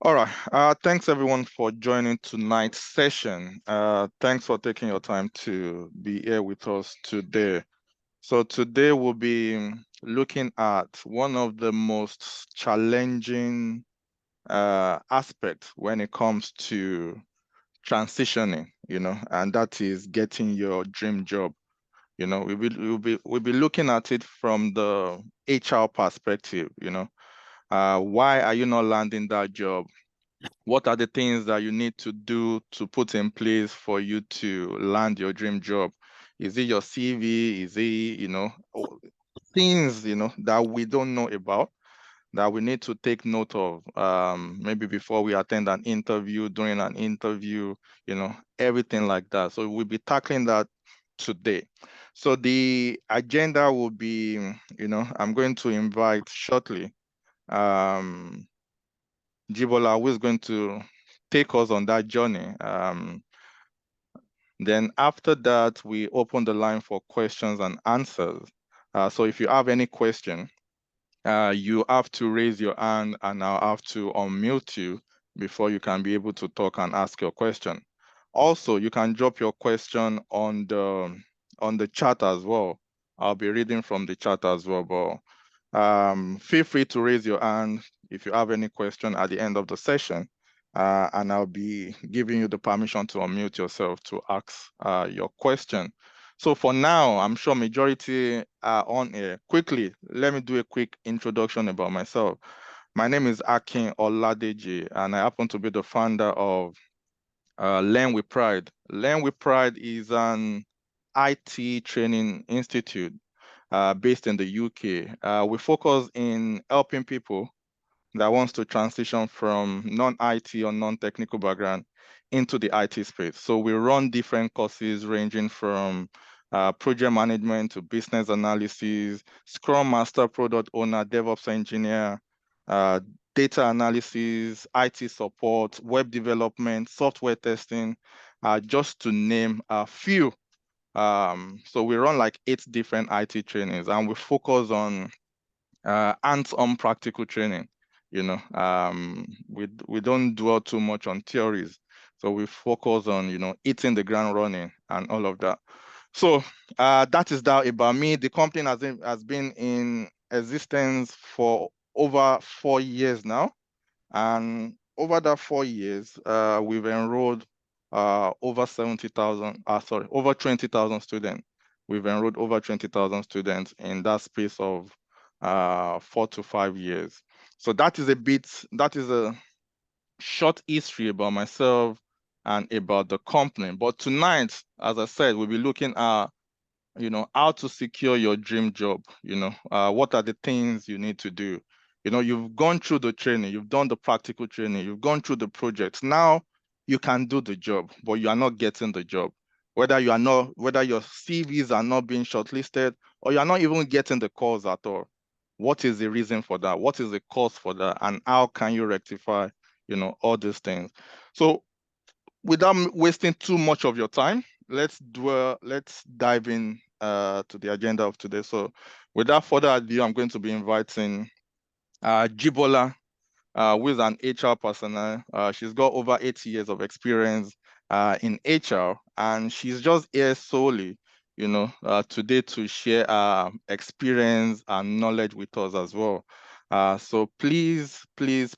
All right. Thanks everyone for joining tonight's session. Thanks for taking your time to be here with us today. So today we'll be looking at one of the most challenging aspects when it comes to transitioning, and that is getting your dream job. We'll be looking at it from the HR perspective. Why are you not landing that job? What are the things that you need to do to put in place for you to land your dream job? Is it your CV? Is it, things, that we don't know about that we need to take note of, maybe before we attend an interview, during an interview, everything like that. So we'll be tackling that today. So the agenda will be, I'm going to invite shortly, Jibola, who is going to take us on that journey. Then after that, we open the line for questions and answers. So if you have any question, you have to raise your hand and I'll have to unmute you before you can be able to talk and ask your question. Also, you can drop your question on the chat as well. I'll be reading from the chat as well, but feel free to raise your hand if you have any question at the end of the session, and I'll be giving you the permission to unmute yourself to ask your question. So for now, I'm sure majority are on here. Quickly, let me do a quick introduction about myself. My name is Akin Oladeji, and I happen to be the founder of Learn with Pride. Learn with Pride is an IT training institute based in the UK. We focus in helping people that wants to transition from non-IT or non-technical background into the IT space. So we run different courses ranging from project management to business analysis, Scrum Master, Product Owner, DevOps Engineer, uh, data analysis, IT support, web development, software testing, just to name a few. So we run like 8 different IT trainings, and we focus on hands-on practical training. We don't dwell too much on theories, so we focus on hitting the ground running and all of that. So that is that about me. The company has been in existence for over 4 years now, and over that 4 years, we've enrolled over 20,000 students. We've enrolled over 20,000 students in that space of 4 to 5 years. So that is a short history about myself and about the company. But tonight, as I said, we'll be looking at how to secure your dream job. What are the things you need to do? You've gone through the training, you've done the practical training, you've gone through the projects. Now you can do the job, but you are not getting the job. Whether your CVs are not being shortlisted, or you are not even getting the calls at all. What is the reason for that? What is the cause for that? And how can you rectify, all these things? So without wasting too much of your time, let's dive in to the agenda of today. So without further ado, I'm going to be inviting Jibola, who is an HR personnel. She's got over 80 years of experience in HR, and she's just here solely, today to share experience and knowledge with us as well. So please, please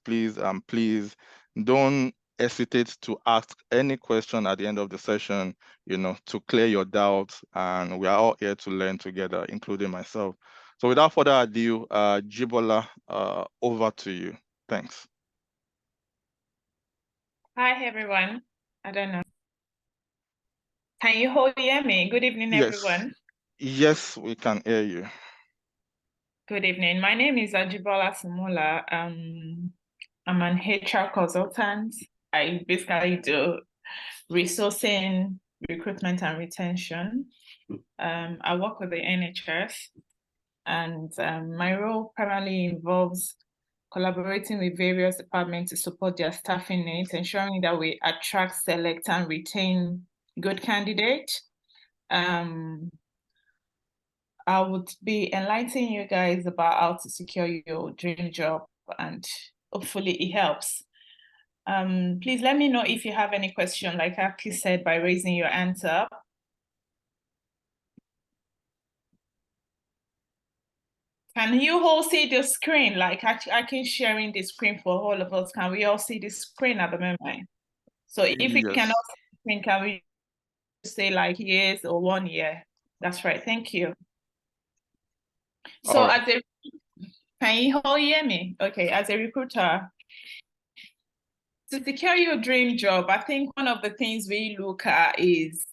don't hesitate to ask any question at the end of the session, to clear your doubts, and we are all here to learn together, including myself. So without further ado, Jibola, over to you. Thanks. Hi, everyone. I don't know. Can you all hear me? Good evening, everyone. Yes, we can hear you. Good evening. My name is Ajibola Sumula. I'm an HR consultant. I basically do resourcing, recruitment, and retention. I work with the NHS, and my role primarily involves collaborating with various departments to support their staffing needs, ensuring that we attract, select, and retain good candidates. I would be enlightening you guys about how to secure your dream job, and hopefully it helps. Please let me know if you have any question, like Aki said, by raising your hand up. Can you all see the screen? Like Aki sharing the screen for all of us. Can we all see the screen at the moment? So if we cannot see the screen, can we say like yes or 1 year? That's right. Thank you. So right. Can you all hear me? Okay, as a recruiter, to secure your dream job, I think one of the things we look at is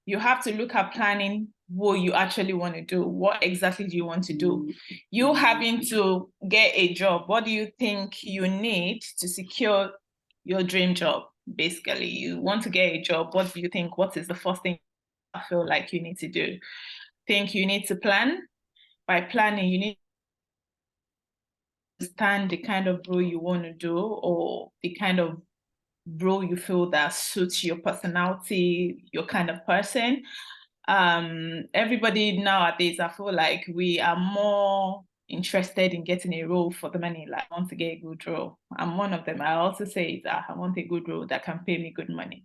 you have to look at planning what you actually want to do. What exactly do you want to do? You having to get a job, what do you think you need to secure your dream job? Basically, you want to get a job. What do you think? What is the first thing I feel like you need to do? Think you need to plan. By planning, you need to understand the kind of role you want to do or the kind of role you feel that suits your personality, your kind of person. Everybody nowadays, I feel like we are more interested in getting a role for the money. Like, I want to get a good role. I'm one of them. I also say that I want a good role that can pay me good money.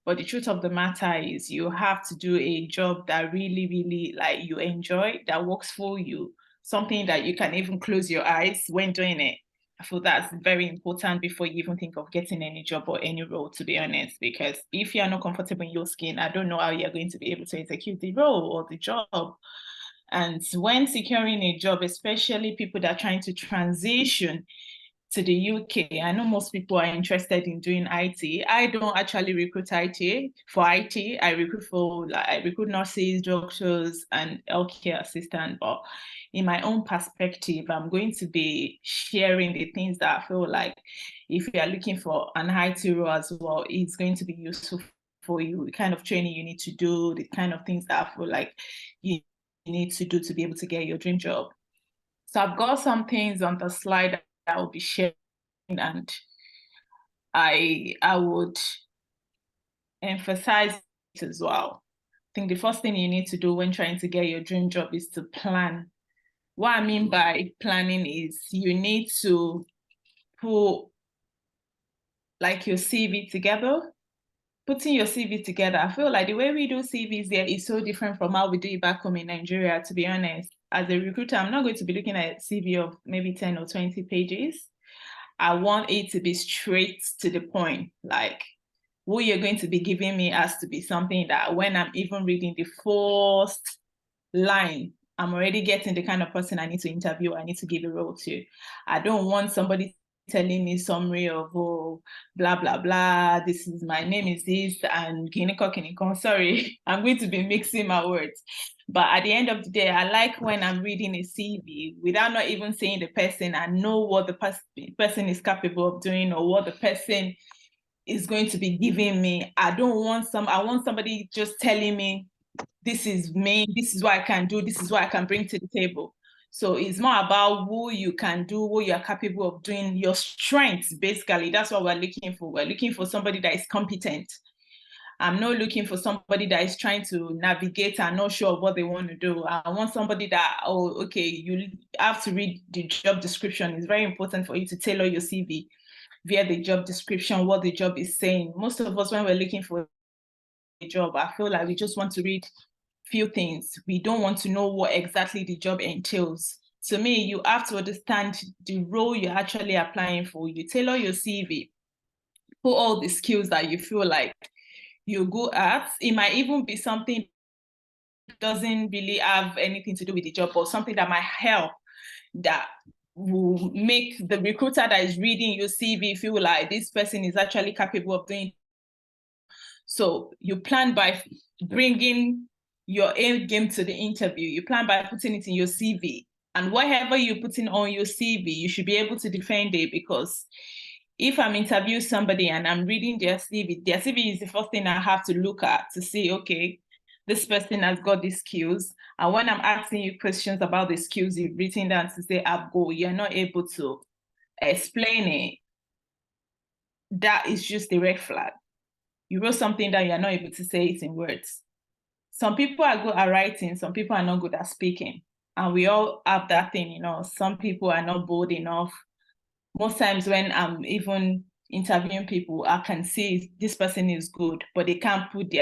But the truth of the matter is you have to do a job that really, really like you enjoy, that works for you, something that you can even close your eyes when doing it. I feel that's very important before you even think of getting any job or any role, to be honest, because if you're not comfortable in your skin, I don't know how you're going to be able to execute the role or the job. And when securing a job, especially people that are trying to transition to the UK, I know most people are interested in doing IT. I don't actually recruit IT for IT. I recruit nurses, doctors, and healthcare assistants. But in my own perspective, I'm going to be sharing the things that I feel like if you are looking for an IT role as well, it's going to be useful for you, the kind of training you need to do, the kind of things that I feel like you need to do to be able to get your dream job. So I've got some things on the slide that I'll be sharing, and I would emphasize it as well. I think the first thing you need to do when trying to get your dream job is to plan. What I mean by planning is you need to put like your CV together. Putting your CV together, I feel like the way we do CVs there is so different from how we do it back home in Nigeria, to be honest. As a recruiter, I'm not going to be looking at a CV of maybe 10 or 20 pages. I want it to be straight to the point. Like, what you're going to be giving me has to be something that when I'm even reading the first line, I'm already getting the kind of person I need to interview, I need to give a role to. I don't want somebody telling me summary of, oh, blah, blah, blah, this is, my name is this, and kiniko. Sorry, I'm going to be mixing my words. But at the end of the day, I like when I'm reading a CV without not even saying the person, I know what the person is capable of doing or what the person is going to be giving me. I want somebody just telling me, this is me, this is what I can do, this is what I can bring to the table. So it's more about who you can do, what you're capable of doing, your strengths, basically. That's what we're looking for. We're looking for somebody that is competent. I'm not looking for somebody that is trying to navigate and not sure of what they want to do. I want somebody that, oh, okay, you have to read the job description. It's very important for you to tailor your CV via the job description, what the job is saying. Most of us, when we're looking for a job, I feel like we just want to read few things. We don't want to know what exactly the job entails. To me, you have to understand the role you're actually applying for. You tailor your CV, put all the skills that you feel like you're good at. It might even be something that doesn't really have anything to do with the job, or something that might help, that will make the recruiter that is reading your CV feel like this person is actually capable of doing. So you plan by bringing your A game to the interview. You plan by putting it in your CV. And whatever you're putting on your CV, you should be able to defend it, because if I'm interviewing somebody and I'm reading their CV is the first thing I have to look at to see, okay, this person has got these skills. And when I'm asking you questions about the skills you've written down to say, Abgo, you're not able to explain it, that is just a red flag. You wrote something that you're not able to say it in words. Some people are good at writing, some people are not good at speaking. And we all have that thing, you know. Some people are not bold enough. Most times when I'm even interviewing people, I can see this person is good, but they can't put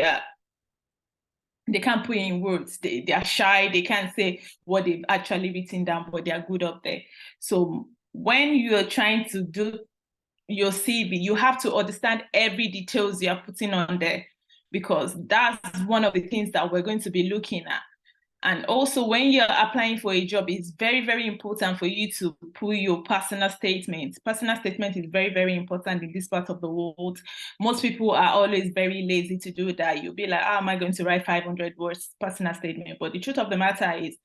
in words. They are shy. They can't say what they've actually written down, but they are good up there. So when you're trying to do your CV, you have to understand every details you are putting on there, because that's one of the things that we're going to be looking at. And also, when you're applying for a job, it's very, very important for you to put your personal statement. Personal statement is very, very important in this part of the world. Most people are always very lazy to do that. You'll be like, how am I going to write 500 words personal statement? But the truth of the matter is,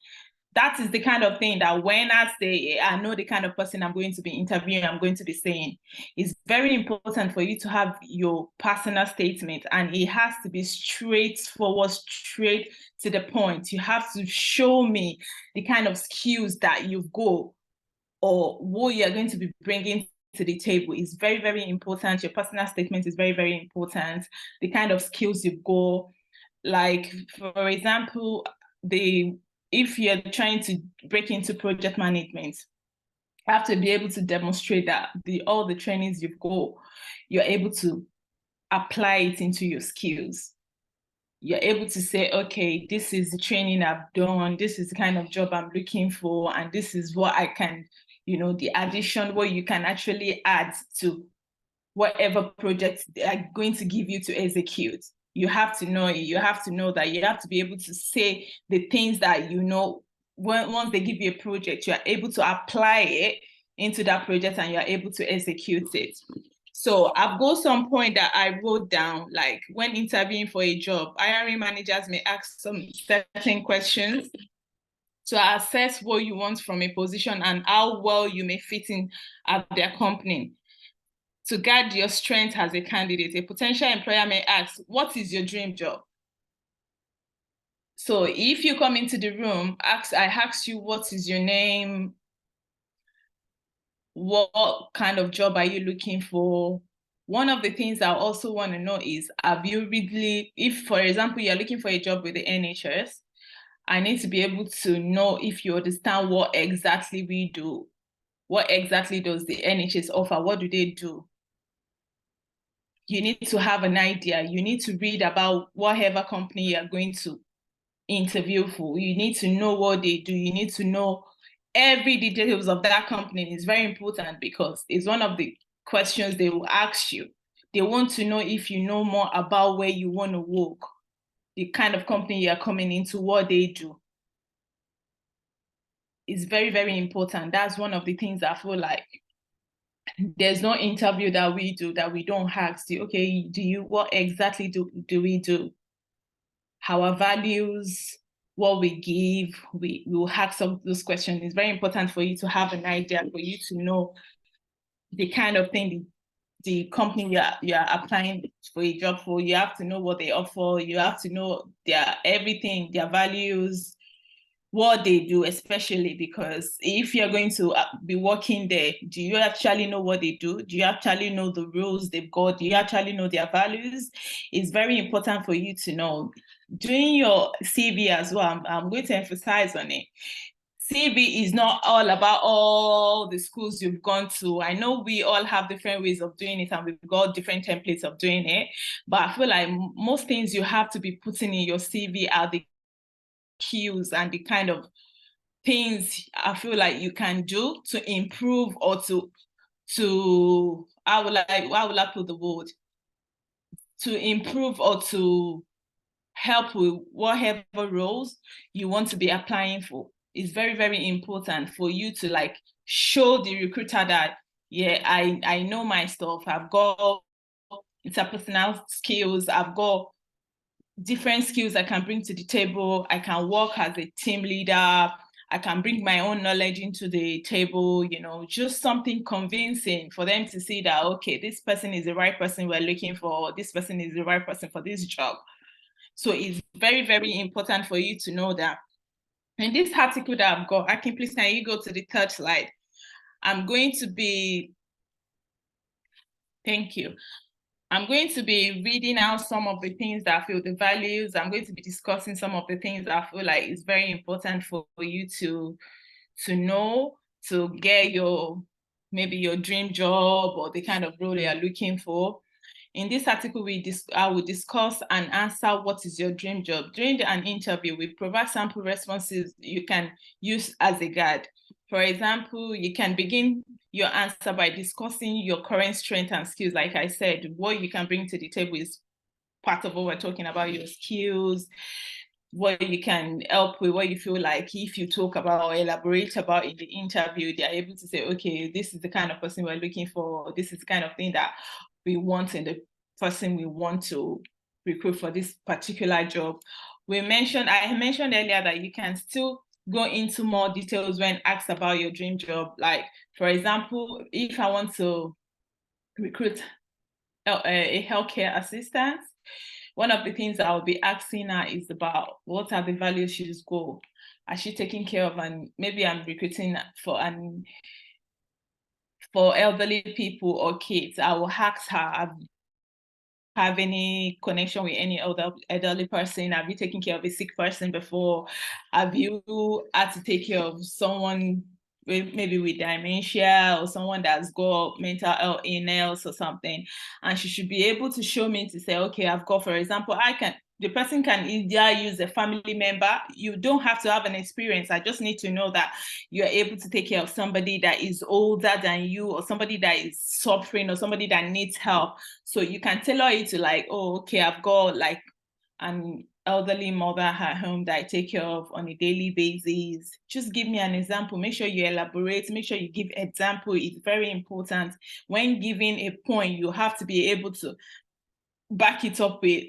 that is the kind of thing that when I say, I know the kind of person I'm going to be interviewing, I'm going to be saying. It's very important for you to have your personal statement, and it has to be straightforward, straight to the point. You have to show me the kind of skills that you've got or what you're going to be bringing to the table. Is very, very important. Your personal statement is very, very important. The kind of skills you've got, like, for example, if you're trying to break into project management, you have to be able to demonstrate that all the trainings you've got, you're able to apply it into your skills. You're able to say, okay, this is the training I've done, this is the kind of job I'm looking for, and this is what I can, the addition, what you can actually add to whatever project they are going to give you to execute. You have to know it. You have to know that you have to be able to say the things that once they give you a project, you are able to apply it into that project and you are able to execute it. So I've got some point that I wrote down, like when interviewing for a job, hiring managers may ask some certain questions to assess what you want from a position and how well you may fit in at their company. To guide your strength as a candidate, a potential employer may ask, what is your dream job? So if you come into the room, I ask you, what is your name? What kind of job are you looking for? One of the things I also want to know is, if, for example, you're looking for a job with the NHS, I need to be able to know if you understand what exactly we do. What exactly does the NHS offer? What do they do? You need to have an idea. You need to read about whatever company you're going to interview for. You need to know what they do. You need to know every details of that company. It's very important because it's one of the questions they will ask you. They want to know if you know more about where you want to work, the kind of company you're coming into, what they do. It's very, very important. That's one of the things I feel like there's no interview that we do that we don't ask you, okay, what exactly do we do? Our values, what we give, we will ask some of those questions. It's very important for you to have an idea, for you to know the kind of thing the company you're applying for a job for. You have to know what they offer. You have to know everything, their values, what they do, especially because if you're going to be working there, do you actually know what they do? Do you actually know the rules they've got? Do you actually know their values? It's very important for you to know. Doing your CV as well, I'm going to emphasize on it. CV is not all about all the schools you've gone to. I know we all have different ways of doing it and we've got different templates of doing it, but I feel like most things you have to be putting in your CV are the cues and the kind of things I feel like you can do to improve or to how will I put the word, to improve or to help with whatever roles you want to be applying for. It's very, very important for you to like show the recruiter that, yeah, I know my stuff. I've got interpersonal skills. I've got different skills I can bring to the table. I can work as a team leader. I can bring my own knowledge into the table, just something convincing for them to see that, okay, this person is the right person we're looking for. This person is the right person for this job. So it's very, very important for you to know that. In this article that I've got, Akin, please, can you go to the third slide? I'm going to be reading out some of the things that I feel, the values. I'm going to be discussing some of the things that I feel like is very important for you to know, to get your maybe your dream job or the kind of role you are looking for. In this article, I will discuss and answer what is your dream job. During an interview, we provide sample responses you can use as a guide. For example, you can begin your answer by discussing your current strengths and skills. Like I said, what you can bring to the table is part of what we're talking about, your skills, what you can help with, what you feel like if you talk about or elaborate about in the interview, they're able to say, okay, this is the kind of person we're looking for. This is the kind of thing that we want in the person we want to recruit for this particular job. I mentioned earlier that you can still go into more details when asked about your dream job. Like, for example, if I want to recruit a healthcare assistant, one of the things I'll be asking her is about what are the values she's got. Is she taking care of, and maybe I'm recruiting for elderly people or kids. I will ask her, have any connection with any elderly person? Have you taken care of a sick person before? Have you had to take care of someone maybe with dementia or someone that's got mental health illness or something? And she should be able to show me to say, okay, I've got, for example, the person can either use a family member. You don't have to have an experience. I just need to know that you're able to take care of somebody that is older than you, or somebody that is suffering, or somebody that needs help. So you can tailor it to like, oh, okay, I've got like an elderly mother at home that I take care of on a daily basis. Just give me an example. Make sure you elaborate. Make sure you give example. It's very important. When giving a point, you have to be able to back it up with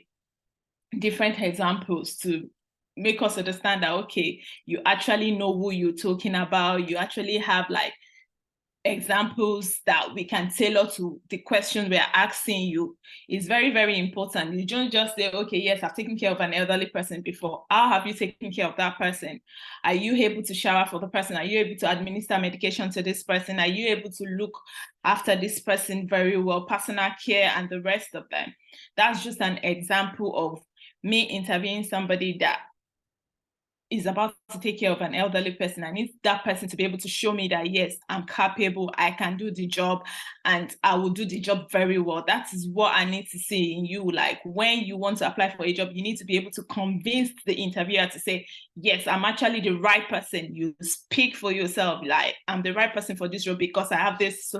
different examples to make us understand that, okay, you actually know who you're talking about. You actually have like examples that we can tailor to the question we're asking you. Is very, very important. You don't just say, okay, yes, I've taken care of an elderly person before. How have you taken care of that person? Are you able to shower for the person? Are you able to administer medication to this person? Are you able to look after this person very well? Personal care and the rest of them. That's just an example of me interviewing somebody that is about to take care of an elderly person. I need that person to be able to show me that, yes, I'm capable, I can do the job, and I will do the job very well. That is what I need to see in you. Like, when you want to apply for a job, you need to be able to convince the interviewer to say, yes, I'm actually the right person. You speak for yourself, like, I'm the right person for this job because I have this so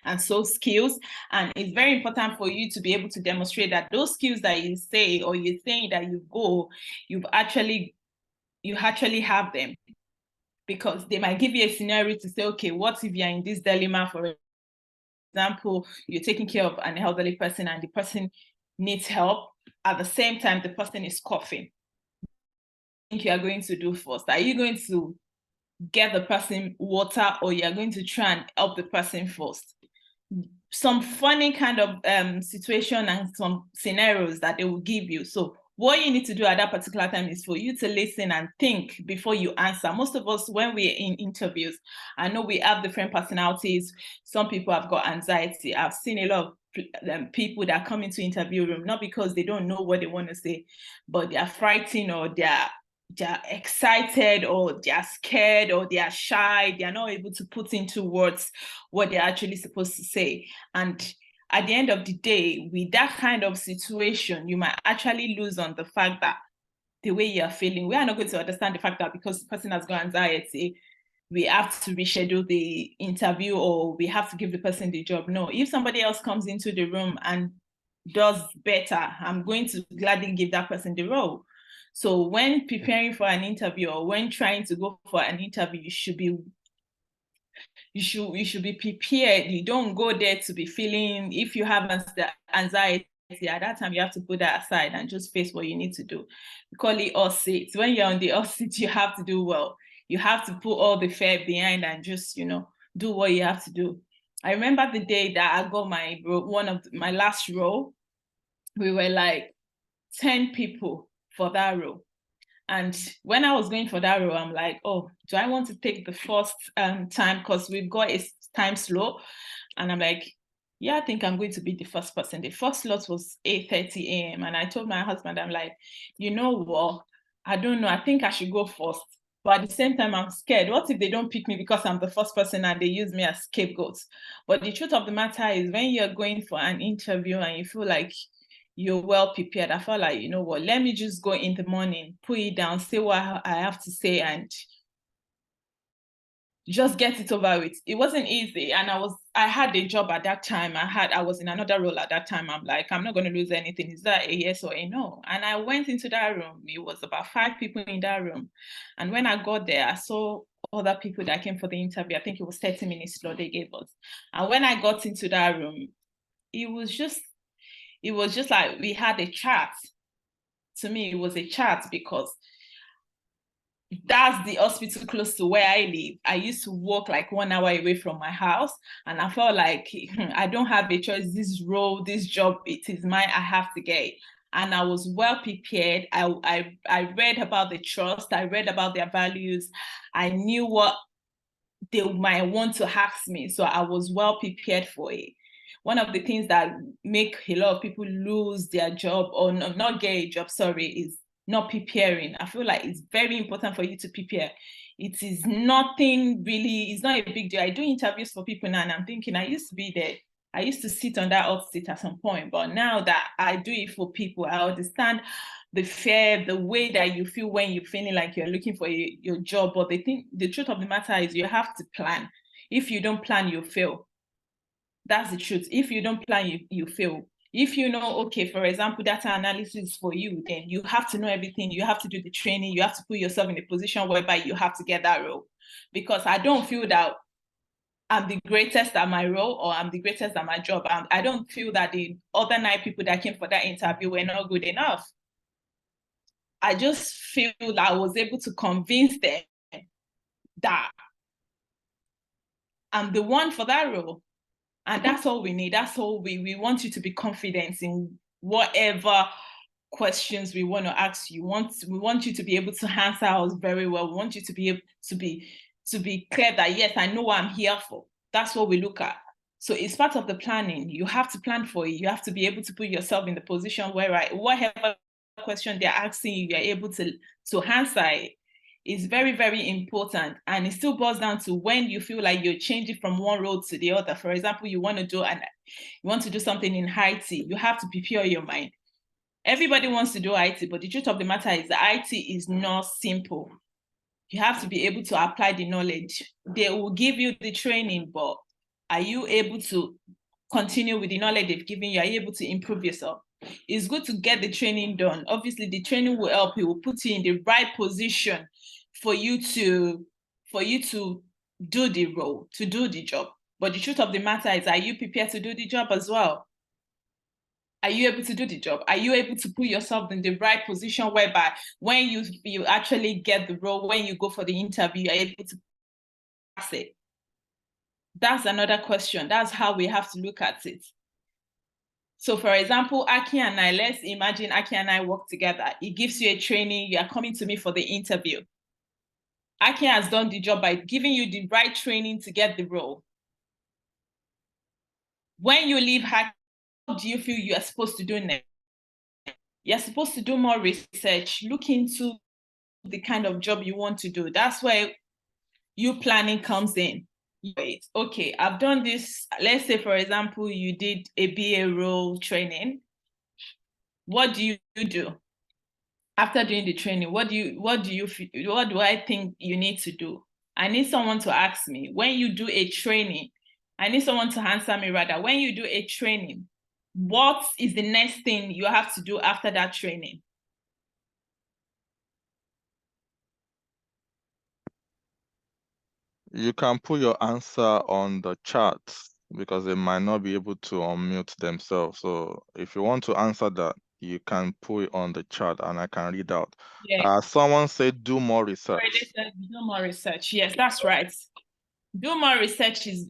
and so skills. And it's very important for you to be able to demonstrate that those skills that you say, or you're saying that you actually have them, because they might give you a scenario to say, okay, what if you're in this dilemma? For example, you're taking care of an elderly person and the person needs help. At the same time, the person is coughing. What do you think you are going to do first? Are you going to get the person water, or you're going to try and help the person first? Some funny kind of situation and some scenarios that they will give you. So what you need to do at that particular time is for you to listen and think before you answer. Most of us, when we're in interviews, I know we have different personalities. Some people have got anxiety. I've seen a lot of people that come into interview room, not because they don't know what they want to say, but they're frightened, or they're excited, or they're scared, or they're shy. They're not able to put into words what they're actually supposed to say. And at the end of the day, with that kind of situation, you might actually lose on the fact that the way you're feeling, we are not going to understand the fact that because the person has got anxiety, we have to reschedule the interview, or we have to give the person the job. No, if somebody else comes into the room and does better, I'm going to gladly give that person the role. So when preparing for an interview, or when trying to go for an interview, you should be prepared. You don't go there to be feeling, if you have anxiety at that time, you have to put that aside and just face what you need to do. We call it hot seat. When you're on the hot seat, you have to do well. You have to put all the fear behind and just, do what you have to do. I remember the day that I got one of my last role. We were like 10 people for that role. And when I was going for that role, I'm like, oh, do I want to take the first time? Because we've got a time slot. And I'm like, yeah, I think I'm going to be the first person. The first slot was 8:30 a.m. And I told my husband, I'm like, you know what? I don't know. I think I should go first. But at the same time, I'm scared. What if they don't pick me because I'm the first person and they use me as scapegoat? But the truth of the matter is, when you're going for an interview and you feel like you're well prepared, I felt like, you know what, let me just go in the morning, put it down, say what I have to say, and just get it over with. It wasn't easy. And I had a job at that time. I was in another role at that time. I'm like, I'm not going to lose anything. Is that a yes or a no? And I went into that room. It was about 5 people in that room. And when I got there, I saw other people that came for the interview. I think it was 30 minutes slot they gave us. And when I got into that room, it was just like we had a chat. To me, it was a chat because that's the hospital close to where I live. I used to walk like 1 hour away from my house, and I felt like I don't have a choice. This role, this job, it is mine. I have to get it. And I was well prepared. I read about the trust. I read about their values. I knew what they might want to ask me. So I was well prepared for it. One of the things that make a lot of people lose their job or not get a job, is not preparing. I feel like it's very important for you to prepare. It is nothing really, it's not a big deal. I do interviews for people now, and I'm thinking, I used to be there. I used to sit on that hot seat at some point, but now that I do it for people, I understand the fear, the way that you feel when you're feeling like you're looking for your job. But the truth of the matter is, you have to plan. If you don't plan, you fail. That's the truth. If you don't plan, you fail. If you know, okay, for example, data analysis for you, then you have to know everything. You have to do the training. You have to put yourself in a position whereby you have to get that role. Because I don't feel that I'm the greatest at my role or I'm the greatest at my job. I don't feel that the other 9 people that came for that interview were not good enough. I just feel that I was able to convince them that I'm the one for that role. And that's all we need. That's all we want you to be confident in whatever questions we want to ask you. We want you to be able to answer us very well. We want you to be able to be clear that, yes, I know what I'm here for. That's what we look at. So it's part of the planning. You have to plan for it. You have to be able to put yourself in the position where whatever question they're asking you, you're able to answer it. Is very, very important. And it still boils down to when you feel like you're changing from one role to the other. For example, you want to do something in IT, you have to prepare your mind. Everybody wants to do IT, but the truth of the matter is that IT is not simple. You have to be able to apply the knowledge. They will give you the training, but are you able to continue with the knowledge they've given you? Are you able to improve yourself? It's good to get the training done. Obviously, the training will help you, will put you in the right position for you to do the role, to do the job. But the truth of the matter is, are you prepared to do the job as well? Are you able to do the job? Are you able to put yourself in the right position whereby when you actually get the role, when you go for the interview, you're able to pass it? That's another question. That's how we have to look at it. So for example, Aki and I, let's imagine Aki and I work together. He gives you a training, you are coming to me for the interview. Aki has done the job by giving you the right training to get the role. When you leave Aki, what do you feel you are supposed to do next? You're supposed to do more research, look into the kind of job you want to do. That's where you planning comes in. Wait, okay, I've done this. Let's say, for example, you did a BA role training. What do you do? After doing the training, what do I think you need to do? I need someone to ask me. When you do a training, I need someone to answer me rather. When you do a training, what is the next thing you have to do after that training? You can put your answer on the chat because they might not be able to unmute themselves. So if you want to answer that, you can put it on the chat and I can read out. Yeah. Someone said do more research. Do more research. Yes, that's right. Do more research is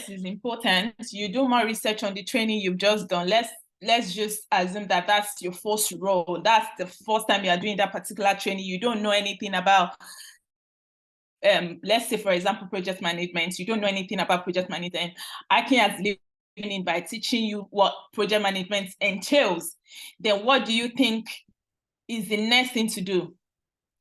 important. You do more research on the training you've just done. Let's just assume that that's your first role. That's the first time you are doing that particular training. You don't know anything about let's say, for example, project management. You don't know anything about project management. Aki has lived in by teaching you what project management entails. Then what do you think is the next thing to do?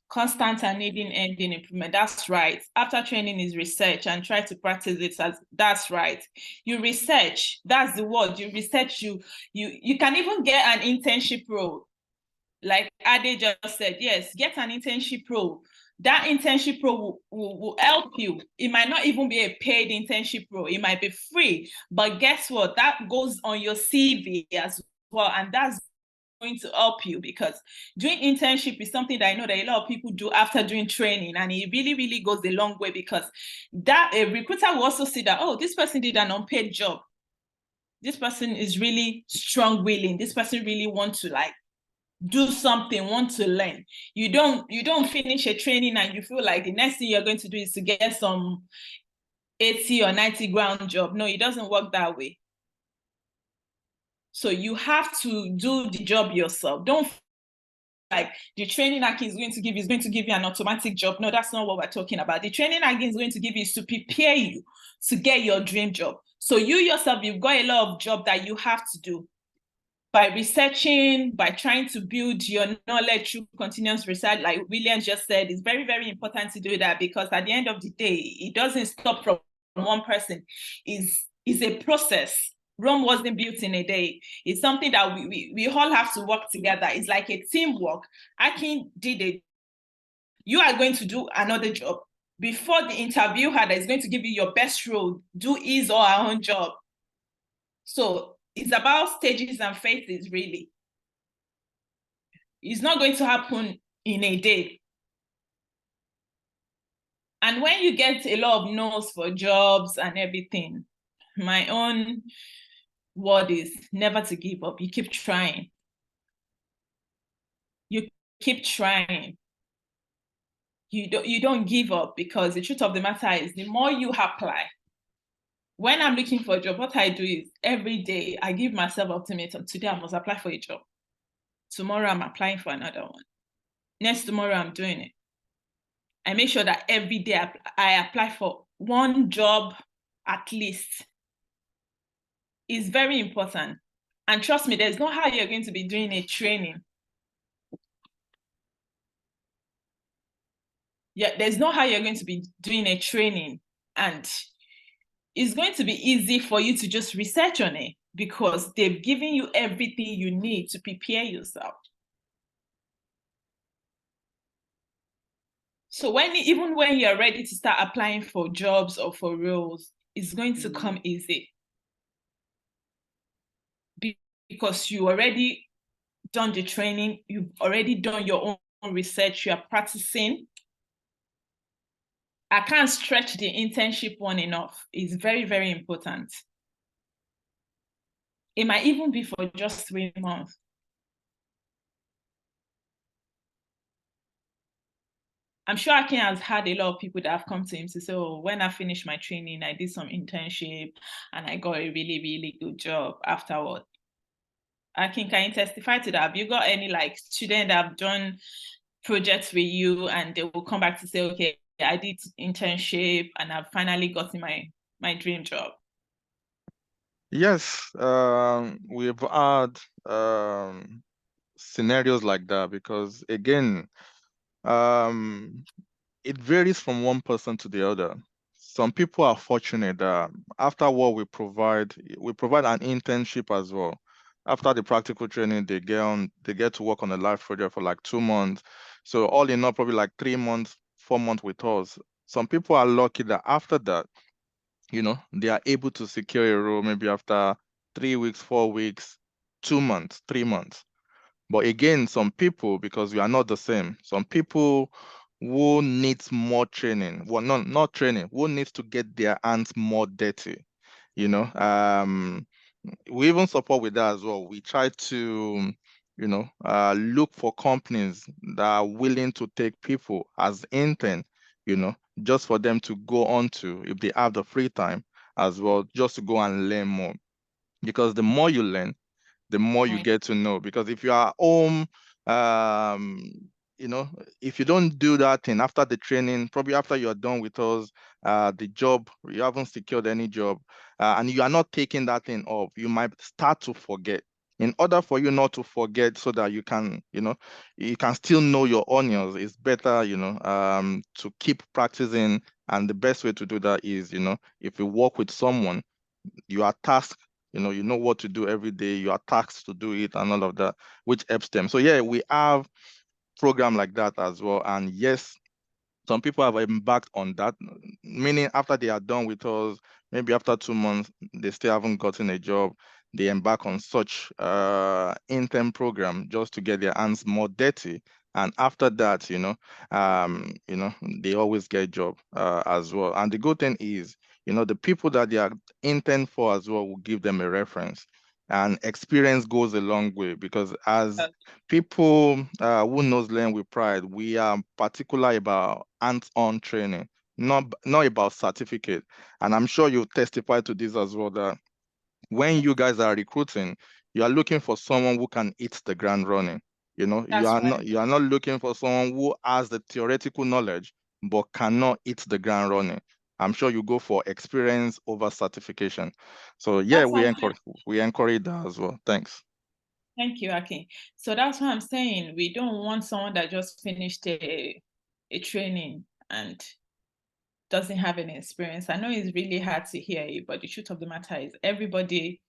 constant and needing-ending improvement. That's right. After training is research and try to practice it as that's right. You research, that's the word. You research, you can even get an internship role. Like Ade just said, yes, get an internship role. That internship role will help you. It might not even be a paid internship role. It might be free. But guess what? That goes on your CV as well. And that's going to help you, because doing internship is something that I know that a lot of people do after doing training, and it really, really goes a long way, because that a recruiter will also see that, oh, this person did an unpaid job. This person is really strong-willing. This person really wants to like do something, want to learn. You don't finish a training and you feel like the next thing you're going to do is to get some 80 or 90 grand job. No, it doesn't work that way. So you have to do the job yourself. Don't like the training Akin is going to give you an automatic job. No, that's not what we're talking about. The training Akin is going to give you is to prepare you to get your dream job. So you yourself, you've got a lot of job that you have to do by researching, by trying to build your knowledge through continuous research. Like William just said, it's very, very important to do that, because at the end of the day, it doesn't stop from one person. It's a process. Rome wasn't built in a day. It's something that we all have to work together. It's like a teamwork. Akin did it. You are going to do another job. Before the interviewer that is going to give you your best role, do his or her own job. So it's about stages and phases, really. It's not going to happen in a day. And when you get a lot of no's for jobs and everything, my own word is never to give up. You keep trying. You keep trying. You don't give up, because the truth of the matter is the more you apply. When I'm looking for a job, what I do is every day I give myself ultimatum. Today I must apply for a job. Tomorrow I'm applying for another one. Next tomorrow I'm doing it. I make sure that every day I apply for one job at least. It's very important. And trust me, there's no how you're going to be doing a training. Yeah, there's no how you're going to be doing a training and it's going to be easy for you to just research on it, because they've given you everything you need to prepare yourself. So even when you're ready to start applying for jobs or for roles, it's going to come easy, because you already done the training, you've already done your own research, you are practicing. I can't stretch the internship one enough. It's very, very important. It might even be for just 3 months. I'm sure Akin has had a lot of people that have come to him to say, oh, when I finished my training, I did some internship and I got a really, really good job afterward. Akin, can you testify to that? Have you got any like student that have done projects with you and they will come back to say, okay, I did internship and I've finally gotten my dream job? Yes, we've had scenarios like that, because again, it varies from one person to the other. Some people are fortunate that after what we provide an internship as well. After the practical training, they get to work on a live project for like 2 months. So all in all, probably like 3 months, 4 months with us. Some people are lucky that after that, they are able to secure a role maybe after 3 weeks, 4 weeks, 2 months, 3 months. But again, some people, because we are not the same, some people who needs more training, well, not training, who needs to get their hands more dirty, we even support with that as well. We try to, look for companies that are willing to take people as intern, just for them to go on to, if they have the free time as well, just to go and learn more. Because the more you learn, the more you get to know. Because if you are home, if you don't do that thing after the training, probably after you're done with us, the job, you haven't secured any job, and you are not taking that thing up, you might start to forget. in order for you not to forget, so that you can, you can still know your onions, it's better, to keep practicing. And the best way to do that is, if you work with someone, you are tasked, you know what to do every day, you are tasked to do it and all of that, which helps them. So yeah, we have program like that as well. And yes, some people have embarked on that, meaning after they are done with us, maybe after 2 months, they still haven't gotten a job. They embark on such intern program just to get their hands more dirty. And after that, they always get a job as well. And the good thing is, the people that they are intern for as well will give them a reference. And experience goes a long way, because as people who knows Learn with Pride, we are particular about hands-on training, not about certificate. And I'm sure you testify to this as well, that when you guys are recruiting, you are looking for someone who can hit the ground running. You are not looking for someone who has the theoretical knowledge but cannot hit the ground running. I'm sure you go for experience over certification. So yeah, we encourage that as well. Thanks. Thank you, Akin. So that's what I'm saying. We don't want someone that just finished a training and doesn't have any experience. I know it's really hard to hear you, but the truth of the matter is everybody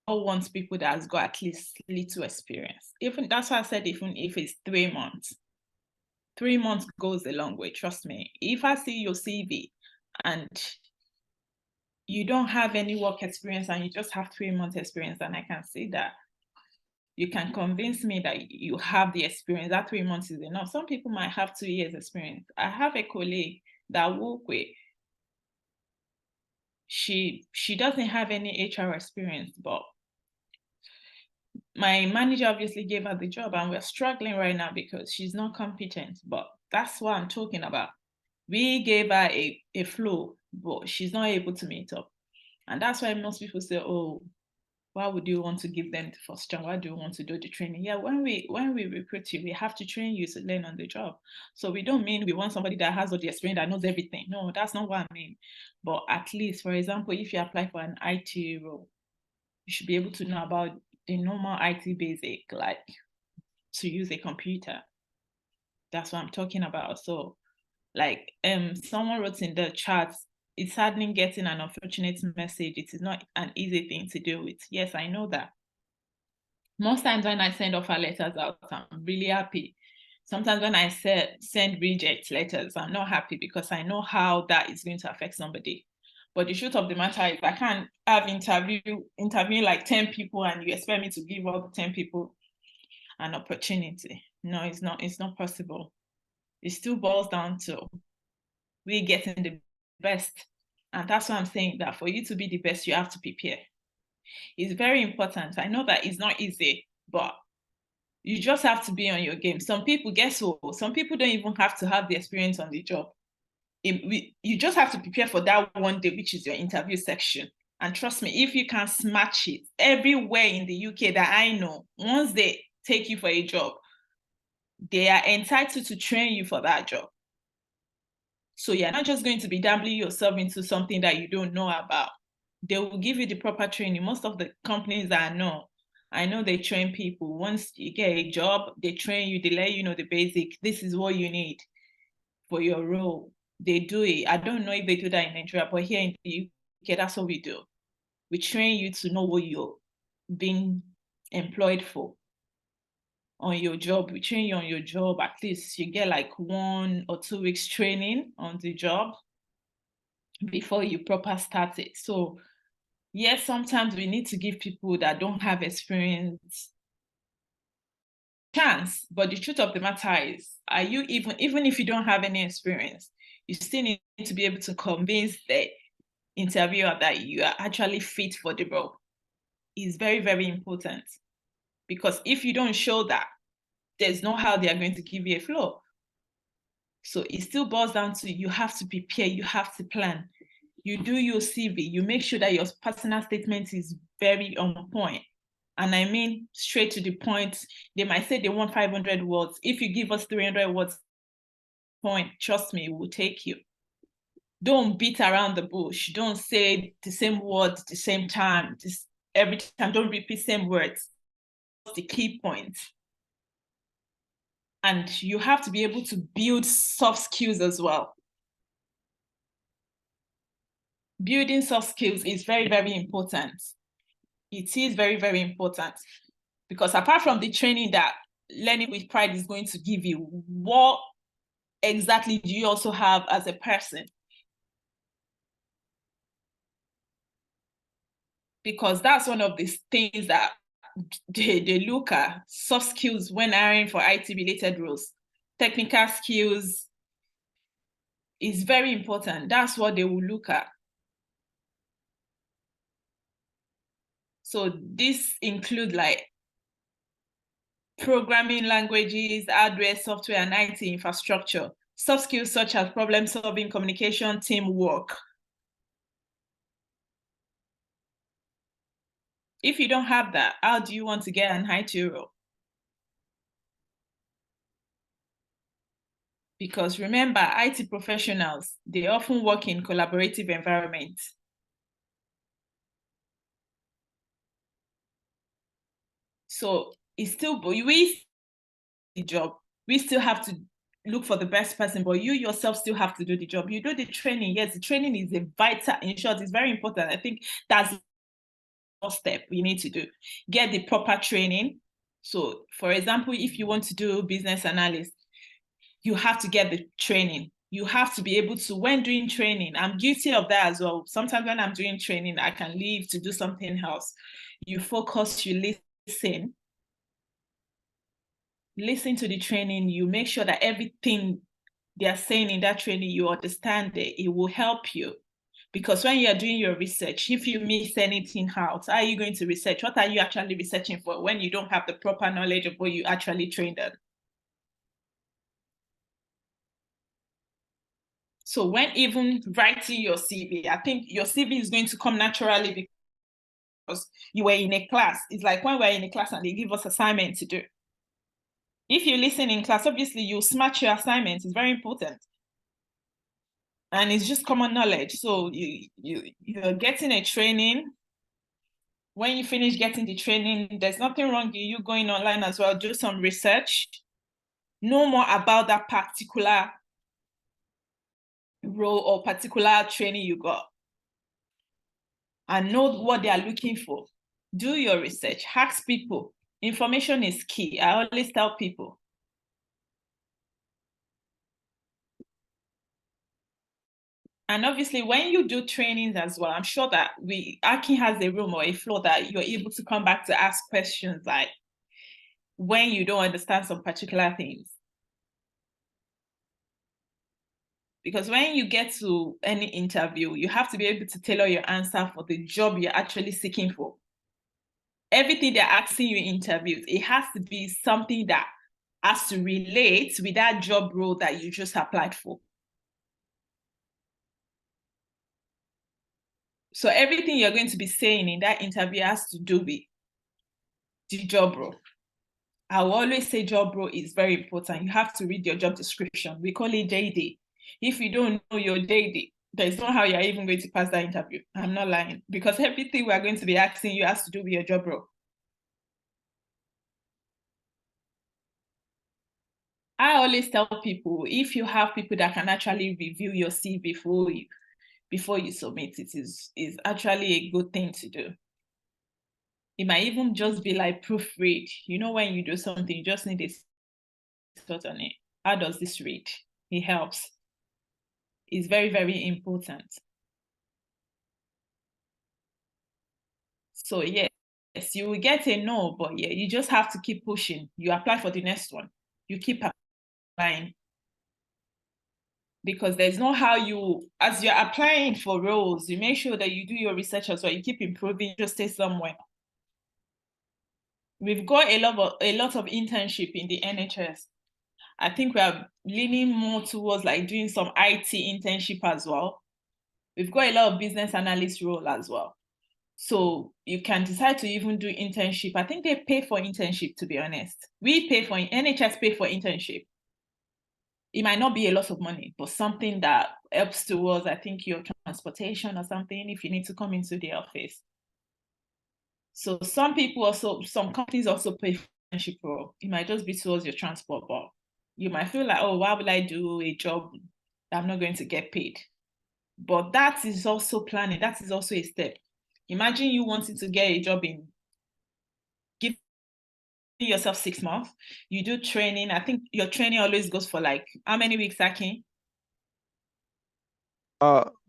all wants people that has got at least little experience. Even that's why I said, even if it's 3 months, 3 months goes a long way. Trust me. If I see your CV and you don't have any work experience and you just have 3 months experience, and I can see that you can convince me that you have the experience, that 3 months is enough. Some people might have 2 years experience. I have a colleague that I work with. She doesn't have any HR experience, but my manager obviously gave her the job, and we're struggling right now because she's not competent. But that's what I'm talking about. We gave her a flow, but she's not able to meet up. And that's why most people say, oh, why would you want to give them the first job? Why do you want to do the training? Yeah, when we recruit you, we have to train you to learn on the job. So we don't mean we want somebody that has all the experience, that knows everything. No, that's not what I mean. But at least, for example, if you apply for an IT role, you should be able to know about the normal IT basic, like to use a computer. That's what I'm talking about. So like someone wrote in the chat, it's saddening getting an unfortunate message. It is not an easy thing to deal with. Yes, I know that. Most times when I send offer letters out, I'm really happy. Sometimes when I send reject letters, I'm not happy because I know how that is going to affect somebody. But the truth of the matter is I can't have interviewing like 10 people and you expect me to give all the 10 people an opportunity. No, it's not possible. It still boils down to we getting the best. And that's why I'm saying that for you to be the best, you have to prepare. It's very important. I know that it's not easy, but you just have to be on your game. Some people, guess what? Some people don't even have to have the experience on the job. You just have to prepare for that one day, which is your interview section. And trust me, if you can smash it everywhere in the UK that I know, once they take you for a job, they are entitled to train you for that job. So you're not just going to be dabbling yourself into something that you don't know about. They will give you the proper training. Most of the companies that I know they train people. Once you get a job, they train you, they let you know the basic. This is what you need for your role. They do it. I don't know if they do that in Nigeria, but here in the UK, that's what we do. We train you to know what you're being employed for. On your job, we train you on your job. At least you get like 1 or 2 weeks training on the job before you proper start it. So yes, sometimes we need to give people that don't have experience chance, but the truth of the matter is, are you even if you don't have any experience, you still need to be able to convince the interviewer that you are actually fit for the role. It's very, very important, because if you don't show that, there's no how they are going to give you a floor. So it still boils down to you have to prepare, you have to plan. You do your CV, you make sure that your personal statement is very on point. And I mean straight to the point. They might say they want 500 words. If you give us 300 words point, trust me, we'll take you. Don't beat around the bush. Don't say the same words at the same time. Just every time, don't repeat same words. That's the key point. And you have to be able to build soft skills as well. Building soft skills is very, very important. It is very, very important, because apart from the training that Learning with Pride is going to give you, what exactly do you also have as a person? Because that's one of the things that they look at, soft skills when hiring for IT-related roles. Technical skills is very important. That's what they will look at. So this include like programming languages, hardware, software, and IT infrastructure. Soft skills such as problem solving, communication, teamwork. If you don't have that, how do you want to get an IT role? Because remember, IT professionals, they often work in collaborative environments. So it's still, we the job, we still have to look for the best person, but you yourself still have to do the job. You do the training. Yes, the training is a vital, in short, it's very important. I think that's the first step we need to do. Get the proper training. So for example, if you want to do business analyst, you have to get the training. You have to be able to, when doing training, I'm guilty of that as well. Sometimes when I'm doing training, I can leave to do something else. You focus, you listen to the training, you make sure that everything they're saying in that training, you understand it. It will help you. Because when you're doing your research, if you miss anything out, how are you going to research? What are you actually researching for when you don't have the proper knowledge of what you actually trained on? So when even writing your CV, I think your CV is going to come naturally because you were in a class. It's like when we're in a class and they give us assignment to do. If you listen in class, obviously you smash your assignments. It's very important. And it's just common knowledge. So you're getting a training. When you finish getting the training, there's nothing wrong with you going online as well, do some research, know more about that particular role or particular training you got, and know what they are looking for. Do your research, ask people. Information is key. I always tell people. And obviously, when you do trainings as well, I'm sure that Akin has a room or a floor that you're able to come back to ask questions like when you don't understand some particular things. Because when you get to any interview, you have to be able to tailor your answer for the job you're actually seeking for. Everything they're asking you in interviews, it has to be something that has to relate with that job role that you just applied for. So everything you're going to be saying in that interview has to do with the job role. I will always say job role is very important. You have to read your job description. We call it JD. If you don't know your JD, there's no how you're even going to pass that interview. I'm not lying, because everything we're going to be asking you has to do with your job role. I always tell people, if you have people that can actually review your CV before you submit it, is actually a good thing to do. It might even just be like proofread. You know, when you do something, you just need a thought on it. How does this read? It helps. It's very, very important. So yes, you will get a no, but yeah, you just have to keep pushing. You apply for the next one. You keep applying. Because there's no how you, as you're applying for roles, you make sure that you do your research as well. You keep improving, just stay somewhere. We've got a lot of internship in the NHS. I think we are leaning more towards like doing some IT internship as well. We've got a lot of business analyst role as well. So you can decide to even do internship. I think they pay for internship, to be honest. NHS pay for internship. It might not be a lot of money, but something that helps towards, I think, your transportation or something if you need to come into the office. So some companies also pay for internship role. It might just be towards your transport, but you might feel like, oh, why will I do a job that I'm not going to get paid? But that is also planning. That is also a step. Imagine you wanting to get a job in, give yourself 6 months. You do training. I think your training always goes for like how many weeks, Aki?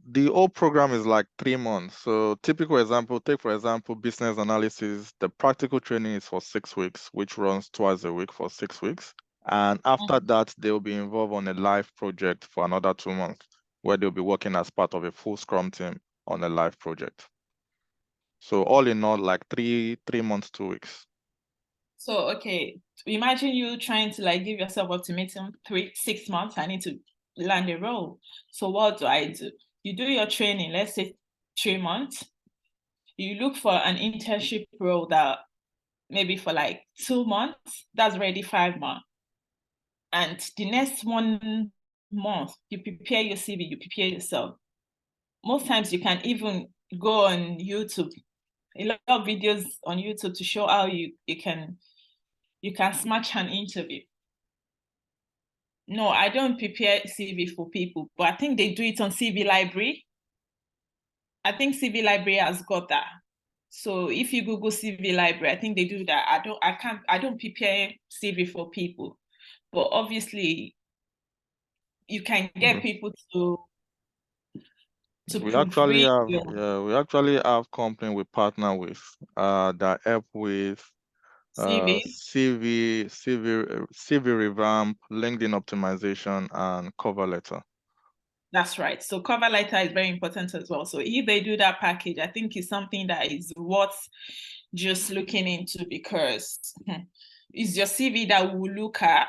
The whole program is like 3 months. So typical example, take for example, business analysis. The practical training is for 6 weeks, which runs twice a week for 6 weeks. And after that, they will be involved on a live project for another 2 months, where they'll be working as part of a full Scrum team on a live project. So all in all, like 3 months, 2 weeks. So okay, imagine you trying to like give yourself ultimatum 6 months. I need to land a role. So what do? You do your training, let's say 3 months. You look for an internship role that maybe for like 2 months, that's already 5 months. And the next 1 month, you prepare your CV, you prepare yourself. Most times you can even go on YouTube, a lot of videos on YouTube to show how you can smash an interview. No, I don't prepare CV for people, but I think they do it on CV Library. I think CV Library has got that. So if you Google CV Library, I think they do that. I don't prepare CV for people, but obviously you can get people to We actually proofread we actually have company we partner with that help with CV. CV revamp, LinkedIn optimization, and cover letter. That's right. So cover letter is very important as well. So if they do that package, I think it's something that is worth just looking into, because it's your CV that we'll look at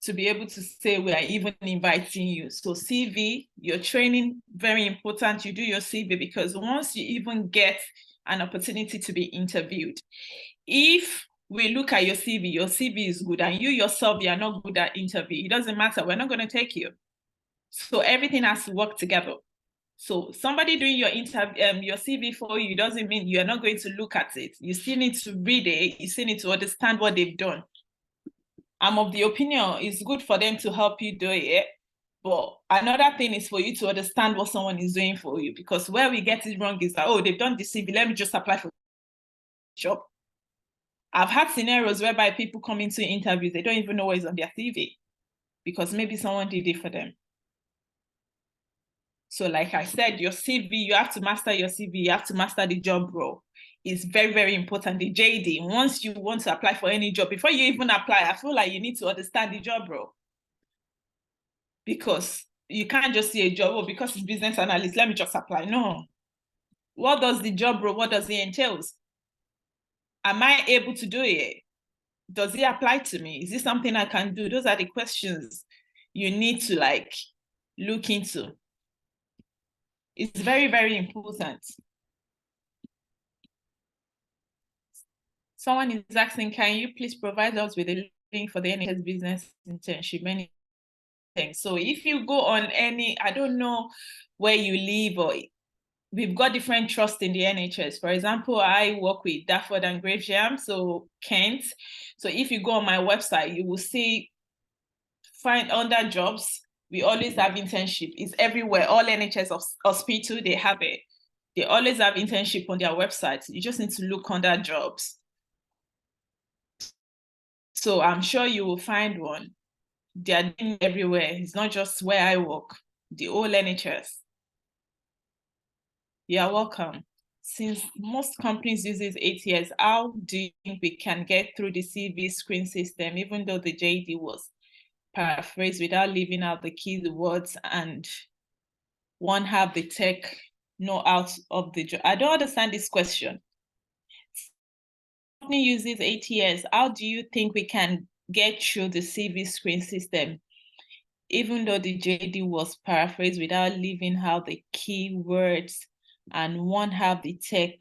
to be able to say we are even inviting you. So CV, your training, very important. You do your CV because once you even get an opportunity to be interviewed, if we look at your CV is good, and you yourself, you are not good at interview, it doesn't matter. We're not going to take you. So everything has to work together. So somebody doing your interview, your CV for you doesn't mean you're not going to look at it. You still need to read it. You still need to understand what they've done. I'm of the opinion it's good for them to help you do it. But another thing is for you to understand what someone is doing for you, because where we get it wrong is that, oh, they've done the CV, let me just apply for the job. I've had scenarios whereby people come into interviews, they don't even know what is on their CV because maybe someone did it for them. So like I said, your CV, you have to master your CV, you have to master the job role. It's very, very important. The JD, once you want to apply for any job, before you even apply, I feel like you need to understand the job role. Because you can't just see a job, oh, because it's business analyst, let me just apply. No. What does the job role, what does it entails? Am I able to do it? Does it apply to me? Is this something I can do? Those are the questions you need to like look into. It's very, very important. Someone is asking, can you please provide us with a link for the NHS business internship? Many things. So if you go on any, I don't know where you live, or we've got different trusts in the NHS. For example, I work with Dartford and Gravesham, so Kent. So if you go on my website, you will see, find under jobs, we always have internship. It's everywhere. All NHS hospital, they have it. They always have internship on their website. You just need to look under jobs. So I'm sure you will find one. They are doing everywhere. It's not just where I work, the whole NHS. You're welcome. Since most companies uses ATS, how do you think we can get through the CV screen system, even though the JD was paraphrased without leaving out the key words and one have the tech know out of the job? I don't understand this question. Company uses ATS. How do you think we can get through the CV screen system, even though the JD was paraphrased without leaving out the key words and one have the tech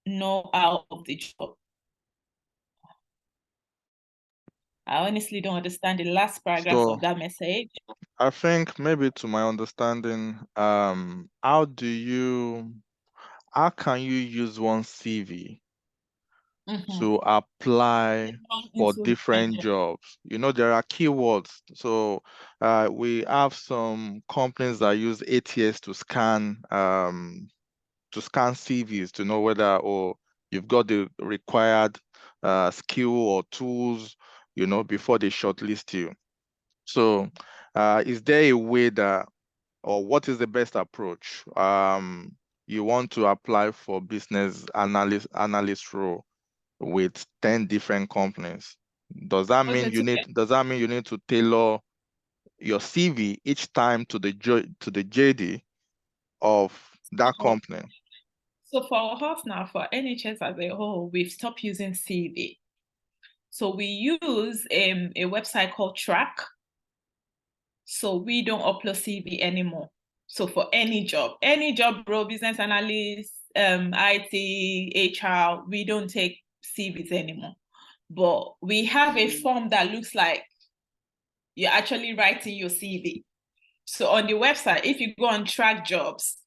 know out of the job? I honestly don't understand the last paragraph of that message. I think maybe to my understanding, how can you use one CV to apply for Into different jobs. You know, there are keywords. So we have some companies that use ATS to scan CVs to know whether you've got the required skill or tools, you know, before they shortlist you. So is there a way that, or what is the best approach? You want to apply for business analyst role with 10 different companies. Does that mean you need to tailor your CV each time to the JD of that company? So for us now, for NHS as a whole, we've stopped using CV. So we use a website called Track. So we don't upload CV anymore. So for any job role, business analyst, IT, HR, we don't take CVs anymore. But we have a form that looks like you're actually writing your CV. So on the website, if you go on Track Jobs,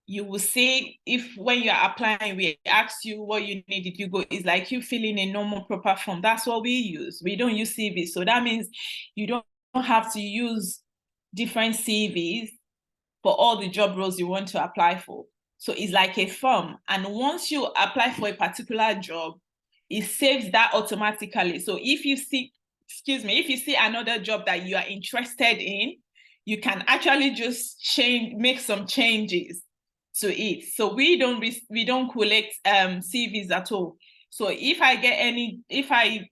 you will see if when you're applying, we ask you what you need. If you go, it's like you fill in a normal proper form. That's what we use. We don't use CVs. So that means you don't have to use different CVs for all the job roles you want to apply for. So it's like a form. And once you apply for a particular job, it saves that automatically. So if you see another job that you are interested in, you can actually just make some changes to it. So we don't collect CVs at all. So if I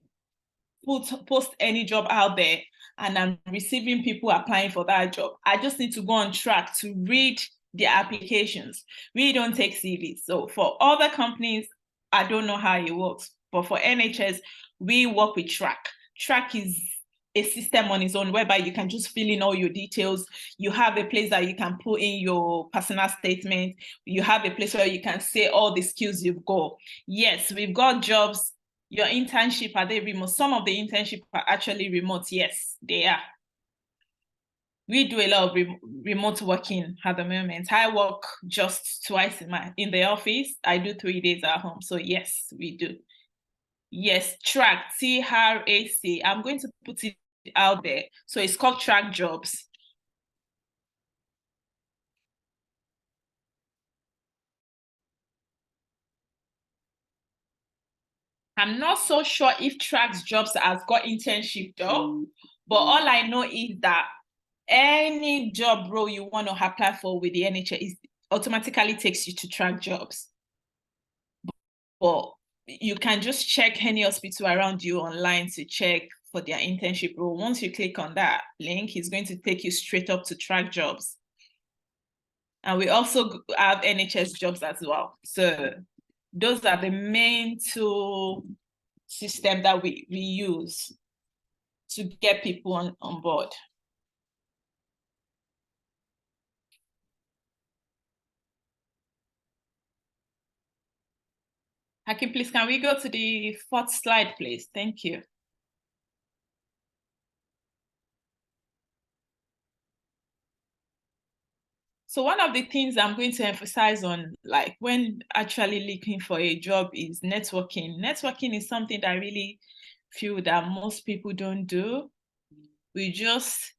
post any job out there and I'm receiving people applying for that job, I just need to go on Track to read their applications. We don't take CVs. So for other companies, I don't know how it works, but for NHS, we work with Track. Track is a system on its own whereby you can just fill in all your details. You have a place that you can put in your personal statement. You have a place where you can say all the skills you've got. Yes, we've got jobs. Your internship, are they remote? Some of the internship are actually remote. Yes, they are. We do a lot of remote working at the moment. I work just twice in the office. I do 3 days at home. So yes, we do. Yes, Track, TRAC. I'm going to put it out there. So it's called Track Jobs. I'm not so sure if Track Jobs has got internship though, but all I know is that any job role you want to apply for with the NHS automatically takes you to Track Jobs. But you can just check any hospital around you online to check for their internship role. Once you click on that link, it's going to take you straight up to Track Jobs. And we also have NHS jobs as well. So those are the main two systems that we use to get people on board. Hakim, please, can we go to the 4th slide, please? Thank you. So one of the things I'm going to emphasize on, like when actually looking for a job, is networking. Networking is something that I really feel that most people don't do. We just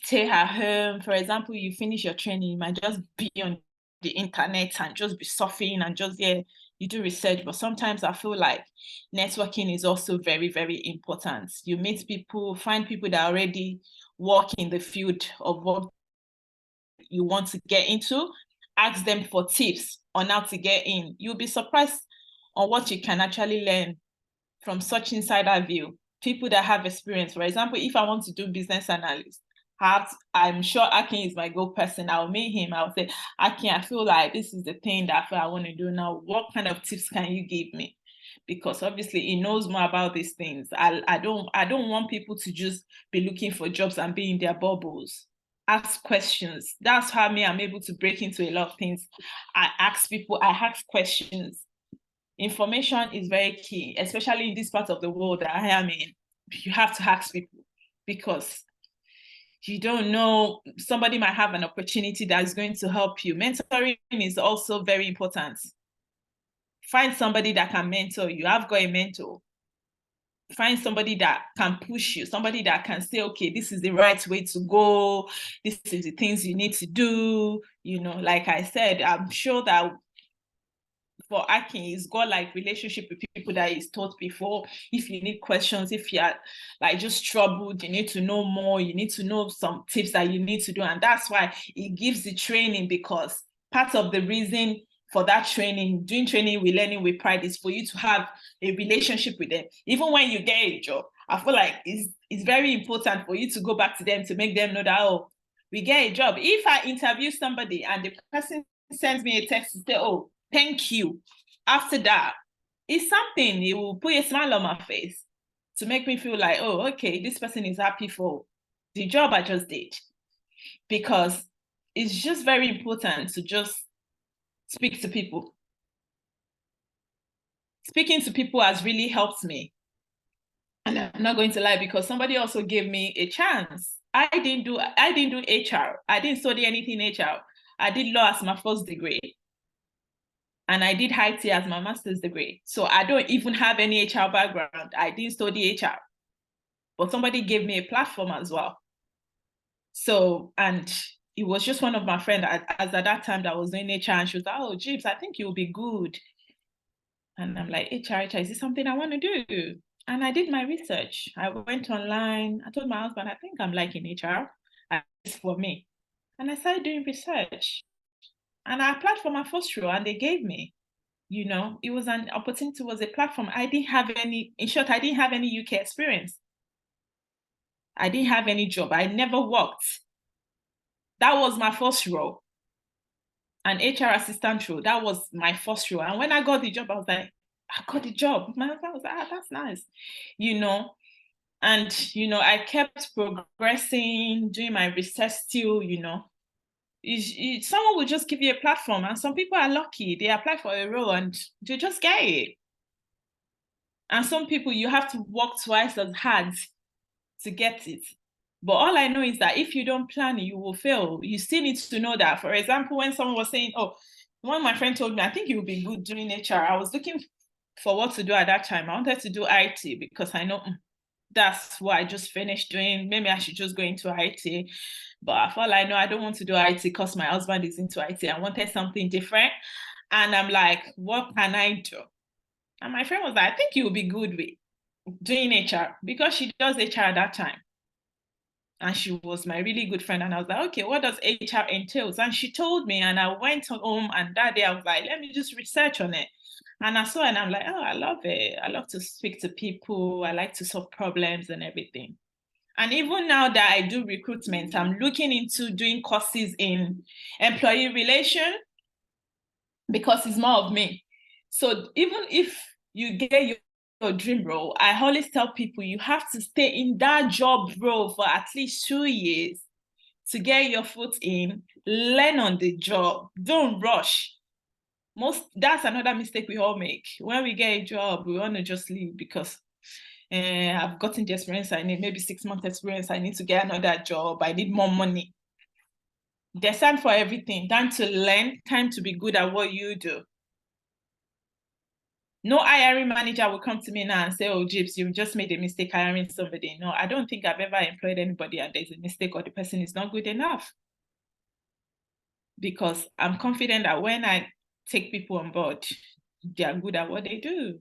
stay at home. For example, you finish your training, you might just be on the internet and just be surfing and just, you do research. But sometimes I feel like networking is also very, very important. You meet people, find people that already work in the field of what you want to get into, ask them for tips on how to get in. You'll be surprised on what you can actually learn from such insider view. People that have experience. For example, if I want to do business analyst, I'm sure Akin is my go person. I'll meet him. I'll say, Akin, I feel like this is the thing that I want to do now. What kind of tips can you give me? Because obviously he knows more about these things. I don't want people to just be looking for jobs and be in their bubbles. Ask questions. That's how I'm able to break into a lot of things. I ask questions. Information is very key, especially in this part of the world that I am in. You have to ask people because you don't know, somebody might have an opportunity that is going to help you. Mentoring is also very important. Find somebody that can mentor you. I've got a mentor. Find somebody that can push you, somebody that can say, okay, this is the right way to go. This is the things you need to do. You know, like I said, I'm sure that for Akin, he's got like relationship with people that he's taught before. If you need questions, if you're like just troubled, you need to know more, you need to know some tips that you need to do. And that's why he gives the training, because part of the reason for that training, doing training with Learning with Pride, is for you to have a relationship with them. Even when you get a job, I feel like it's very important for you to go back to them to make them know that, oh, we get a job. If I interview somebody and the person sends me a text to say, oh, thank you, after that, it's something, it will put a smile on my face to make me feel like, oh, okay, this person is happy for the job I just did. Because it's just very important to just speak to people. Speaking to people has really helped me. And I'm not going to lie, because somebody also gave me a chance. I didn't do HR. I didn't study anything HR. I did law as my first degree. And I did IT as my master's degree. So I don't even have any HR background. I didn't study HR. But somebody gave me a platform as well. So, and it was just one of my friends as at that time that was doing HR, and she was like, oh, Jeeves, I think you'll be good. And I'm like, HR, is this something I want to do? And I did my research. I went online. I told my husband, I think I'm liking HR. It's for me. And I started doing research. And I applied for my first role, and they gave me. You know, it was an opportunity, it was a platform. I didn't have any, in short, I didn't have any UK experience. I didn't have any job. I never worked. That was my first role. An HR assistant role. That was my first role. And when I got the job, I was like, I got the job. My husband was like, that's nice. You know, and, you know, I kept progressing, doing my research still, you know. Someone will just give you a platform, and some people are lucky. They apply for a role and they just get it. And some people, you have to work twice as hard to get it. But all I know is that if you don't plan, you will fail. You still need to know that. For example, when someone was saying, oh, one of my friends told me, I think you will be good doing HR. I was looking for what to do at that time. I wanted to do IT because I know that's what I just finished doing. Maybe I should just go into IT. But for all I know, I don't want to do IT because my husband is into IT. I wanted something different. And I'm like, what can I do? And my friend was like, I think you'll be good with doing HR, because she does HR at that time. And she was my really good friend. And I was like, okay, what does HR entails? And she told me, and I went home, and that day I was like, let me just research on it. And I saw it, and I'm like, oh, I love it. I love to speak to people. I like to solve problems and everything. And even now that I do recruitment, I'm looking into doing courses in employee relation, because it's more of me. So even if you get your dream role, I always tell people you have to stay in that job role for at least 2 years to get your foot in, learn on the job. Don't rush. That's another mistake we all make. When we get a job, we want to just leave because I've gotten the experience I need, maybe 6 months experience. I need to get another job. I need more money. There's time for everything. Time to learn, time to be good at what you do. No hiring manager will come to me now and say, oh, Jeeves, you just made a mistake hiring somebody. No, I don't think I've ever employed anybody and there's a mistake or the person is not good enough. Because I'm confident that when I take people on board, they are good at what they do.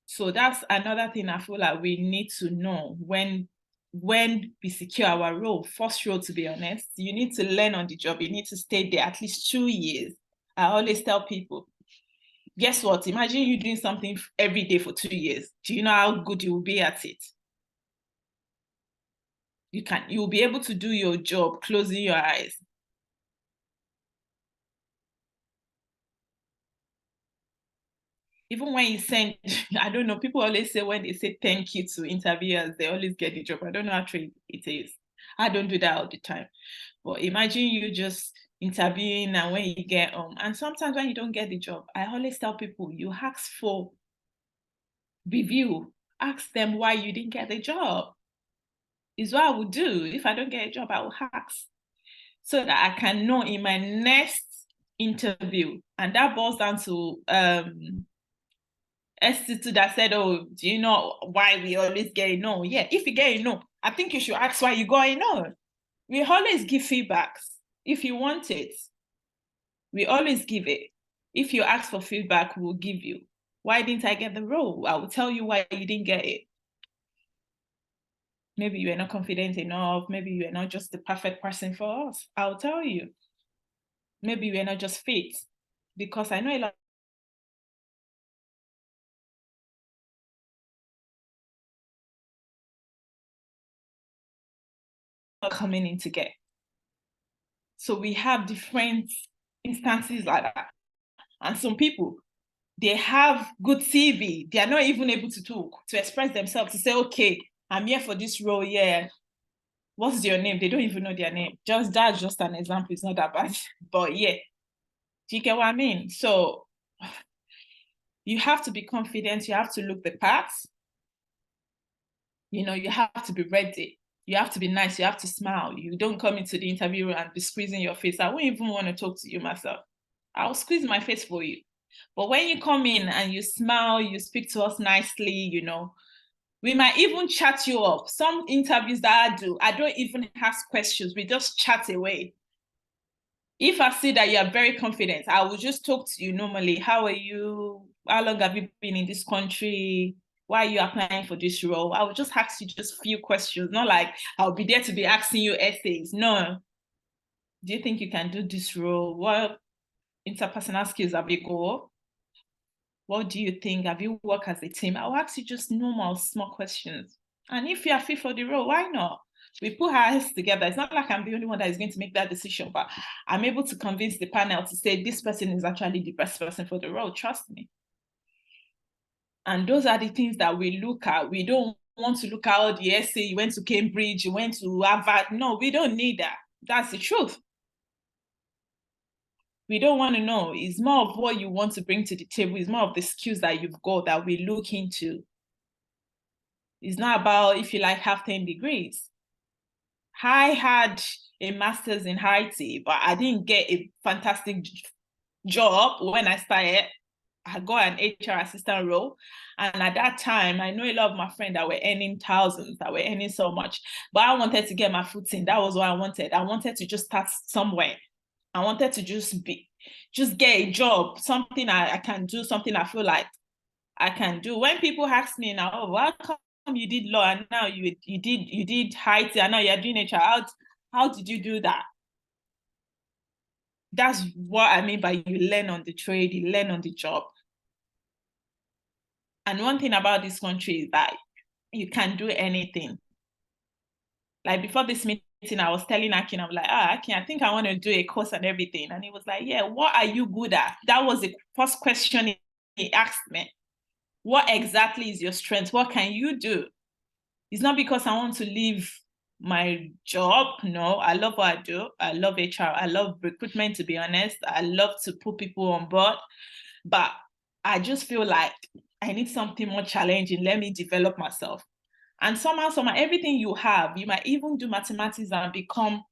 So that's another thing I feel like we need to know when we secure our role. First role, to be honest, you need to learn on the job. You need to stay there at least 2 years. I always tell people, guess what? Imagine you doing something every day for 2 years. Do you know how good you will be at it? You will be able to do your job closing your eyes. Even when you send, I don't know, people always say when they say thank you to interviewers, they always get the job. I don't know how true it is. I don't do that all the time. But imagine you just interviewing and when you get and sometimes when you don't get the job, I always tell people, you ask for review. Ask them why you didn't get the job. Is what I would do. If I don't get a job, I will ask so that I can know in my next interview. And that boils down to S2 that said, oh, do you know why we always get a no? Yeah, if you get a no, I think you should ask why you got a no. We always give feedbacks if you want it. We always give it. If you ask for feedback, we'll give you. Why didn't I get the role? I will tell you why you didn't get it. Maybe you are not confident enough. Maybe you are not just the perfect person for us. I'll tell you. Maybe you are not just fit. Because I know a lot of coming in to get. So we have different instances like that. And some people, they have good CV. They are not even able to talk, to express themselves, to say, okay, I'm here for this role, yeah. What's your name? They don't even know their name. That's just an example. It's not that bad. But yeah, do you get what I mean? So you have to be confident. You have to look the parts. You know, you have to be ready. You have to be nice. You have to smile. You don't come into the interview and be squeezing your face. I wouldn't even want to talk to you myself. I'll squeeze my face for you. But when you come in and you smile, you speak to us nicely, you know, we might even chat you up. Some interviews that I do, I don't even ask questions. We just chat away. If I see that you are very confident, I will just talk to you normally. How are you? How long have you been in this country? Why are you applying for this role? I will just ask you just a few questions, not like I'll be there to be asking you essays. No. Do you think you can do this role? What interpersonal skills have you got? What do you think? Have you worked as a team? I'll ask you just normal, small questions. And if you are fit for the role, why not? We put our heads together. It's not like I'm the only one that is going to make that decision, but I'm able to convince the panel to say this person is actually the best person for the role. Trust me. And those are the things that we look at. We don't want to look at all the essay. You went to Cambridge, you went to Harvard. No, we don't need that. That's the truth. We don't want to know. It's more of what you want to bring to the table. It's more of the skills that you've got that we look into. It's not about if you like have 10 degrees. I had a master's in IT, but I didn't get a fantastic job when I started. I got an HR assistant role. And at that time, I know a lot of my friends that were earning thousands, that were earning so much, but I wanted to get my foot in. That was what I wanted. I wanted to just start somewhere. I wanted to just get a job, something I can do, something I feel like I can do. When people ask me now, oh, how come you did law and now you did IT and now you're doing HR? How did you do that? That's what I mean by you learn on the trade, you learn on the job. And one thing about this country is that you can do anything. Like before this meeting, I was telling Akin, I'm like, Akin, I think I want to do a course and everything. And he was like, yeah, what are you good at? That was the first question he asked me. What exactly is your strength? What can you do? It's not because I want to leave my job. No, I love what I do. I love HR. I love recruitment, to be honest. I love to put people on board. But I just feel like I need something more challenging. Let me develop myself. And somehow, everything you have, you might even do mathematics and become,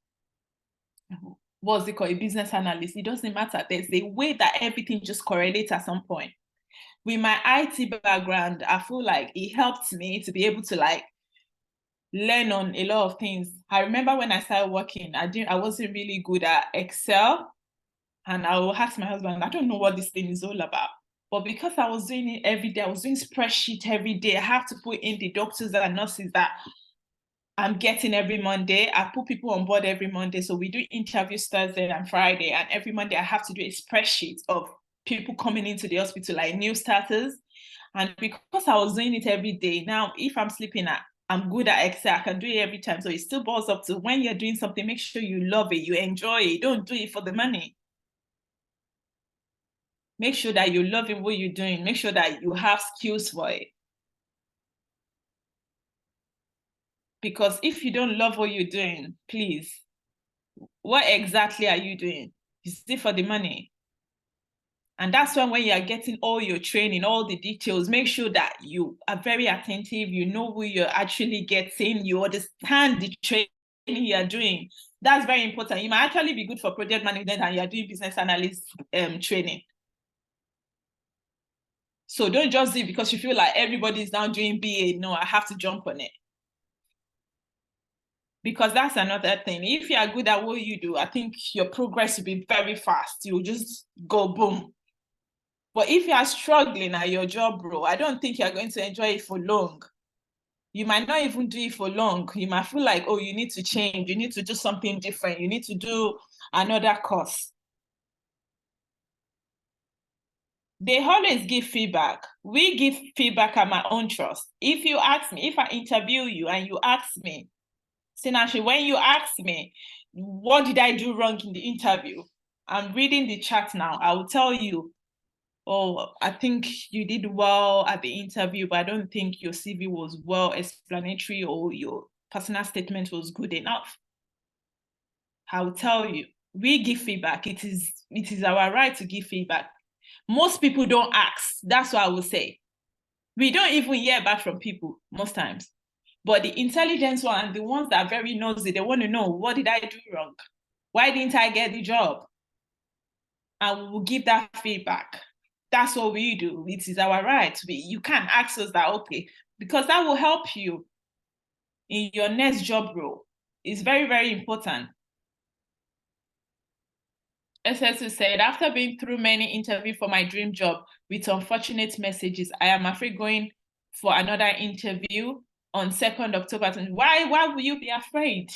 what's it called, a business analyst. It doesn't matter. There's a way that everything just correlates at some point. With my IT background, I feel like it helped me to be able to like learn on a lot of things. I remember when I started working, I wasn't really good at Excel. And I will ask my husband, I don't know what this thing is all about. But because I was doing it every day, I was doing spreadsheet every day. I have to put in the doctors and nurses that I'm getting every Monday. I put people on board every Monday. So we do interviews Thursday and Friday. And every Monday I have to do a spreadsheet of people coming into the hospital, like new starters. And because I was doing it every day, now if I'm sleeping I'm good at Excel, I can do it every time. So it still boils up to when you're doing something, make sure you love it, you enjoy it. Don't do it for the money. Make sure that you love it, what you're doing. Make sure that you have skills for it. Because if you don't love what you're doing, please, what exactly are you doing? Is it for the money? And that's when you are getting all your training, all the details, make sure that you are very attentive, you know who you're actually getting, you understand the training you are doing. That's very important. You might actually be good for project management and you're doing business analyst training. So don't just do it because you feel like everybody's now doing BA. No, I have to jump on it. Because that's another thing. If you are good at what you do, I think your progress will be very fast. You'll just go boom. But if you are struggling at your job, bro, I don't think you're going to enjoy it for long. You might not even do it for long. You might feel like, oh, you need to change. You need to do something different. You need to do another course. They always give feedback. We give feedback at my own trust. If you ask me, if I interview you and you ask me, Sinashi, when you ask me, what did I do wrong in the interview? I'm reading the chat now. I will tell you, oh, I think you did well at the interview, but I don't think your CV was well explanatory or your personal statement was good enough. I will tell you, we give feedback. It is our right to give feedback. Most people don't ask. That's what I will say. We don't even hear back from people most times. But the intelligent one and the ones that are very nosy, they want to know, what did I do wrong? Why didn't I get the job? And we will give that feedback. That's what we do. It is our right. You can't ask us that, okay, because that will help you in your next job role. It's very, very important. SSU said, after being through many interviews for my dream job with unfortunate messages, I am afraid going for another interview on 2nd October. Why will you be afraid?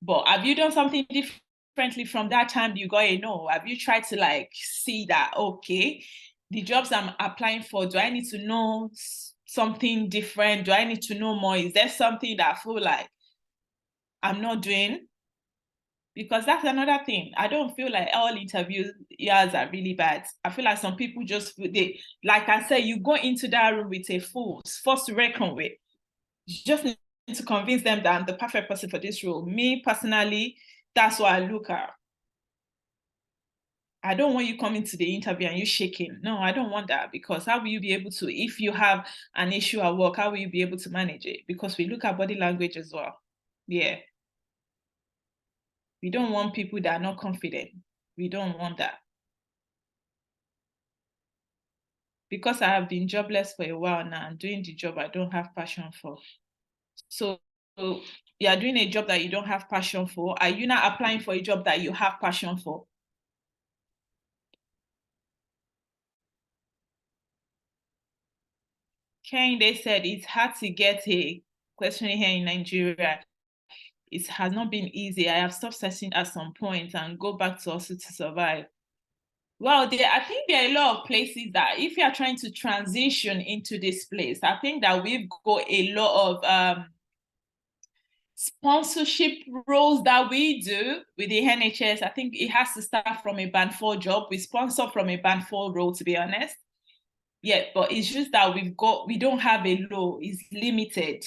But have you done something differently from that time you got a no? Have you tried to like see that, okay, the jobs I'm applying for, do I need to know something different? Do I need to know more? Is there something that I feel like I'm not doing? Because that's another thing. I don't feel like all interviews are really bad. I feel like some people just, like I said, you go into that room with a force to reckon with. You just need to convince them that I'm the perfect person for this role. Me personally, that's what I look at. I don't want you coming to the interview and you shaking. No, I don't want that, because how will you be able to, if you have an issue at work, how will you be able to manage it? Because we look at body language as well. Yeah. We don't want people that are not confident. We don't want that. Because I have been jobless for a while now and doing the job I don't have passion for. So you are doing a job that you don't have passion for. Are you not applying for a job that you have passion for? They said it's hard to get a question here in Nigeria. It has not been easy. I have stopped searching at some point and go back to hustle to survive. Well, I think there are a lot of places that if you are trying to transition into this place, I think that we've got a lot of sponsorship roles that we do with the NHS. I think it has to start from a band 4 job. We sponsor from a band 4 role, to be honest. Yeah, but it's just that we don't have a law, it's limited.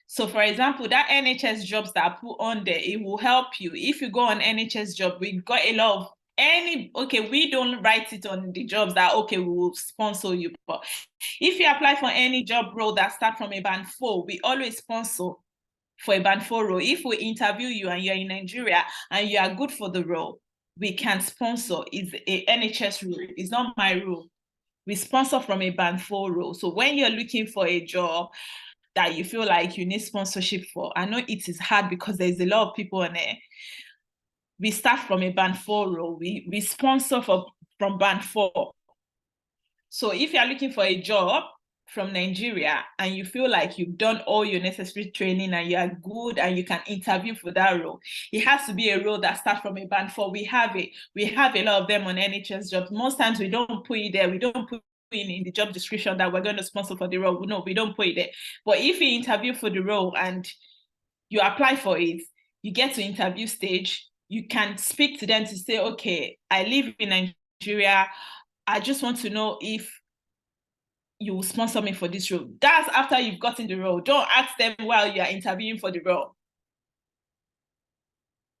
So for example, that NHS jobs that I put on there, it will help you. If you go on NHS job, we got a lot of we don't write it on the jobs that, okay, we will sponsor you. But if you apply for any job role that start from a band 4, we always sponsor for a band 4 role. If we interview you and you're in Nigeria and you are good for the role, we can sponsor. It's a NHS rule. It's not my rule. We sponsor from a band 4 role. So when you're looking for a job that you feel like you need sponsorship for, I know it is hard because there's a lot of people on there. We start from a band 4 role. We sponsor from band 4. So if you're looking for a job from Nigeria and you feel like you've done all your necessary training and you are good and you can interview for that role, it has to be a role that starts from a band 4. We have it. We have a lot of them on NHS jobs. Most times we don't put it there. We don't put in the job description that we're going to sponsor for the role. No, we don't put it there. But if you interview for the role and you apply for it, you get to interview stage, you can speak to them to say, okay, I live in Nigeria. I just want to know if you will sponsor me for this role. That's after you've gotten the role. Don't ask them while you are interviewing for the role.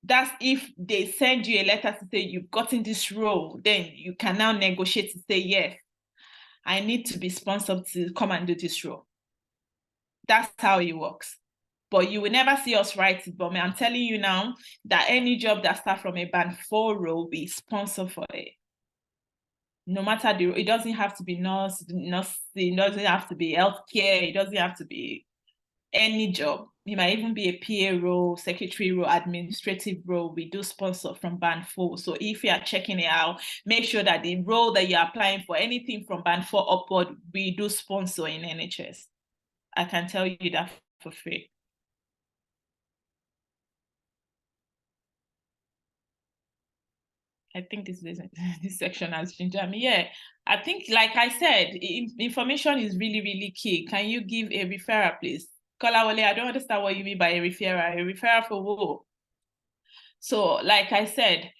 That's if they send you a letter to say you've gotten this role, then you can now negotiate to say, yes, I need to be sponsored to come and do this role. That's how it works. but you will never see us write it. But I'm telling you now that any job that starts from a band 4 role, we sponsor for it. No matter it doesn't have to be nursing, it doesn't have to be healthcare, it doesn't have to be any job. It might even be a PA role, secretary role, administrative role. We do sponsor from band 4. So if you are checking it out, make sure that the role that you're applying for, anything from band 4 upward, we do sponsor in NHS. I can tell you that for free. I think this section has gingered me. Yeah, I think, like I said, information is really, really key. Can you give a referral, please? Kolawole, I don't understand what you mean by a referral. A referral for who? So, like I said,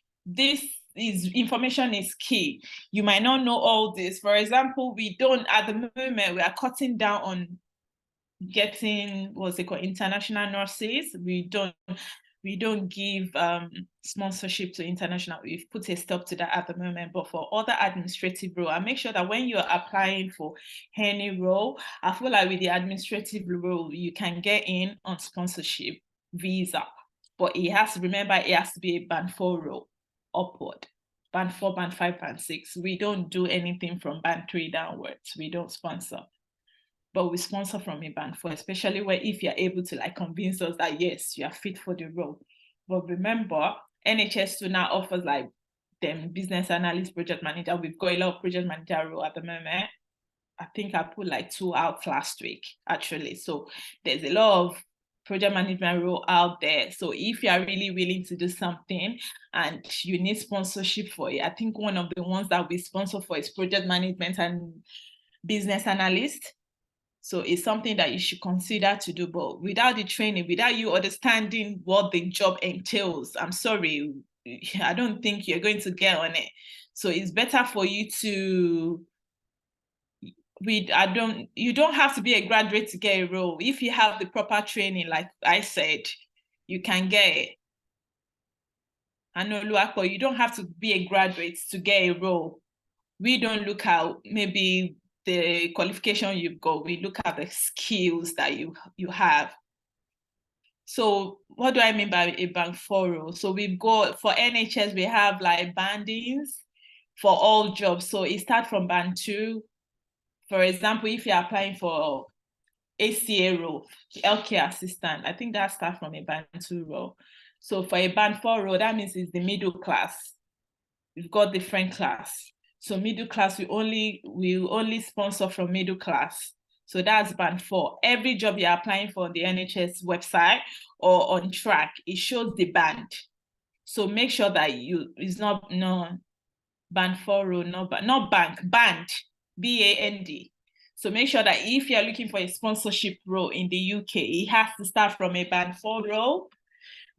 information is key. You might not know all this. For example, we don't, at the moment, we are cutting down on getting, what's it called, international nurses. We don't give sponsorship to international. We've put a stop to that at the moment, but for other administrative role, and make sure that when you're applying for any role, I feel like with the administrative role, you can get in on sponsorship visa, but it has to be a band 4 role upward. Band 4, band 5, band 6. We don't do anything from band 3 downwards. We don't sponsor. But we sponsor from a band 4, especially if you're able to like convince us that yes, you are fit for the role. But remember, NHS2 now offers like them business analyst, project manager. We've got a lot of project manager role at the moment. I think I put like 2 out last week, actually. So there's a lot of project management role out there. So if you are really willing to do something and you need sponsorship for it, I think one of the ones that we sponsor for is project management and business analyst. So it's something that you should consider to do, but without the training, without you understanding what the job entails, I'm sorry, I don't think you're going to get on it. So it's better for you to, you don't have to be a graduate to get a role. If you have the proper training, like I said, you can get it. I know, Luako, you don't have to be a graduate to get a role. We don't look at maybe the qualification you've got, we look at the skills that you have. So what do I mean by a band 4 role? So we've got, for NHS, we have like bandings for all jobs. So it starts from band 2. For example, if you're applying for ACA role, healthcare assistant, I think that starts from a band 2 role. So for a band 4 role, that means it's the middle class. We've got different class. So middle class, we only sponsor from middle class. So that's band 4. Every job you're applying for on the NHS website or on track, it shows the band. So make sure that it's not band 4 role, not bank, band, BAND. So make sure that if you're looking for a sponsorship role in the UK, it has to start from a band 4 role.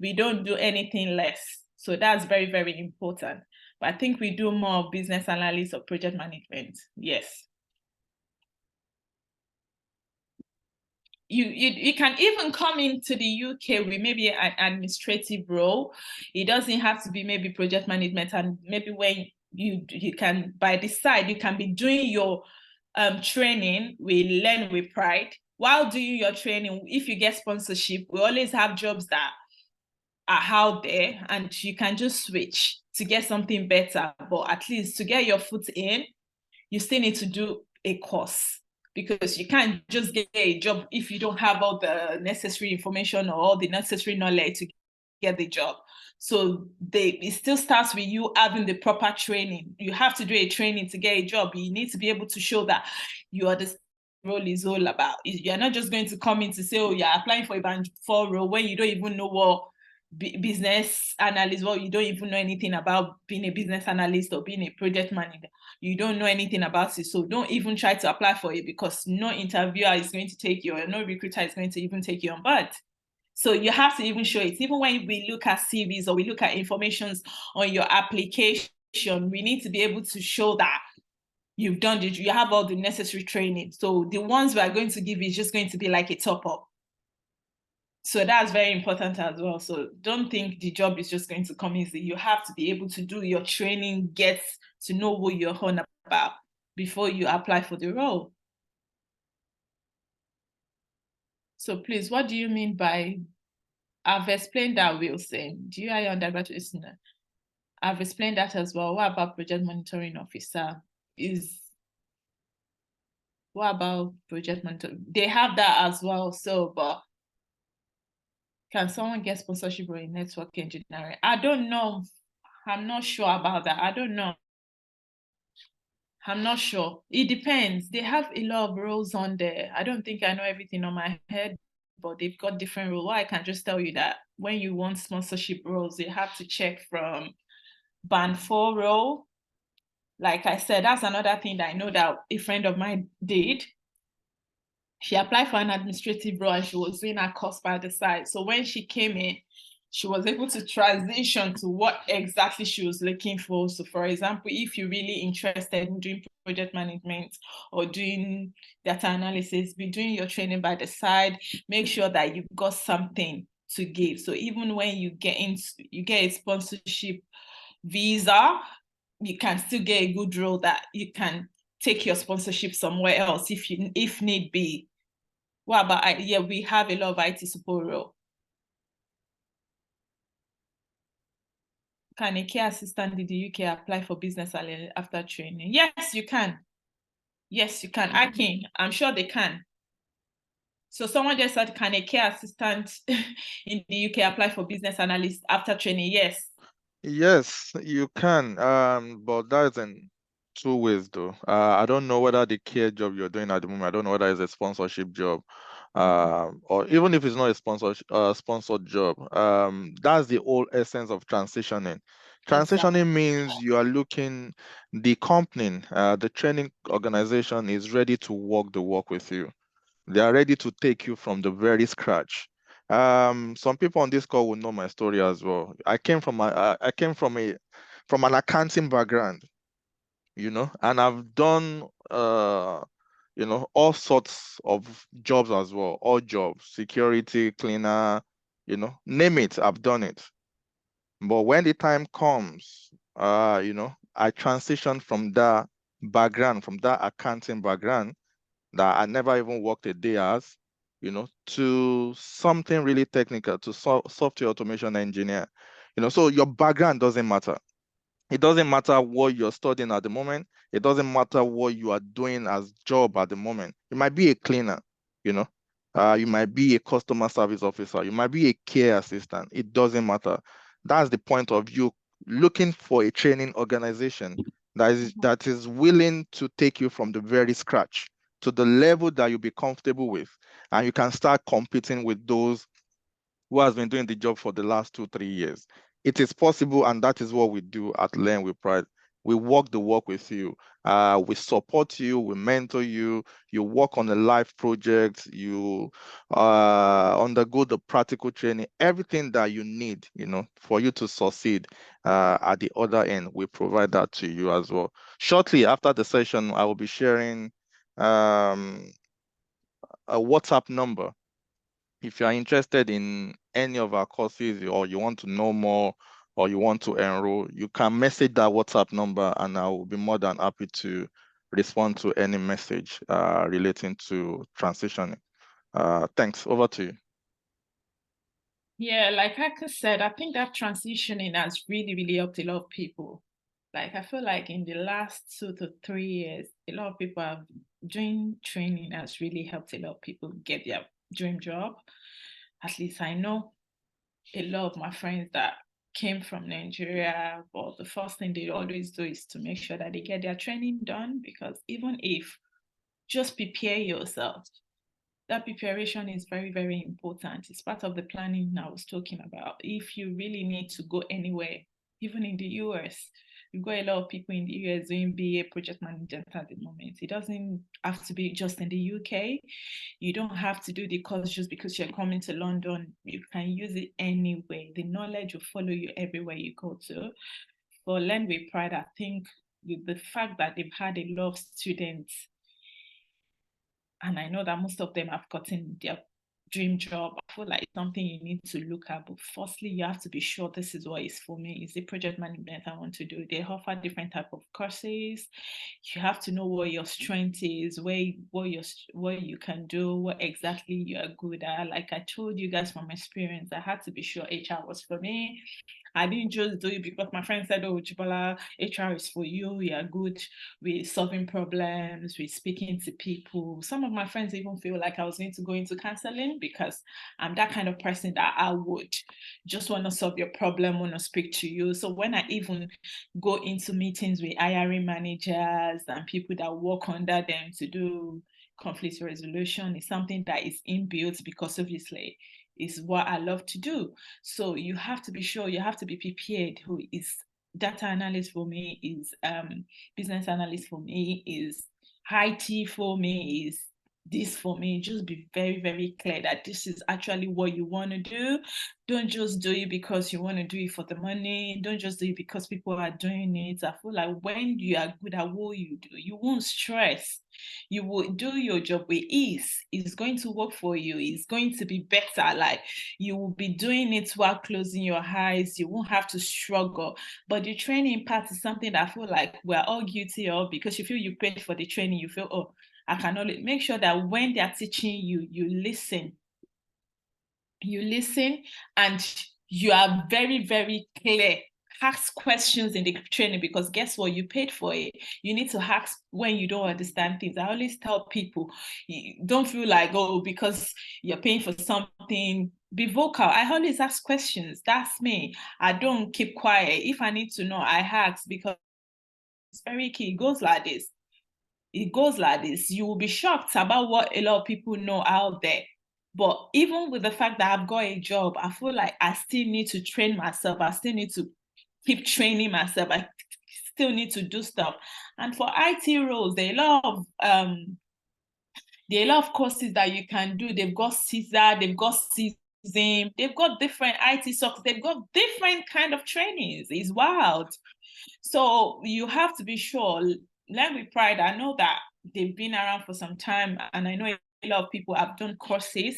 We don't do anything less. So that's very, very important. But I think we do more of business analysis or project management. Yes. You can even come into the UK with maybe an administrative role. It doesn't have to be maybe project management, and maybe when you can, by the side, you can be doing your training. We learn with pride. While doing your training, if you get sponsorship, we always have jobs that are out there and you can just switch to get something better. But at least to get your foot in, you still need to do a course, because you can't just get a job if you don't have all the necessary information or all the necessary knowledge to get the job. So it still starts with you having the proper training. You have to do a training to get a job. You need to be able to show that you understand role is all about. You're not just going to come in to say, oh, you're applying for a band 4 role when you don't even know what business analyst, well, you don't even know anything about being a business analyst or being a project manager. You don't know anything about it. So don't even try to apply for it, because no interviewer is going to take you, or no recruiter is going to even take you on board. So you have to even show it. Even when we look at CVs or we look at informations on your application, we need to be able to show that you've done it, you have all the necessary training. So the ones we are going to give is just going to be like a top up. So that's very important as well. So don't think the job is just going to come easy. You have to be able to do your training, get to know what you're on about before you apply for the role. So please, what do you mean by, I've explained that, Wilson. Do you, are your undergraduate listener? I've explained that as well. What about project monitoring officer? What about project monitoring? They have that as well. So, but can someone get sponsorship or in network engineering? I don't know. I'm not sure about that. I don't know. I'm not sure. It depends. They have a lot of roles on there. I don't think I know everything on my head, but they've got different roles. Well, I can just tell you that when you want sponsorship roles, you have to check from band 4 role. Like I said, that's another thing that I know that a friend of mine did. She applied for an administrative role and she was doing her course by the side. So when she came in, she was able to transition to what exactly she was looking for. So for example, if you're really interested in doing project management or doing data analysis, be doing your training by the side, make sure that you've got something to give. So even when you get a sponsorship visa, you can still get a good role that you can take your sponsorship somewhere else if need be. What about, yeah, we have a lot of IT support role. Can a care assistant in the UK apply for business after training? Yes, you can. Yes, you can. I can. I'm sure they can. So someone just said, can a care assistant in the UK apply for business analyst after training? Yes. Yes, you can. But that's in two ways though. I don't know whether the care job you're doing at the moment, I don't know whether it's a sponsorship job, or even if it's not a sponsored job. That's the whole essence of transitioning. Transitioning means you are looking, the company, the training organization is ready to walk the walk with you. They are ready to take you from the very scratch. Some people on this call will know my story as well. I came from an accounting background, and I've done all sorts of jobs as well, all jobs, security, cleaner, name it, I've done it. But when the time comes, I transitioned from that background, from that accounting background that I never even worked a day as, to something really technical, to software automation engineer. So your background doesn't matter. It doesn't matter what you're studying at the moment. It doesn't matter what you are doing as job at the moment. You might be a cleaner, you know. You might be a customer service officer. You might be a care assistant. It doesn't matter. That's the point of you looking for a training organization that is willing to take you from the very scratch to the level that you'll be comfortable with, and you can start competing with those who has been doing the job for the last 2-3 years. It is possible, and that is what we do at Learn with Pride. We walk the walk with you. We support you, we mentor you, you work on a life project, you undergo the practical training, everything that you need, for you to succeed at the other end, we provide that to you as well. Shortly after the session, I will be sharing a WhatsApp number. If you are interested in any of our courses, or you want to know more, or you want to enroll, you can message that WhatsApp number and I will be more than happy to respond to any message relating to transitioning. Thanks. Over to you. Yeah, like I said, I think that transitioning has really, really helped a lot of people. Like I feel like in the last 2 to 3 years, a lot of people have doing training has really helped a lot of people get their dream job. At least I know a lot of my friends that came from Nigeria, but the first thing they always do is to make sure that they get their training done, because even if just prepare yourself, that preparation is very, very important. It's part of the planning I was talking about. If you really need to go anywhere, even in the US, you've got a lot of people in the US doing BA project management at the moment. It doesn't have to be just in the UK. You don't have to do the course just because you're coming to London. You can use it anywhere. The knowledge will follow you everywhere you go to. For Learn with Pride, I think with the fact that they've had a lot of students, and I know that most of them have gotten their dream job, I feel like something you need to look at. But firstly, you have to be sure this is what is for me. Is it project management I want to do? They offer different type of courses. You have to know what your strength is, what you can do, what exactly you are good at. Like I told you guys from experience, I had to be sure HR was for me. I didn't just do it because my friend said, oh, Jibola, HR is for you. You are good with solving problems, with speaking to people. Some of my friends even feel like I was going to go into counseling because I'm that kind of person that I would just want to solve your problem, want to speak to you. So when I even go into meetings with hiring managers and people that work under them to do conflict resolution, it's something that is inbuilt because obviously is what I love to do. So you have to be sure, you have to be prepared. Who is data analyst for me, is business analyst for me, is IT for me, is this for me. Just be very, very clear that this is actually what you want to do. Don't just do it because you want to do it for the money. Don't just do it because people are doing it. I feel like when you are good at what you do, you won't stress. You will do your job with ease. It's going to work for you. It's going to be better. Like you will be doing it while closing your eyes. You won't have to struggle. But the training part is something that I feel like we're all guilty of, because you feel you paid for the training, you feel, oh, I can only make sure that when they're teaching you, you listen. You listen and you are very, very clear. Ask questions in the training, because guess what? You paid for it. You need to ask when you don't understand things. I always tell people, don't feel like, oh, because you're paying for something, be vocal. I always ask questions. That's me. I don't keep quiet. If I need to know, I ask, because it's very key. It goes like this. It goes like this. You will be shocked about what a lot of people know out there. But even with the fact that I've got a job, I feel like I still need to train myself. I still need to keep training myself. I still need to do stuff. And for IT roles, there are a lot of courses that you can do. They've got CISA, they've got CISM, they've got different IT stocks, they've got different kind of trainings. It's wild. So you have to be sure. Learn with Pride, I know that they've been around for some time, and I know a lot of people have done courses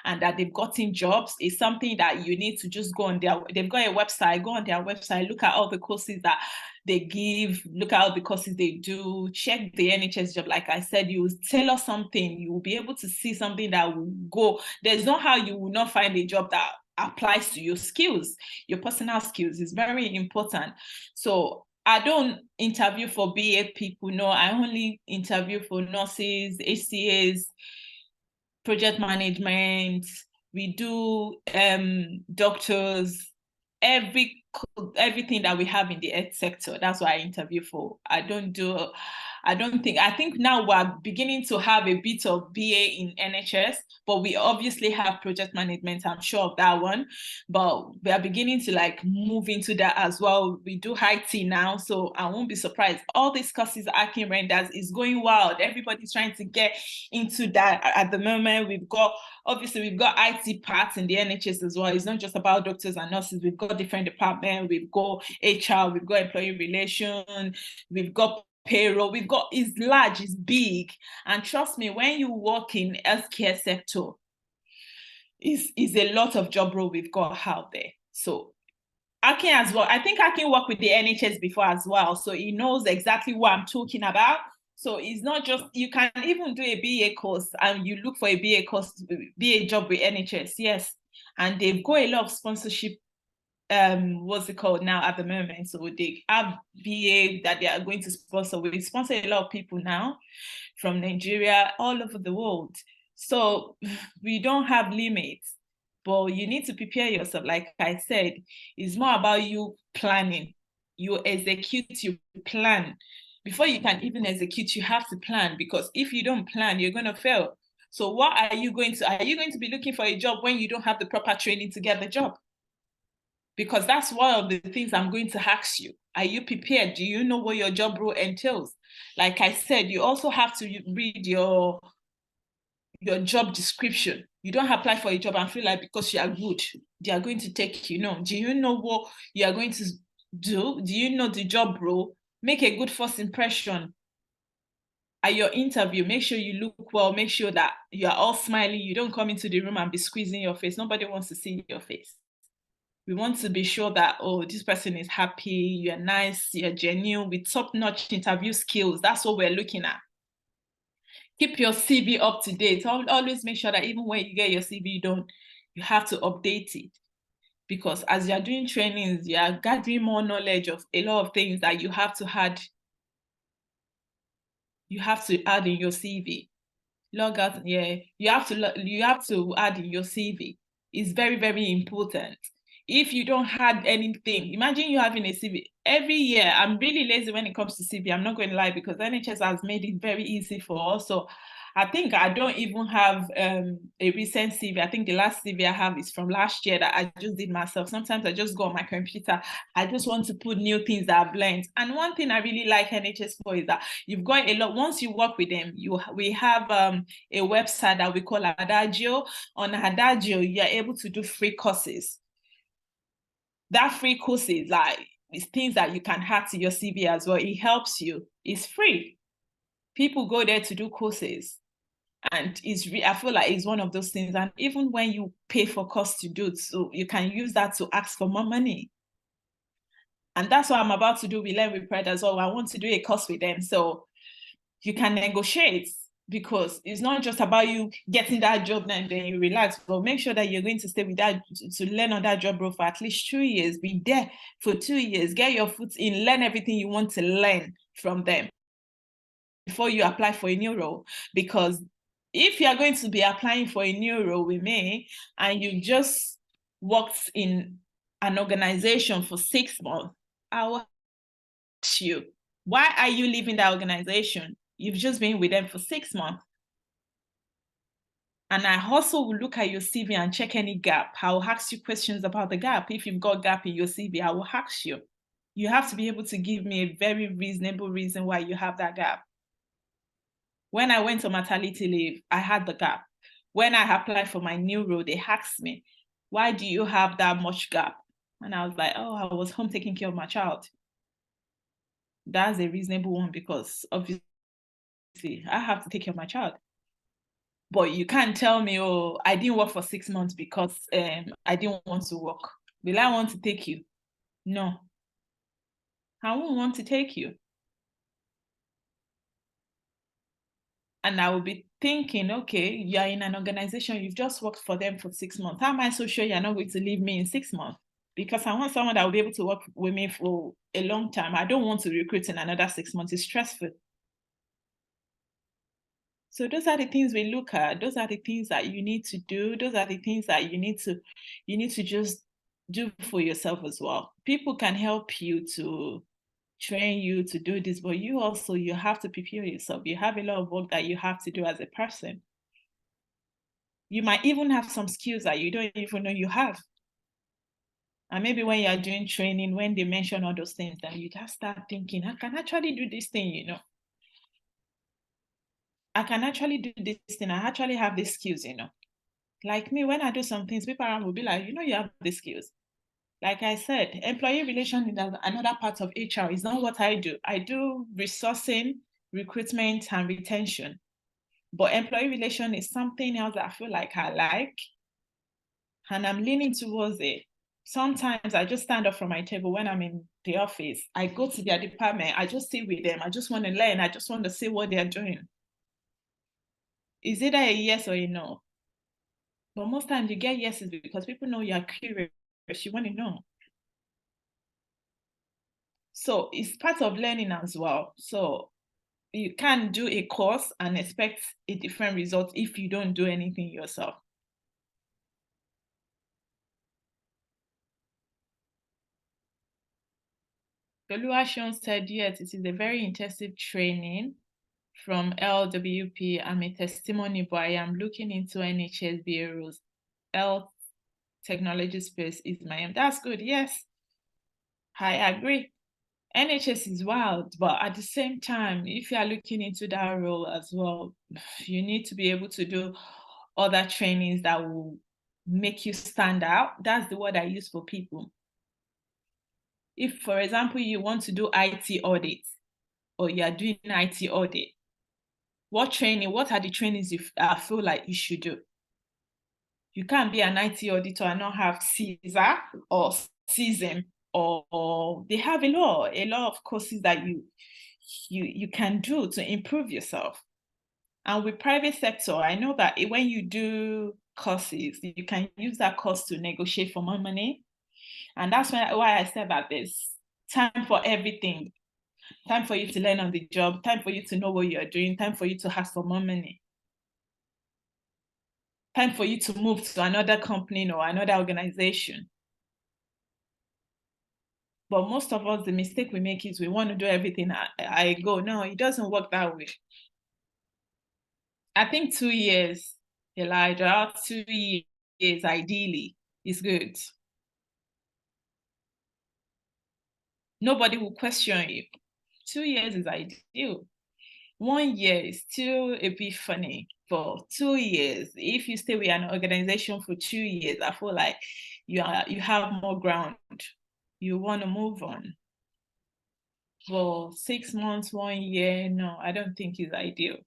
and that they've gotten jobs. It's something that you need to just go on they've got a website, go on their website, look at all the courses that they give, look at all the courses they do, check the NHS job. Like I said, you tailor something, you will be able to see something that will go. There's no how you will not find a job that applies to your skills. Your personal skills is very important. So I don't interview for BA people. No, I only interview for nurses, HCAs, project management. We do doctors, everything that we have in the health sector. That's what I interview for. I think now we're beginning to have a bit of BA in NHS, but we obviously have project management. I'm sure of that one, but we are beginning to like move into that as well. We do IT now, so I won't be surprised. All these courses Akin renders is going wild. Everybody's trying to get into that at the moment. We've got IT parts in the NHS as well. It's not just about doctors and nurses. We've got different departments. We've got HR, we've got employee relation, we've got payroll, it's large, it's big. And trust me, when you work in healthcare sector, is a lot of job role we've got out there. So Akin as well, I think Akin worked with the NHS before as well, so he knows exactly what I'm talking about. So it's not just, you can even do a BA course and you look for a BA course, BA job with NHS, yes. And they've got a lot of sponsorship, what's it called now at the moment. So they have BA that they are going to sponsor. We sponsor a lot of people now from Nigeria, all over the world. So we don't have limits, but you need to prepare yourself. Like I said, it's more about you planning. You execute, you plan. Before you can even execute, you have to plan, because if you don't plan, you're going to fail. So what are you going to be looking for a job when you don't have the proper training to get the job? Because that's one of the things I'm going to ask you. Are you prepared? Do you know what your job role entails? Like I said, you also have to read your job description. You don't apply for a job and feel like because you are good, they are going to take you. No. Do you know what you are going to do? Do you know the job role? Make a good first impression. at your interview, make sure you look well, make sure that you're all smiling. You don't come into the room and be squeezing your face. Nobody wants to see your face. We want to be sure that, oh, this person is happy, you're nice, you're genuine, with top-notch interview skills. That's what we're looking at. Keep your CV up to date. Always make sure that even when you get your CV done, you have to update it. Because as you're doing trainings, you are gathering more knowledge of a lot of things that you have to add. You have to add in your CV. Log out, yeah. You have to add in your CV. It's very, very important. If you don't have anything, imagine you having a CV. Every year, I'm really lazy when it comes to CV. I'm not going to lie, because NHS has made it very easy for us. So I think I don't even have a recent CV. I think the last CV I have is from last year that I just did myself. Sometimes I just go on my computer. I just want to put new things that I've learned. And one thing I really like NHS for is that you've got a lot. Once you work with them, we have a website that we call Adagio. On Adagio, you're able to do free courses. That free courses, like, it's things that you can add to your CV as well. It helps you. It's free. People go there to do courses. And I feel like it's one of those things. And even when you pay for costs to do it, so you can use that to ask for more money. And that's what I'm about to do with Learn with Pride as well. I want to do a course with them. So you can negotiate, because it's not just about you getting that job and then you relax, but make sure that you're going to stay with that, to learn on that job role for at least 2 years. Be there for 2 years, get your foot in, learn everything you want to learn from them before you apply for a new role. Because if you're going to be applying for a new role with me and you just worked in an organization for 6 months, I will ask you, why are you leaving that organization? You've just been with them for 6 months. And I also will look at your CV and check any gap. I will ask you questions about the gap. If you've got gap in your CV, I will ask you. You have to be able to give me a very reasonable reason why you have that gap. When I went on maternity leave, I had the gap. When I applied for my new role, they asked me, why do you have that much gap? And I was like, oh, I was home taking care of my child. That's a reasonable one, because obviously I have to take care of my child. But you can't tell me, oh, I didn't work for 6 months because I didn't want to work. Will I want to take you? No. I won't want to take you. And I will be thinking, okay, you're in an organization, you've just worked for them for 6 months. How am I so sure you're not going to leave me in 6 months? Because I want someone that will be able to work with me for a long time. I don't want to recruit in another 6 months. It's stressful. So those are the things we look at. Those are the things that you need to do. Those are the things that you need to just do for yourself as well. People can help you to train you to do this, but you have to prepare yourself. You have a lot of work that you have to do as a person. You might even have some skills that you don't even know you have. And maybe when you're doing training, when they mention all those things, then you just start thinking, I can actually do this thing, you know. I can actually do this thing. I actually have these skills, you know. Like me, when I do some things, people around will be like, you know, you have the skills. Like I said, employee relation is another part of HR. It's not what I do. I do resourcing, recruitment, and retention. But employee relation is something else that I feel like I like, and I'm leaning towards it. Sometimes I just stand up from my table when I'm in the office. I go to their department. I just sit with them. I just want to learn. I just want to see what they're doing. Is it a yes or a no? But most times you get yeses because people know you're curious. You want to know. So it's part of learning as well. So you can't do a course and expect a different result if you don't do anything yourself. Oluwaseun said, yes, it is a very intensive training from LWP. I'm a testimony, but I am looking into NHS bureaus. Health technology space is my aim. That's good. Yes, I agree. NHS is wild, but at the same time, if you are looking into that role as well, you need to be able to do other trainings that will make you stand out. That's the word I use for people. If, for example, you want to do IT audit, or you are doing IT audit, What are the trainings you feel like you should do? You can't be an IT auditor and not have CSA or CSM, or they have a lot of courses that you can do to improve yourself. And with private sector, I know that when you do courses, you can use that course to negotiate for more money. And that's why I said that there's time for everything. Time for you to learn on the job, time for you to know what you're doing, time for you to ask for more money. Time for you to move to another company or another organization. But most of us, the mistake we make is we want to do everything I go. No, it doesn't work that way. I think 2 years, Elijah, 2 years ideally is good. Nobody will question you. 2 years is ideal. 1 year is still a bit funny. For 2 years, if you stay with an organization for 2 years, I feel like you have more ground. You want to move on. For 6 months, 1 year, no, I don't think it's ideal.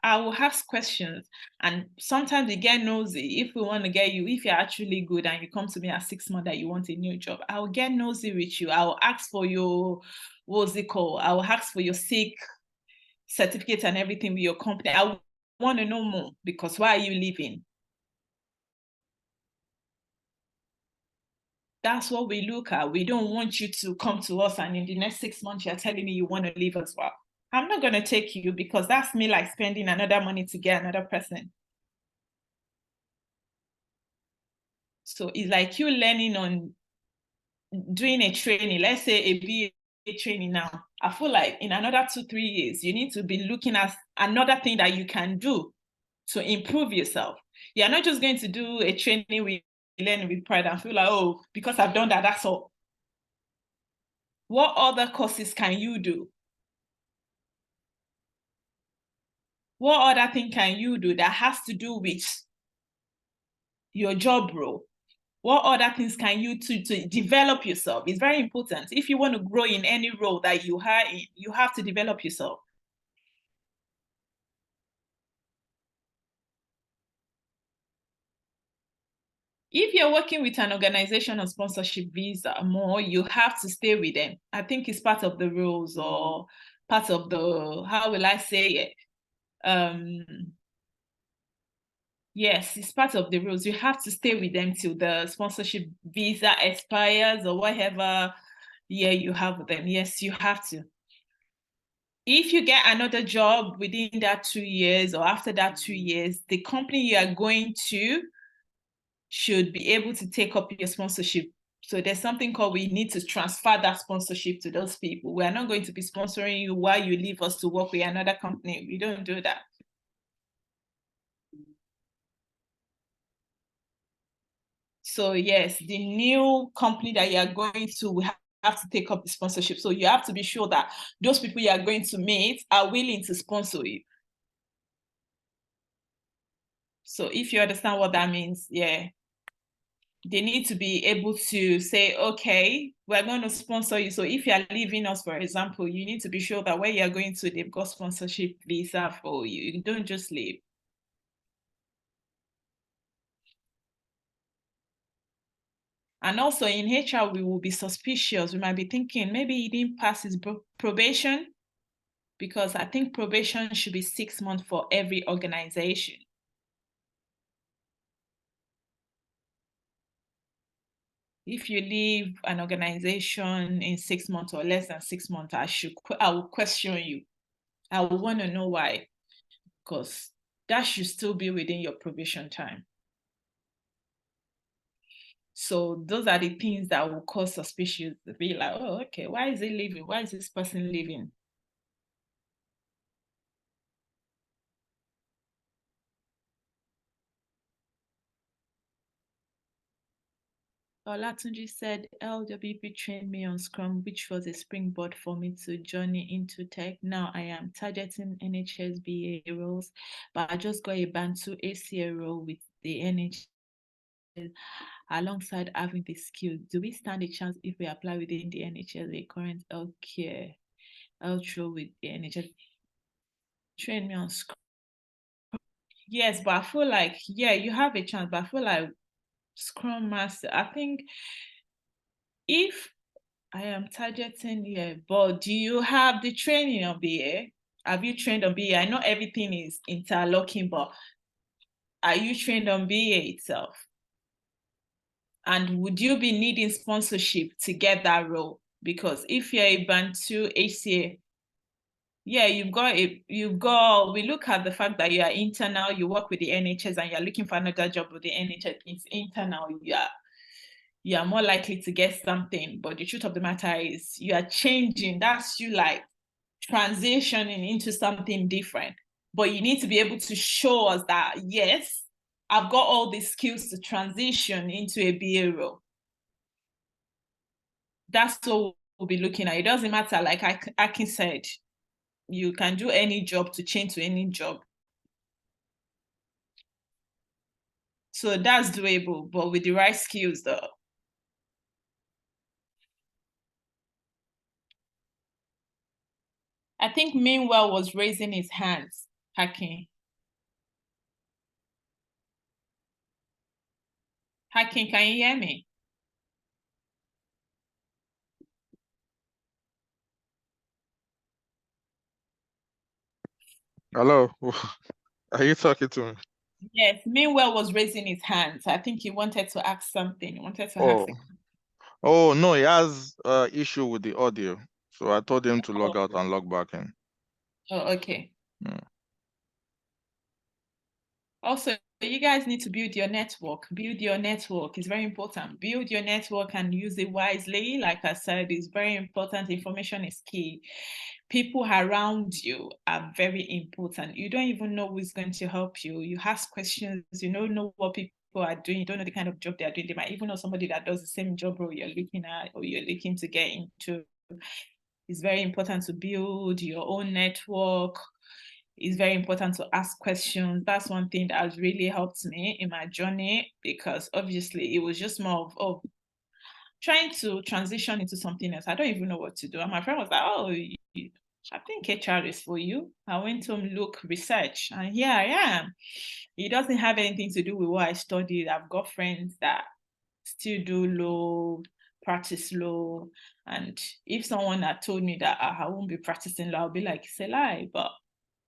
I will ask questions, and sometimes we get nosy. If we want to get you, if you're actually good and you come to me at 6 months that you want a new job, I will get nosy with you. I will ask for your, what's it called? I will ask for your sick certificate and everything with your company. I want to know more, because why are you leaving? That's what we look at. We don't want you to come to us and in the next 6 months you're telling me you want to leave as well. I'm not going to take you, because that's me like spending another money to get another person. So it's like you learning on doing a training, let's say a BA training now. I feel like in another 2-3 years, you need to be looking at another thing that you can do to improve yourself. You're not just going to do a training with learning with pride and feel like, oh, because I've done that, that's all. What other courses can you do? What other thing can you do that has to do with your job role? What other things can you do to develop yourself? It's very important. If you want to grow in any role that you are in, you have to develop yourself. If you're working with an organization on sponsorship visa more, you have to stay with them. I think it's part of the rules, or part of the, how will I say it? Yes, it's part of the rules. You have to stay with them till the sponsorship visa expires or whatever year you have with them. Yes, you have to. If you get another job within that 2 years or after that 2 years, the company you are going to should be able to take up your sponsorship. So there's something called, we need to transfer that sponsorship to those people. We are not going to be sponsoring you while you leave us to work with another company. We don't do that. So yes, the new company that you are going to, we have to take up the sponsorship. So you have to be sure that those people you are going to meet are willing to sponsor you. So if you understand what that means, yeah, they need to be able to say, okay, we're going to sponsor you. So if you're leaving us, for example, you need to be sure that where you're going to, they've got sponsorship visa for you. You don't just leave. And also in HR, we will be suspicious. We might be thinking maybe he didn't pass his probation, because I think probation should be 6 months for every organization. If you leave an organization in 6 months or less than 6 months, I will question you. I will want to know why, because that should still be within your probation time. So those are the things that will cause suspicion to be like, oh, okay, why is he leaving? Why is this person leaving? Olatunji said, LWP trained me on Scrum, which was a springboard for me to journey into tech. Now I am targeting NHS BA roles, but I just got a Band 2 ACA role with the NHS alongside having the skill. Do we stand a chance if we apply within the NHS, a current healthcare outro with the NHS? Train me on Scrum. Yes, but I feel like, yeah, you have a chance, but I feel like Scrum Master, I think if I am targeting here, but do you have the training on BA? Have you trained on BA? I know everything is interlocking, but are you trained on BA itself? And would you be needing sponsorship to get that role? Because if you're a band 2 HCA, yeah, we look at the fact that you are internal, you work with the NHS and you're looking for another job with the NHS, it's internal, you are more likely to get something. But the truth of the matter is you are changing. That's you like transitioning into something different. But you need to be able to show us that, yes, I've got all the skills to transition into a BA role. That's what we'll be looking at. It doesn't matter, like Akin said, you can do any job to change to any job. So that's doable, but with the right skills though. I think Meanwhile was raising his hands, Hakim. Hakim, can you hear me? Hello, are you talking to me? Yes, Meanwhile was raising his hands. I think he wanted to ask something. He wanted to ask. Oh no, he has issue with the audio. So I told him to log out and log back in. Oh, okay. Yeah. Also, you guys need to build your network. Build your network is very important. Build your network and use it wisely. Like I said, it's very important. Information is key. People around you are very important. You don't even know who's going to help you. You ask questions, you don't know what people are doing, you don't know the kind of job they are doing. They might even know somebody that does the same job role you're looking at or you're looking to get into. It's very important to build your own network. It's very important to ask questions. That's one thing that has really helped me in my journey, because obviously it was just more of trying to transition into something else. I don't even know what to do. And my friend was like, oh, I think HR is for you. I went to look, research, and here I am. It doesn't have anything to do with what I studied. I've got friends that still do law, practice law. And if someone had told me that I won't be practicing law, I'll be like, it's a lie. But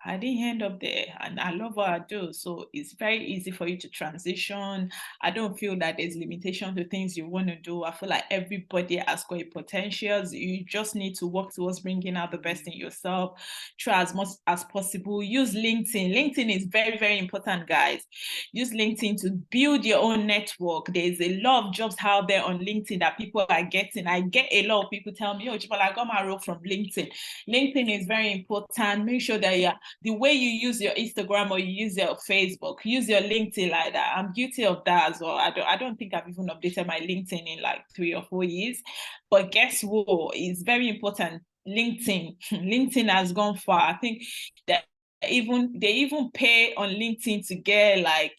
I didn't end up there, and I love what I do. So it's very easy for you to transition. I don't feel that there's limitation to things you want to do. I feel like everybody has got a potential. You just need to work towards bringing out the best in yourself. Try as much as possible. Use LinkedIn. LinkedIn is very, very important, guys. Use LinkedIn to build your own network. There's a lot of jobs out there on LinkedIn that people are getting. I get a lot of people tell me, oh, Chibol, I got my role from LinkedIn. LinkedIn is very important. Make sure that the way you use your Instagram or you use your Facebook, use your LinkedIn like that. I'm guilty of that as well. I don't think I've even updated my LinkedIn in like 3 or 4 years. But guess what? It's very important. LinkedIn has gone far. I think that they even pay on LinkedIn to get like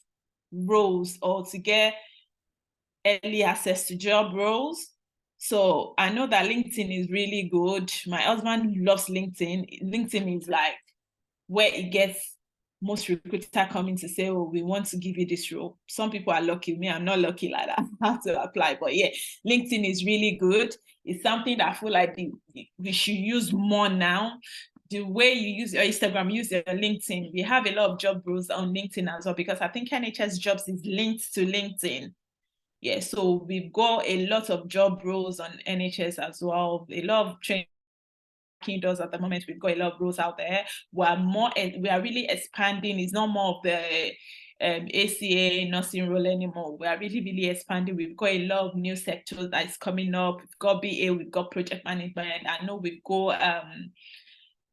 roles or to get early access to job roles. So I know that LinkedIn is really good. My husband loves LinkedIn. LinkedIn is like where it gets most recruiters coming to say, oh, we want to give you this role. Some people are lucky. Me, I'm not lucky like that. I have to apply. But yeah, LinkedIn is really good. It's something that I feel like we should use more now. The way you use your Instagram, use your LinkedIn. We have a lot of job roles on LinkedIn as well, because I think NHS Jobs is linked to LinkedIn. Yeah, so we've got a lot of job roles on NHS as well. A lot of training does at the moment. We've got a lot of roles out there. We are really expanding. It's not more of the ACA nursing role anymore. We are really, really expanding. We've got a lot of new sectors that is coming up. We've got BA, we've got project management. I know we've got an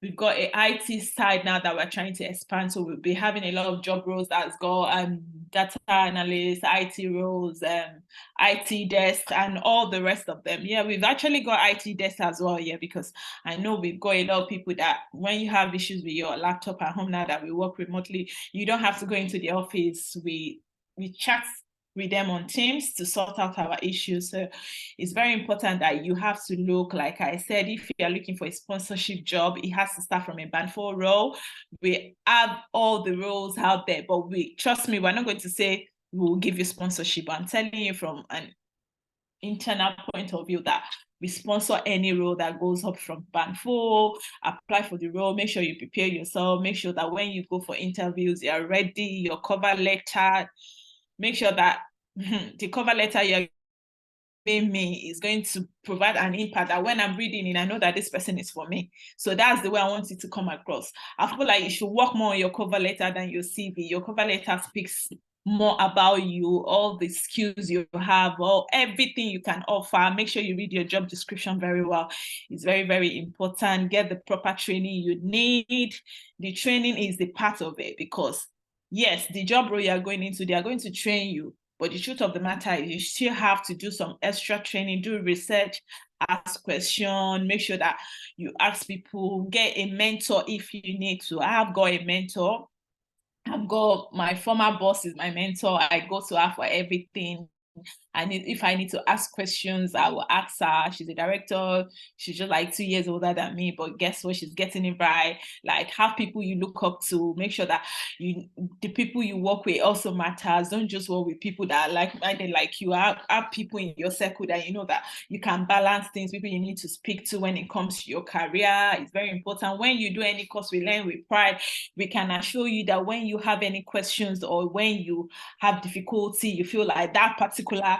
IT side now that we're trying to expand. So we'll be having a lot of job roles that's got data analysts, IT roles, IT desk, and all the rest of them. Yeah, we've actually got IT desk as well, yeah, because I know we've got a lot of people that when you have issues with your laptop at home now that we work remotely, you don't have to go into the office. We chat with them on Teams to sort out our issues. So it's very important that you have to look, like I said, if you are looking for a sponsorship job, it has to start from a Band 4 role. We have all the roles out there, but trust me, we're not going to say we'll give you sponsorship. I'm telling you from an internal point of view that we sponsor any role that goes up from Band 4. Apply for the role, make sure you prepare yourself, make sure that when you go for interviews, you're ready, your cover letter, make sure that the cover letter you're giving me is going to provide an impact, that when I'm reading it, I know that this person is for me. So that's the way I want it to come across. I feel like you should work more on your cover letter than your CV. Your cover letter speaks more about you, all the skills you have, or everything you can offer. Make sure you read your job description very well. It's very, very important. Get the proper training you need. The training is the part of it, because yes, the job role you're going into, they are going to train you. But the truth of the matter is you still have to do some extra training, do research, ask questions, make sure that you ask people, get a mentor if you need to. I have got a mentor. I've got my former boss is my mentor. I go to her for everything. And if I need to ask questions, I will ask her. She's a director. She's just like 2 years older than me, but guess what? She's getting it right. Like, have people you look up to. Make sure that the people you work with also matters. Don't just work with people that are like-minded like you. Have people in your circle that you know that you can balance things. People you need to speak to when it comes to your career. It's very important. When you do any course, we learn with pride. We can assure you that when you have any questions or when you have difficulty, you feel like that particular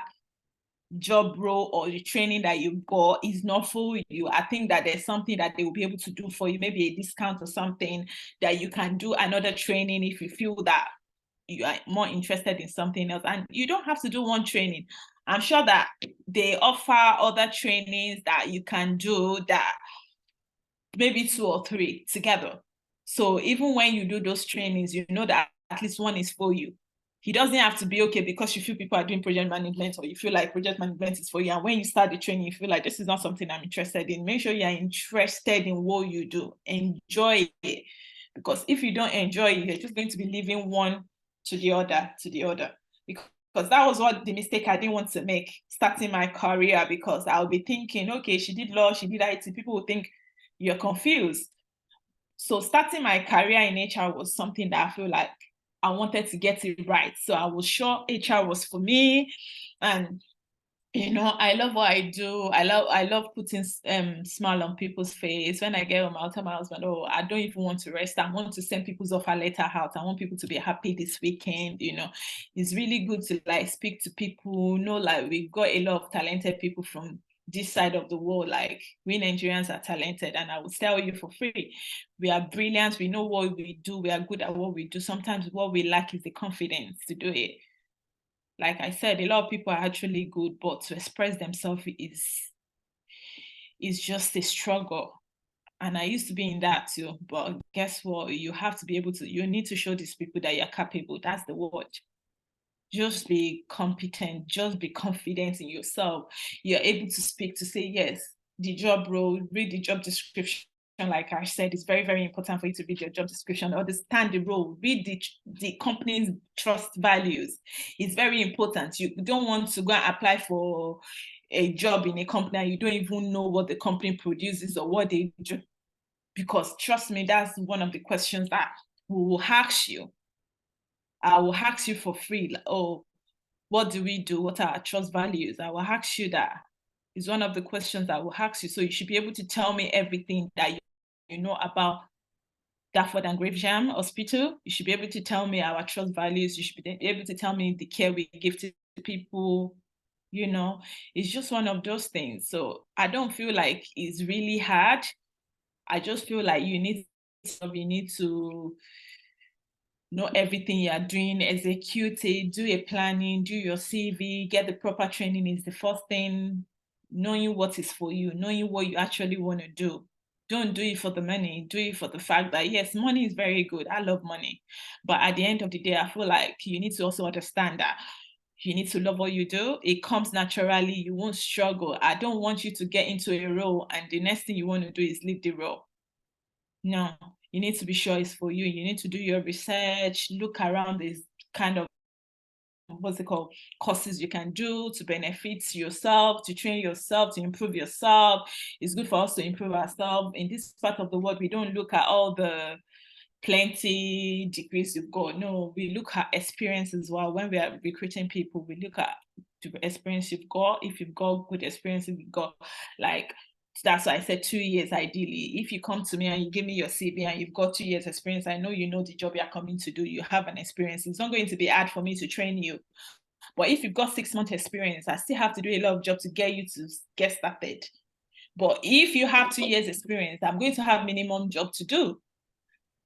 job role or the training that you've got is not for you, I think that there's something that they will be able to do for you, maybe a discount or something, that you can do another training if you feel that you are more interested in something else. And you don't have to do one training. I'm sure that they offer other trainings that you can do, that maybe 2 or 3 together. So even when you do those trainings, you know that at least one is for you. He doesn't have to be okay because you feel people are doing project management, or you feel like project management is for you. And when you start the training, you feel like this is not something I'm interested in. Make sure you're interested in what you do. Enjoy it. Because if you don't enjoy it, you're just going to be leaving one to the other, Because that was what the mistake I didn't want to make starting my career, because I'll be thinking, okay, she did law, she did IT. People will think you're confused. So starting my career in HR was something that I feel like I wanted to get it right. So I was sure HR was for me. And I love what I do. I love putting smile on people's face. When I get home, I'll tell my husband, oh, I don't even want to rest. I want to send people's offer letter out. I want people to be happy this weekend. It's really good to like speak to people. Like we've got a lot of talented people from this side of the world. Like, we Nigerians are talented, and I will tell you for free, we are brilliant. We know what we do. We are good at what we do. Sometimes what we lack is the confidence to do it. Like I said, a lot of people are actually good, but to express themselves is just a struggle. And I used to be in that too. But guess what? You need to show these people that you're capable. That's the word. Just be competent, just be confident in yourself. You're able to speak, to say, yes, the job role, read the job description. Like I said, it's very, very important for you to read your job description, understand the role, read the company's trust values. It's very important. You don't want to go and apply for a job in a company and you don't even know what the company produces or what they do. Because trust me, that's one of the questions that we will ask you. I will ask you for free, like, oh, what do we do? What are our trust values? I will ask you that. It's one of the questions I will ask you. So you should be able to tell me everything that you know about Dartford and Gravesham Hospital. You should be able to tell me our trust values. You should be able to tell me the care we give to people. It's just one of those things. So I don't feel like it's really hard. I just feel like you need to know everything you're doing, execute it, do a planning, do your CV, get the proper training is the first thing. Knowing what is for you, knowing what you actually want to do. Don't do it for the money, do it for the fact that, yes, money is very good. I love money. But at the end of the day, I feel like you need to also understand that you need to love what you do. It comes naturally. You won't struggle. I don't want you to get into a role and the next thing you want to do is leave the role. No, you need to be sure it's for you. You need to do your research, look around this kind of what's it called, courses you can do to benefit yourself, to train yourself, to improve yourself. It's good for us to improve ourselves. In this part of the world, we don't look at all the plenty degrees you've got. No, we look at experience as well. When we are recruiting people, we look at the experience you've got. If you've got good experience, if you've got, like, that's why I said 2 years ideally. If you come to me and you give me your CV and you've got 2 years experience, I know you know the job you're coming to do. You have an experience. It's not going to be hard for me to train you. But if you've got 6 months experience, I still have to do a lot of job to get you to get started. But if you have 2 years experience, I'm going to have minimum job to do.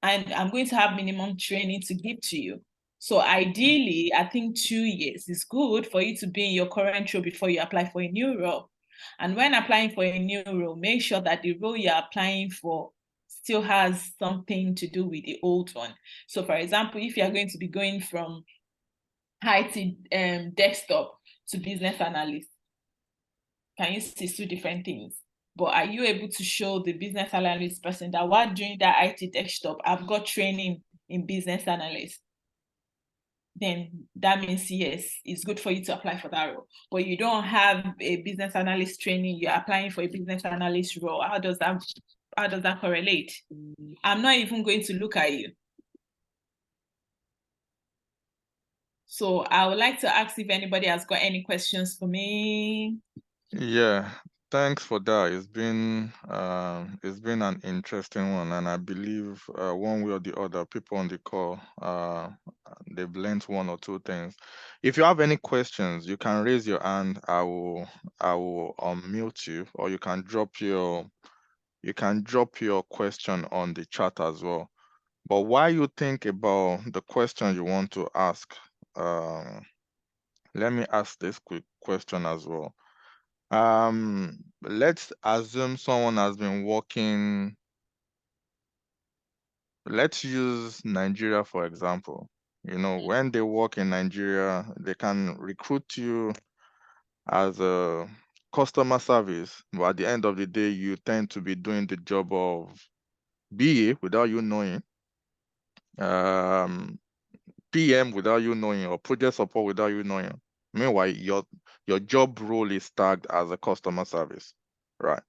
And I'm going to have minimum training to give to you. So ideally, I think 2 years is good for you to be in your current role before you apply for a new role. And when applying for a new role, make sure that the role you're applying for still has something to do with the old one. So for example, if you're going to be going from IT desktop to business analyst, can you see 2 different things? But are you able to show the business analyst person that while doing that IT desktop, I've got training in business analyst? Then that means yes, it's good for you to apply for that role. But you don't have a business analyst training, you're applying for a business analyst role. How does that correlate? I'm not even going to look at you. So I would like to ask if anybody has got any questions for me. Yeah, thanks for that. It's been an interesting one, and I believe one way or the other, people on the call they've learned 1 or 2 things. If you have any questions, you can raise your hand. I will unmute you, or you can drop your question on the chat as well. But while you think about the question you want to ask, let me ask this quick question as well. Let's assume someone has been working. Let's use Nigeria, for example. You know, when they work in Nigeria, they can recruit you as a customer service, but at the end of the day, you tend to be doing the job of BA without you knowing, PM without you knowing, or project support without you knowing. Meanwhile, your job role is tagged as a customer service, right?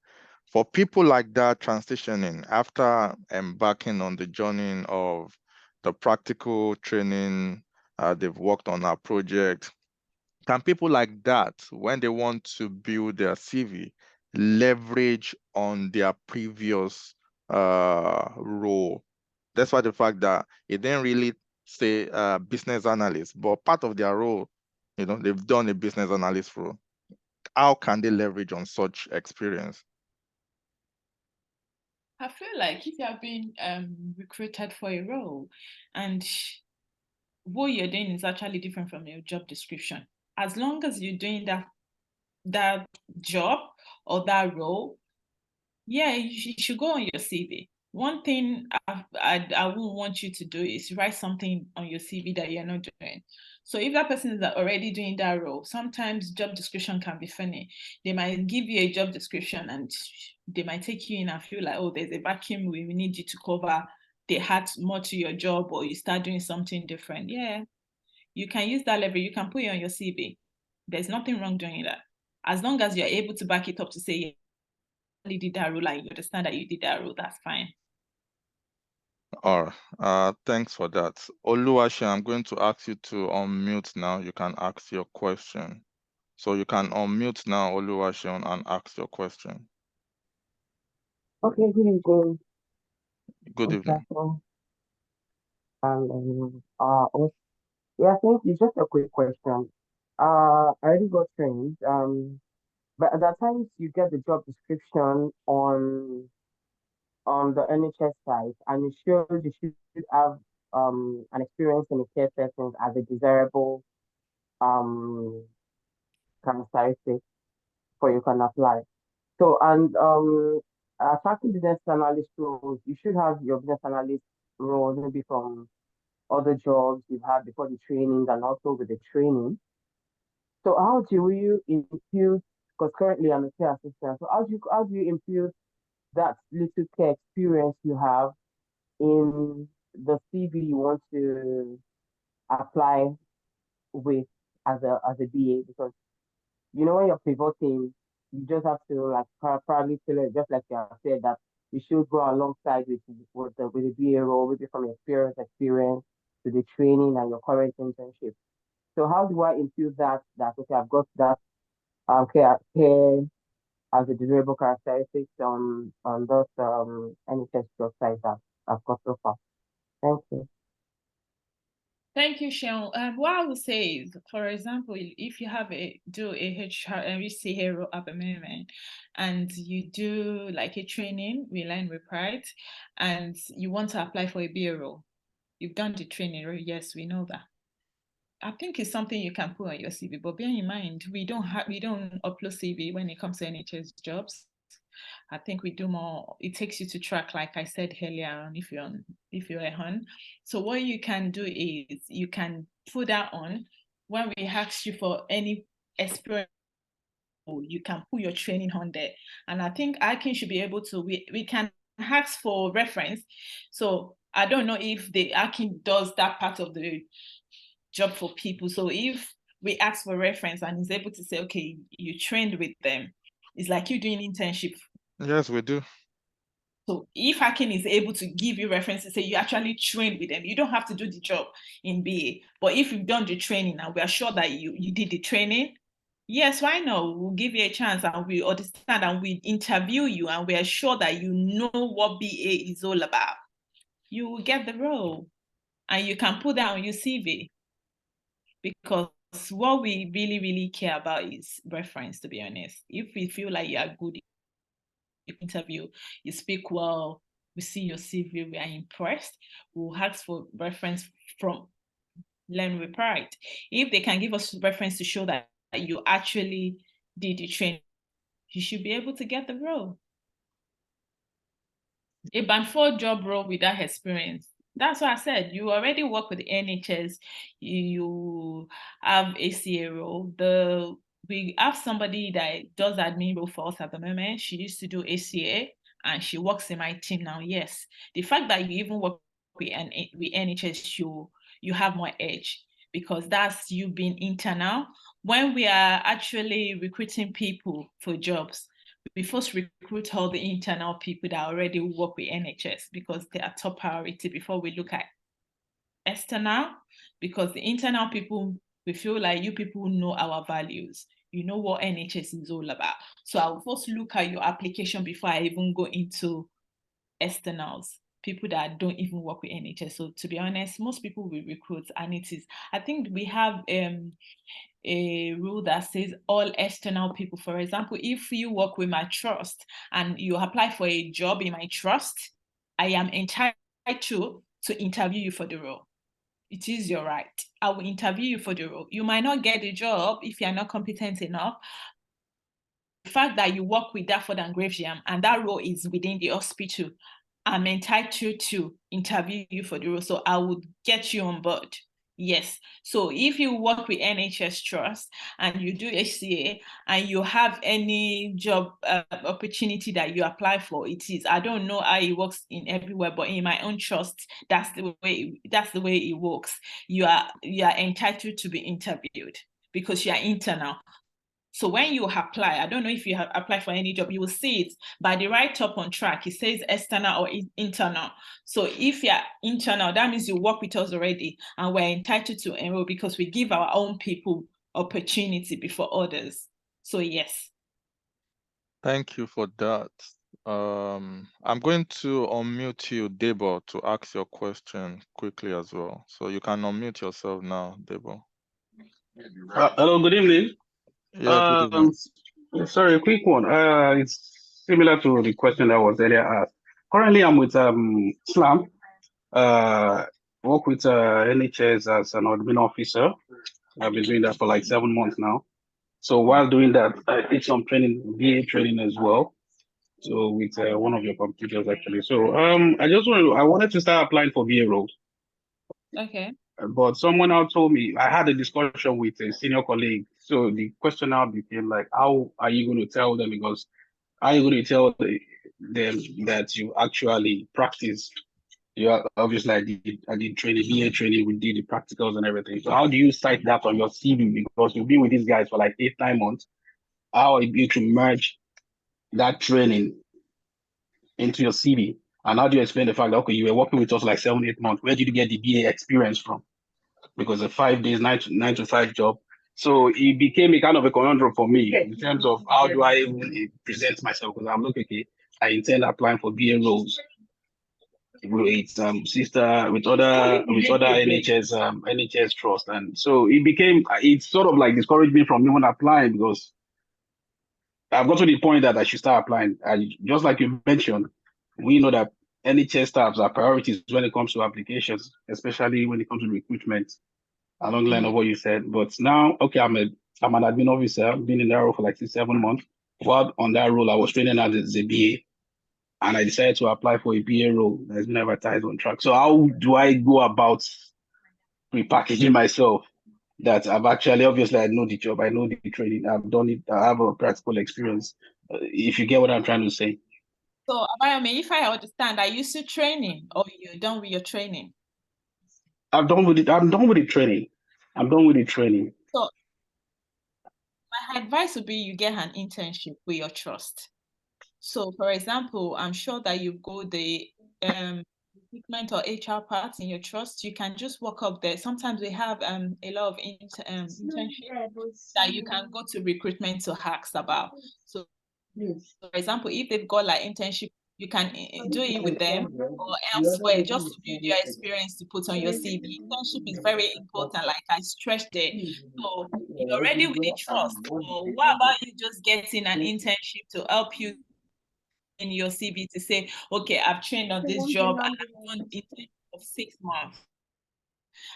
For people like that transitioning after embarking on the journey of the practical training, they've worked on our project, can people like that, when they want to build their CV, leverage on their previous role? That's why the fact that it didn't really say business analyst, but part of their role, you know, they've done a business analyst role. How can they leverage on such experience? I feel like if you have been recruited for a role and what you're doing is actually different from your job description, as long as you're doing that job or that role, yeah, you should go on your CV. One thing I wouldn't want you to do is write something on your CV that you're not doing. So if that person is already doing that role, sometimes job description can be funny. They might give you a job description and they might take you in and feel like, oh, there's a vacuum, we need you to cover. They had more to your job, or you start doing something different. Yeah, you can use that level. You can put it on your CV. There's nothing wrong doing that. As long as you're able to back it up to say, yeah, did that role and you understand that you did that role, that's fine. All right. Thanks for that. Oluwaseun, I'm going to ask you to unmute now. You can ask your question. So you can unmute now, Oluwaseun, and ask your question. Okay, good evening. Good evening. Yeah, thank you. Just a quick question. I already got trained. But at that times you get the job description on the NHS site, and it shows you should have an experience in the care settings as a desirable characteristic for you can apply. So, and attracting business analyst roles, you should have your business analyst role maybe from other jobs you've had before the training and also with the training. So how do you impute, because currently I'm a care assistant, so how do you impute that little care experience you have in the CV you want to apply with as a BA, because you know when you're pivoting, you just have to like probably feel it, just like you have said that you should go alongside with the BA role, maybe from your experience to the training and your current internship. So how do I infuse that okay, I've got that care as a desirable characteristics on those NHS job sites that I've got so far. Thank you. Thank you, Sean. What I would say is, for example, if you have do a HR and you see hero at the moment, and you do like a training, we learn with pride, and you want to apply for a bureau, you've done the training, right? Yes, we know that. I think it's something you can put on your CV, but bear in mind, we don't upload CV when it comes to NHS jobs. I think we do more. It takes you to track, like I said earlier on, if you're on. So what you can do is you can put that on when we ask you for any experience. You can put your training on there, and I think Akin should be able to. We can ask for reference. So I don't know if the Akin does that part of the job for people. So if we ask for reference and he's able to say, okay, you trained with them, it's like you doing internship. Yes, we do. So if Akin is able to give you references, say you actually trained with them, you don't have to do the job in BA. But if you've done the training and we are sure that you did the training, yes, why not? We'll give you a chance and we understand and we interview you and we are sure that you know what BA is all about. You will get the role and you can put that on your CV, because what we really, really care about is reference, to be honest. If we feel like you are good interview, you speak well, we see your CV, we are impressed, we'll ask for reference from Learn with Pride. If they can give us reference to show that you actually did the training, you should be able to get the role. A band 4 job role with that experience. That's what I said. You already work with the NHS, you have ACA role. We have somebody that does admin role for us at the moment. She used to do ACA and she works in my team now. Yes, the fact that you even work with NHS, you have more edge, because that's you being internal. When we are actually recruiting people for jobs, we first recruit all the internal people that already work with NHS, because they are top priority before we look at external, because the internal people, we feel like you people know our values. You know what NHS is all about. So I'll first look at your application before I even go into externals, people that don't even work with NHS. So to be honest, most people we recruit, and it is, I think we have a rule that says all external people. For example, if you work with my trust and you apply for a job in my trust, I am entitled to interview you for the role. It is your right. I will interview you for the role. You might not get the job if you're not competent enough. The fact that you work with Dartford and Gravesham and that role is within the hospital, I'm entitled to interview you for the role. So I would get you on board. Yes. So if you work with NHS Trust and you do HCA and you have any job opportunity that you apply for, it is, I don't know how it works in everywhere, but in my own trust, that's the way it works. You are entitled to be interviewed because you are internal. So when you apply, I don't know if you have applied for any job, you will see it by the right up on track. It says external or internal. So if you're internal, that means you work with us already and we're entitled to enroll because we give our own people opportunity before others. So yes. Thank you for that. I'm going to unmute you, Debo, to ask your question quickly as well. So you can unmute yourself now, Debo. Hello, good evening. Yeah, good evening. Sorry, a quick one. It's similar to the question that was earlier asked. Currently, I'm with SLAM. Work with NHS as an admin officer. I've been doing that for like 7 months now. So while doing that, I did some training, BA training as well. So with one of your computers actually. So I wanted to start applying for BA roles. Okay. But someone now told me, I had a discussion with a senior colleague. So the question now became like, how are you going to tell them? Because how are you going to tell them that you actually practice Yeah, obviously I did training, BA training, we did the practicals and everything. So how do you cite that on your CV? Because you've been with these guys for like 8-9 months. How are you to merge that training into your CV? And how do you explain the fact that, okay, you were working with us like 7-8 months? Where did you get the BA experience from? Because a 5 days, 9 to 5 job. So it became a kind of a conundrum for me in terms of how do I even present myself? Because I'm looking, okay, I intend applying for BA roles with sister with other NHS trust, and so it sort of like discouraged me from even applying because I've got to the point that I should start applying. And just like you mentioned, we know that NHS staffs are priorities when it comes to applications, especially when it comes to recruitment. Along the line of what you said, but now, okay, I'm an admin officer. I've been in that role for like 6-7 months. While on that role, I was training as a BA, and I decided to apply for a BA role that's been advertised on track. So how do I go about repackaging myself that I've actually, obviously, I know the job, I know the training, I've done it, I have a practical experience. If you get what I'm trying to say. So, Abayomi, if I understand, are you still training or you're done with your training? I'm done with it. I'm done with the training. I'm done with the training. So, my advice would be you get an internship with your trust. So, for example, I'm sure that you go the recruitment or HR part in your trust. You can just walk up there. Sometimes we have a lot of internships that you can go to recruitment to ask about. So, for example, if they've got like internship, you can do it with them or elsewhere just to build your experience to put on your CV. Internship is very important, like I stressed there. So you're already with a trust. So what about you just getting an internship to help you in your CV to say, okay, I've trained on this job and I've done internship of 6 months.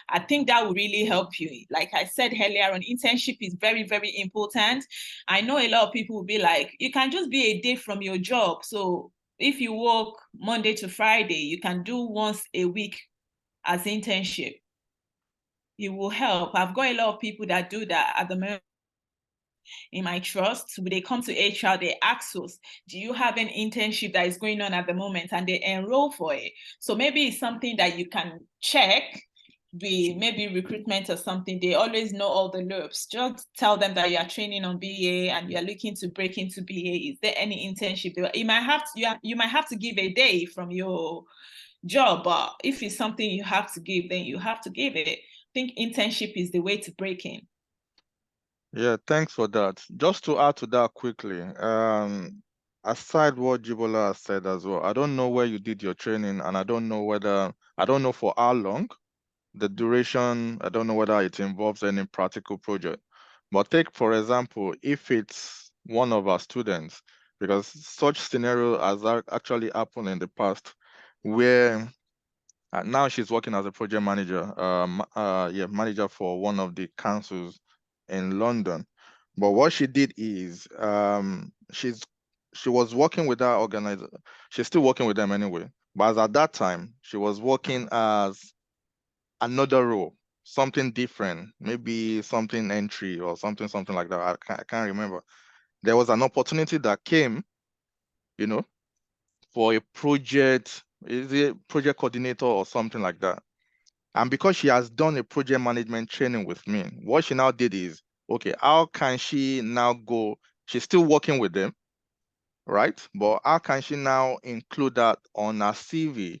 I think that will really help you. Like I said earlier on, internship is very, very important. I know a lot of people will be like, you can just be a day from your job. So if you work Monday to Friday, you can do once a week as internship. It will help. I've got a lot of people that do that at the moment in my trust. When they come to HR, they ask us, do you have an internship that is going on at the moment? And they enroll for it. So maybe it's something that you can check maybe recruitment or something. They always know all the loops. Just tell them that you are training on BA and you're looking to break into BA. Is there any internship? You might have to give a day from your job, but if it's something you have to give, then you have to give it. I think internship is the way to break in. Yeah, thanks for that. Just to add to that quickly, aside what Jibola has said as well, I don't know where you did your training, and I don't know for how long, the duration, I don't know whether it involves any practical project. But take, for example, if it's one of our students, because such scenario has actually happened in the past, where now she's working as a project manager, manager for one of the councils in London. But what she did is she was working with that organizer. She's still working with them anyway. But as at that time, she was working as another role, something different, maybe something entry or something like that. I can't remember. There was an opportunity that came, for a project, is it project coordinator or something like that. And because she has done a project management training with me, what she now did is, okay, how can she now go? She's still working with them, right? But how can she now include that on her CV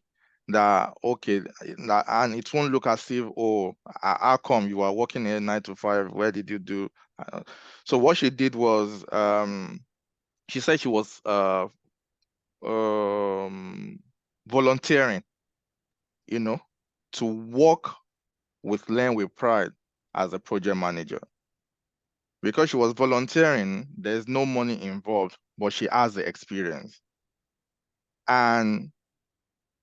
that, okay, and it won't look as if, oh, how come you are working here 9 to 5? Where did you do? So what she did was, she said she was volunteering, to work with Learn with Pride as a project manager. Because she was volunteering, there's no money involved, but she has the experience. And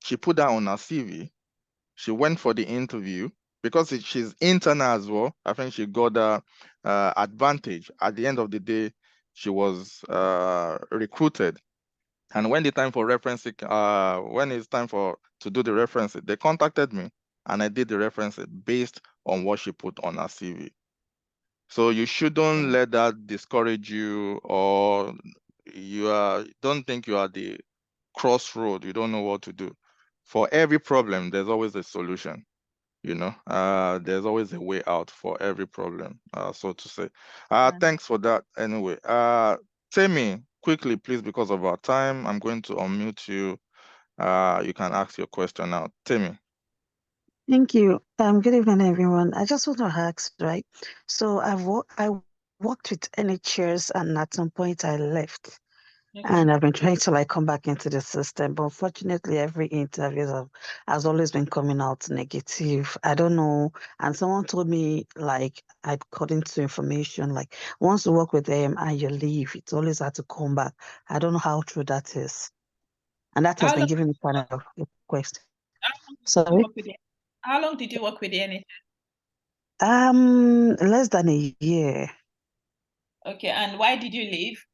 she put that on her CV. She went for the interview. Because she's internal as well, I think she got the advantage. At the end of the day, she was recruited. And when the time for referencing, when it's time to do the referencing, they contacted me and I did the referencing based on what she put on her CV. So you shouldn't let that discourage you, or don't think you are the crossroad, you don't know what to do. for every problem, there's always a solution. You know, there's always a way out for every problem, so to say. Thanks for that. Anyway, Temi, quickly, please, because of our time, I'm going to unmute you. You can ask your question now. Temi. Thank you. Good evening, everyone. I just want to ask, right? So I worked with NHS, and at some point I left. And I've been trying to like come back into the system, but unfortunately, every interview has always been coming out negative. I don't know. And someone told me, like, according to information, like once you work with them and you leave, it's always had to come back. I don't know how true that is. And that has been giving me kind of a question. Sorry? How long did you work with the NHS? Less than a year. Okay, and why did you leave?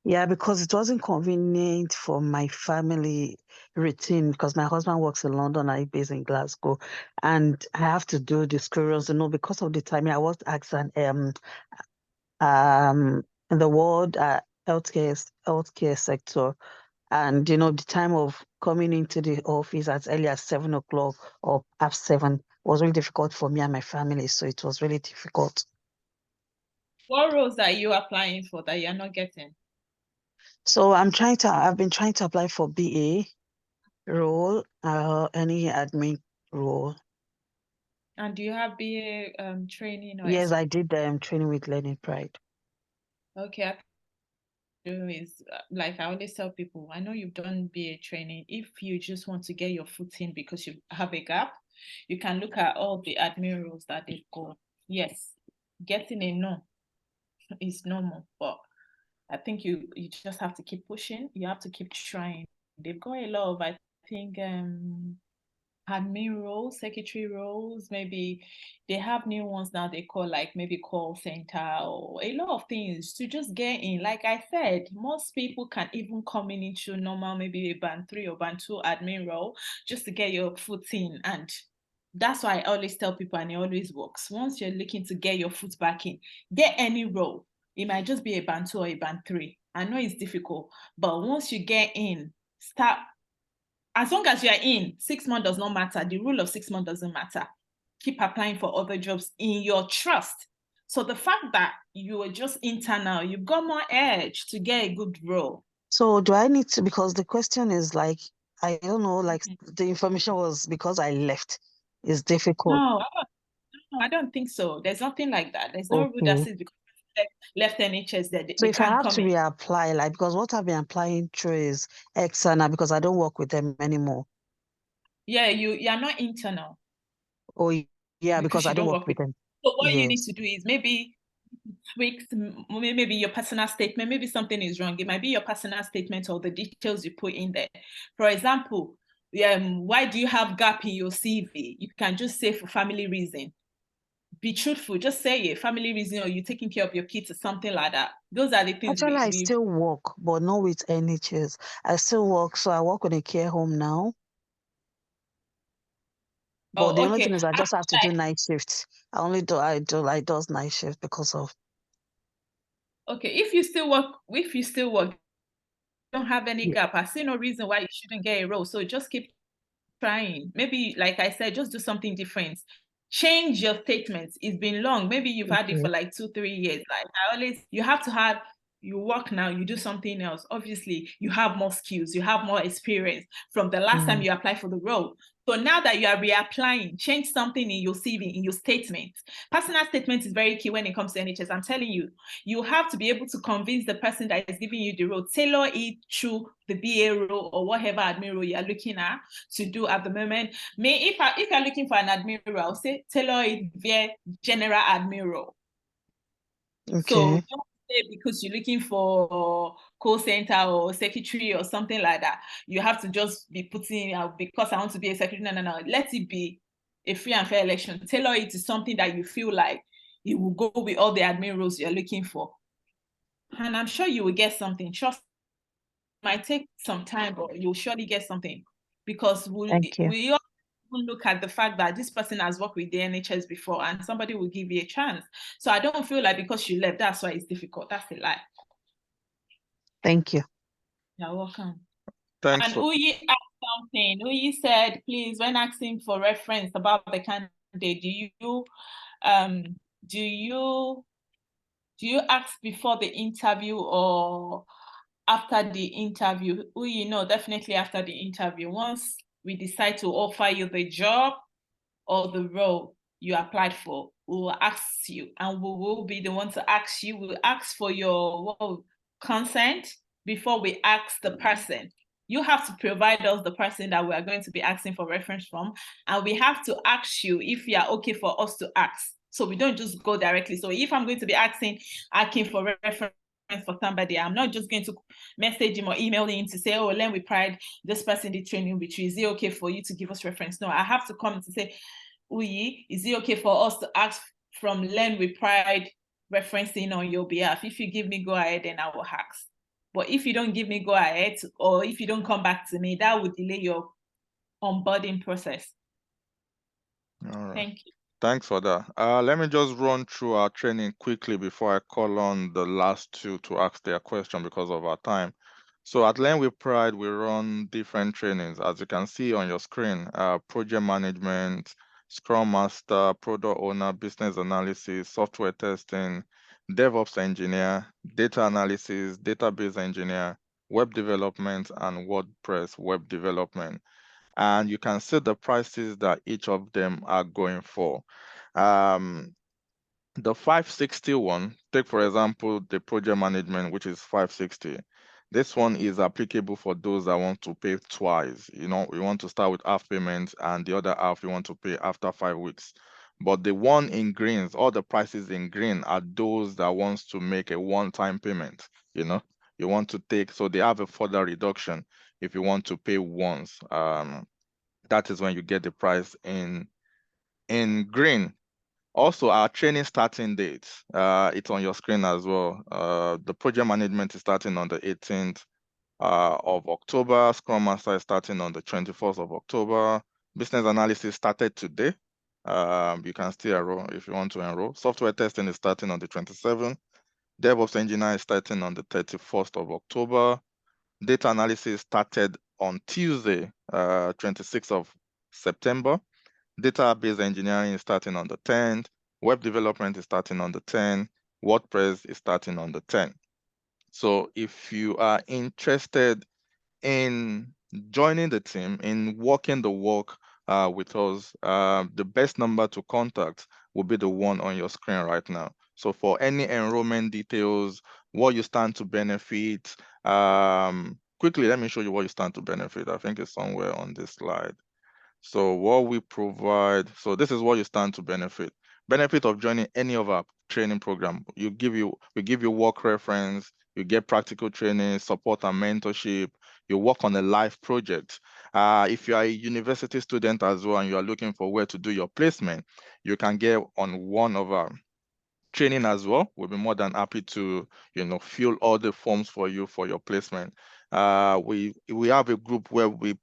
Yeah, because it wasn't convenient for my family routine, because my husband works in London, I based in Glasgow, and I have to do the school runs, because of the timing. I worked as an in the world healthcare sector, and the time of coming into the office as early as 7 o'clock or at 7 was really difficult for me and my family, so it was really difficult. What roles are you applying for that you're not getting? So I've been trying to apply for BA role, any admin role. And do you have BA training? Or Yes, I did training with Learning Pride. Okay. Is like I always tell people, I know you've done BA training. If you just want to get your foot in because you have a gap, you can look at all the admin roles that they've got. Yes, getting a no is normal, but I think you just have to keep pushing. You have to keep trying. They've got a lot of, I think, admin roles, secretary roles. Maybe they have new ones now they call like maybe call center or a lot of things to just get in. Like I said, most people can even come in into normal, maybe a band 3 or band 2 admin role just to get your foot in. And that's why I always tell people, and it always works. Once you're looking to get your foot back in, get any role. It might just be a band 2 or a band 3. I know it's difficult, but once you get in, start. As long as you're in, 6 months does not matter. The rule of 6 months doesn't matter. Keep applying for other jobs in your trust. So the fact that you are just internal, you've got more edge to get a good role. So do I need to, because the question is like, I don't know, like the information was because I left. It's difficult. No, I don't think so. There's nothing like that. There's no rule that says because left NHS that so they if I can't have come to in. reapply, like, because what I've been applying through is external, because I don't work with them anymore. Yeah, you're not internal. Oh yeah, because I don't work with them. So what you need to do is maybe tweak, maybe your personal statement, maybe something is wrong. It might be your personal statement or the details you put in there. For example, why do you have gap in your CV? You can just say for family reason. Be truthful, just say it, family reason, or you taking care of your kids or something like that. Those are the things. Actually, I still work, but not with NHS. I still work, so I work in a care home now. But the only thing is I just have to do night shifts. I do night shifts because of. Okay, if you still work, don't have any gap. I see no reason why you shouldn't get a role. So just keep trying. Maybe, like I said, just do something different. Change your statements. It's been long. Maybe you've had it for like 2-3 years. Like you have to have, you work now, you do something else. Obviously, you have more skills, you have more experience from the last time you applied for the role. So now that you are reapplying, change something in your CV, in your statement. Personal statement is very key when it comes to NHS. I'm telling you, you have to be able to convince the person that is giving you the role, tailor it to the BA role or whatever admin role you're looking at to do at the moment. If you're looking for an admin role, I'll say tailor it via general admin role. Okay. So don't say because you're looking for call center or secretary or something like that, you have to just be putting out because I want to be a secretary. No. Let it be a free and fair election. Tailor it to something that you feel like it will go with all the admin roles you're looking for. And I'm sure you will get something. Trust, it might take some time, but you'll surely get something because we all look at the fact that this person has worked with the NHS before and somebody will give you a chance. So I don't feel like because you left, that's why it's difficult. That's a lie. Thank you. You're welcome. Thanks. And Uyi asked something. You said, please, when asking for reference about the candidate, do you ask before the interview or after the interview? Definitely after the interview. Once we decide to offer you the job or the role you applied for, we will ask you, and we will be the one to ask you. We'll ask for your consent before we ask the person. You have to provide us the person that we are going to be asking for reference from, and we have to ask you if you are okay for us to ask. So we don't just go directly. So if I'm going to be asking for reference for somebody, I'm not just going to message him or email him to say, oh, Len, we pride this person did training with you. Is it okay for you to give us reference? No, I have to come to say, Uyi, is it okay for us to ask from Learn with Pride referencing on your behalf? If you give me go ahead, then I will ask. But if you don't give me go ahead, or if you don't come back to me, that would delay your onboarding process. All right. Thank you. Thanks for that. Let me just run through our training quickly before I call on the last two to ask their question because of our time. So at Learn with Pride, we run different trainings, as you can see on your screen, project management, Scrum Master, Product Owner, Business Analysis, Software Testing, DevOps Engineer, Data Analysis, Database Engineer, Web Development, and WordPress Web Development. And you can see the prices that each of them are going for. The 560 one, take for example, the project management, which is 560. This one is applicable for those that want to pay twice. We want to start with half payment and the other half you want to pay after 5 weeks. But the one in greens, all the prices in green are those that wants to make a one-time payment. You want to take, so they have a further reduction if you want to pay once. That is when you get the price in green. Also, our training starting dates, it's on your screen as well. The project management is starting on the 18th of October. Scrum Master is starting on the 24th of October. Business analysis started today. You can still enroll if you want to enroll. Software testing is starting on the 27th. DevOps engineer is starting on the 31st of October. Data analysis started on Tuesday, 26th of September. Database engineering is starting on the 10th. Web development is starting on the 10th. WordPress is starting on the 10th. So if you are interested in joining the team, in walking the walk with us, the best number to contact will be the one on your screen right now. So for any enrollment details, what you stand to benefit, quickly, let me show you what you stand to benefit. I think it's somewhere on this slide. So what we provide, so this is what you stand to benefit. Benefit of joining any of our training program. We give you work reference, you get practical training, support and mentorship, you work on a live project. If you are a university student as well and you are looking for where to do your placement, you can get on one of our training as well. We'll be more than happy to, fill all the forms for you for your placement. We have a group where we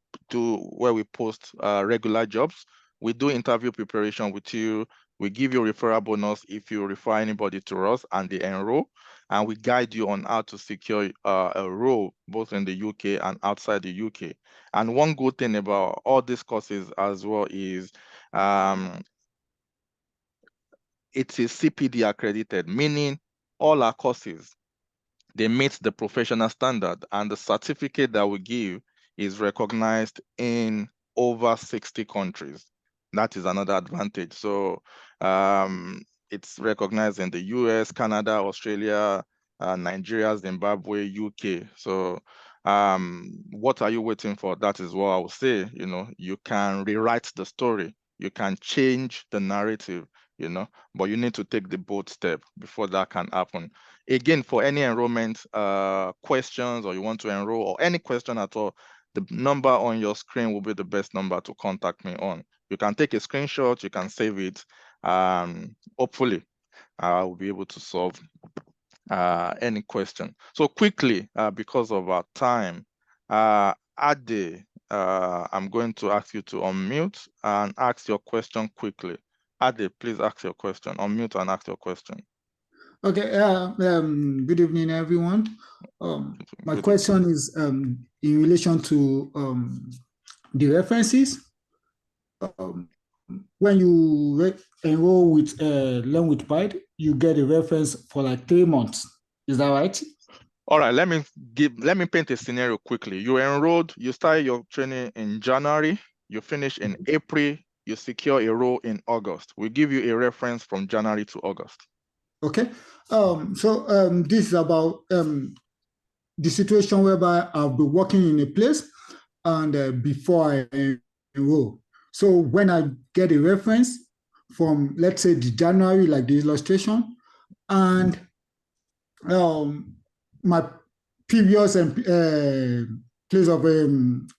post regular jobs. We do interview preparation with you. We give you referral bonus if you refer anybody to us and they enroll. And we guide you on how to secure a role both in the UK and outside the UK. And one good thing about all these courses as well is it's a CPD accredited, meaning all our courses, they meet the professional standard, and the certificate that we give is recognized in over 60 countries. That is another advantage. So it's recognized in the US, Canada, Australia, Nigeria, Zimbabwe, UK. So what are you waiting for? That is what I would say. You can rewrite the story. You can change the narrative, but you need to take the bold step before that can happen. Again, for any enrollment questions, or you want to enroll, or any question at all, the number on your screen will be the best number to contact me on. You can take a screenshot, you can save it. Hopefully, I will be able to solve any question. So quickly, because of our time, Ade, I'm going to ask you to unmute and ask your question quickly. Ade, please ask your question. Unmute and ask your question. Okay. Good evening, everyone. My question is in relation to the references. When you enroll with Learn with Pride, you get a reference for like 3 months. Is that right? All right, let me paint a scenario quickly. You enrolled, you started your training in January, you finish in April, you secure a role in August. We give you a reference from January to August. Okay. This is about the situation whereby I'll be working in a place and before I enroll. So when I get a reference from, let's say, the January, like the illustration, and my previous place of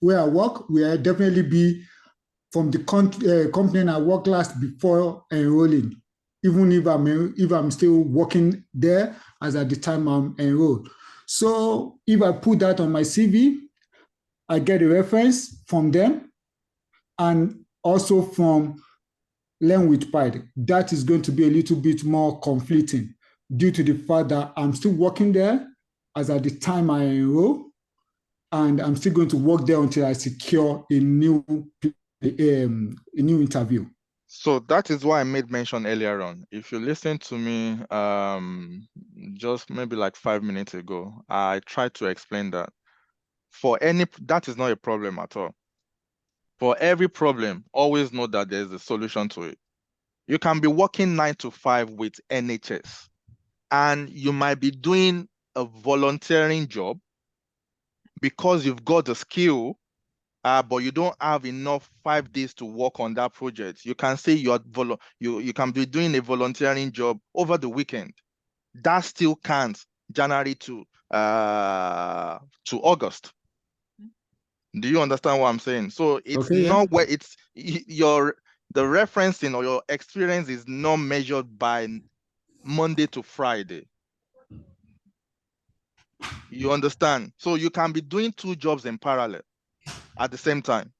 where I work will definitely be from the company I worked last before enrolling, even if I'm still working there as at the time I'm enrolled. So if I put that on my CV, I get a reference from them and also from Learn with Pride. That is going to be a little bit more conflicting due to the fact that I'm still working there as at the time I enroll, and I'm still going to work there until I secure a new interview. So that is why I made mention earlier on. If you listen to me just maybe like 5 minutes ago, I tried to explain that that is not a problem at all. For every problem, always know that there's a solution to it. You can be working 9 to 5 with NHS, and you might be doing a volunteering job because you've got the skill, but you don't have enough 5 days to work on that project. You can say you can be doing a volunteering job over the weekend. That still counts January to August. Do you understand what I'm saying? So it's not where it's the referencing or your experience is not measured by Monday to Friday. You understand? So you can be doing 2 jobs in parallel at the same time.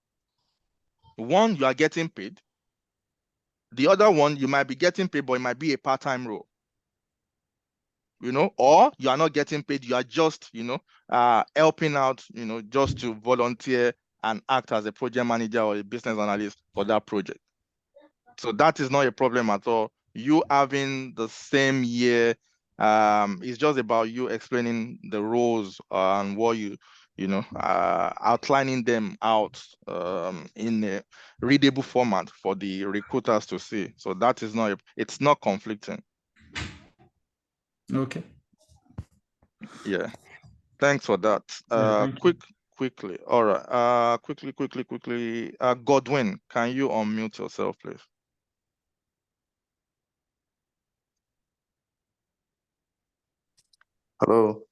One, you are getting paid. The other one, you might be getting paid, but it might be a part-time role. Or you are not getting paid, you are just, helping out, just to volunteer and act as a project manager or a business analyst for that project. So that is not a problem at all. You having the same year, it's just about you explaining the roles and what outlining them out in a readable format for the recruiters to see. So that is it's not conflicting. Okay. Yeah. Thanks for that. Quickly. All right. Quickly. Godwin, can you unmute yourself, please? Hello.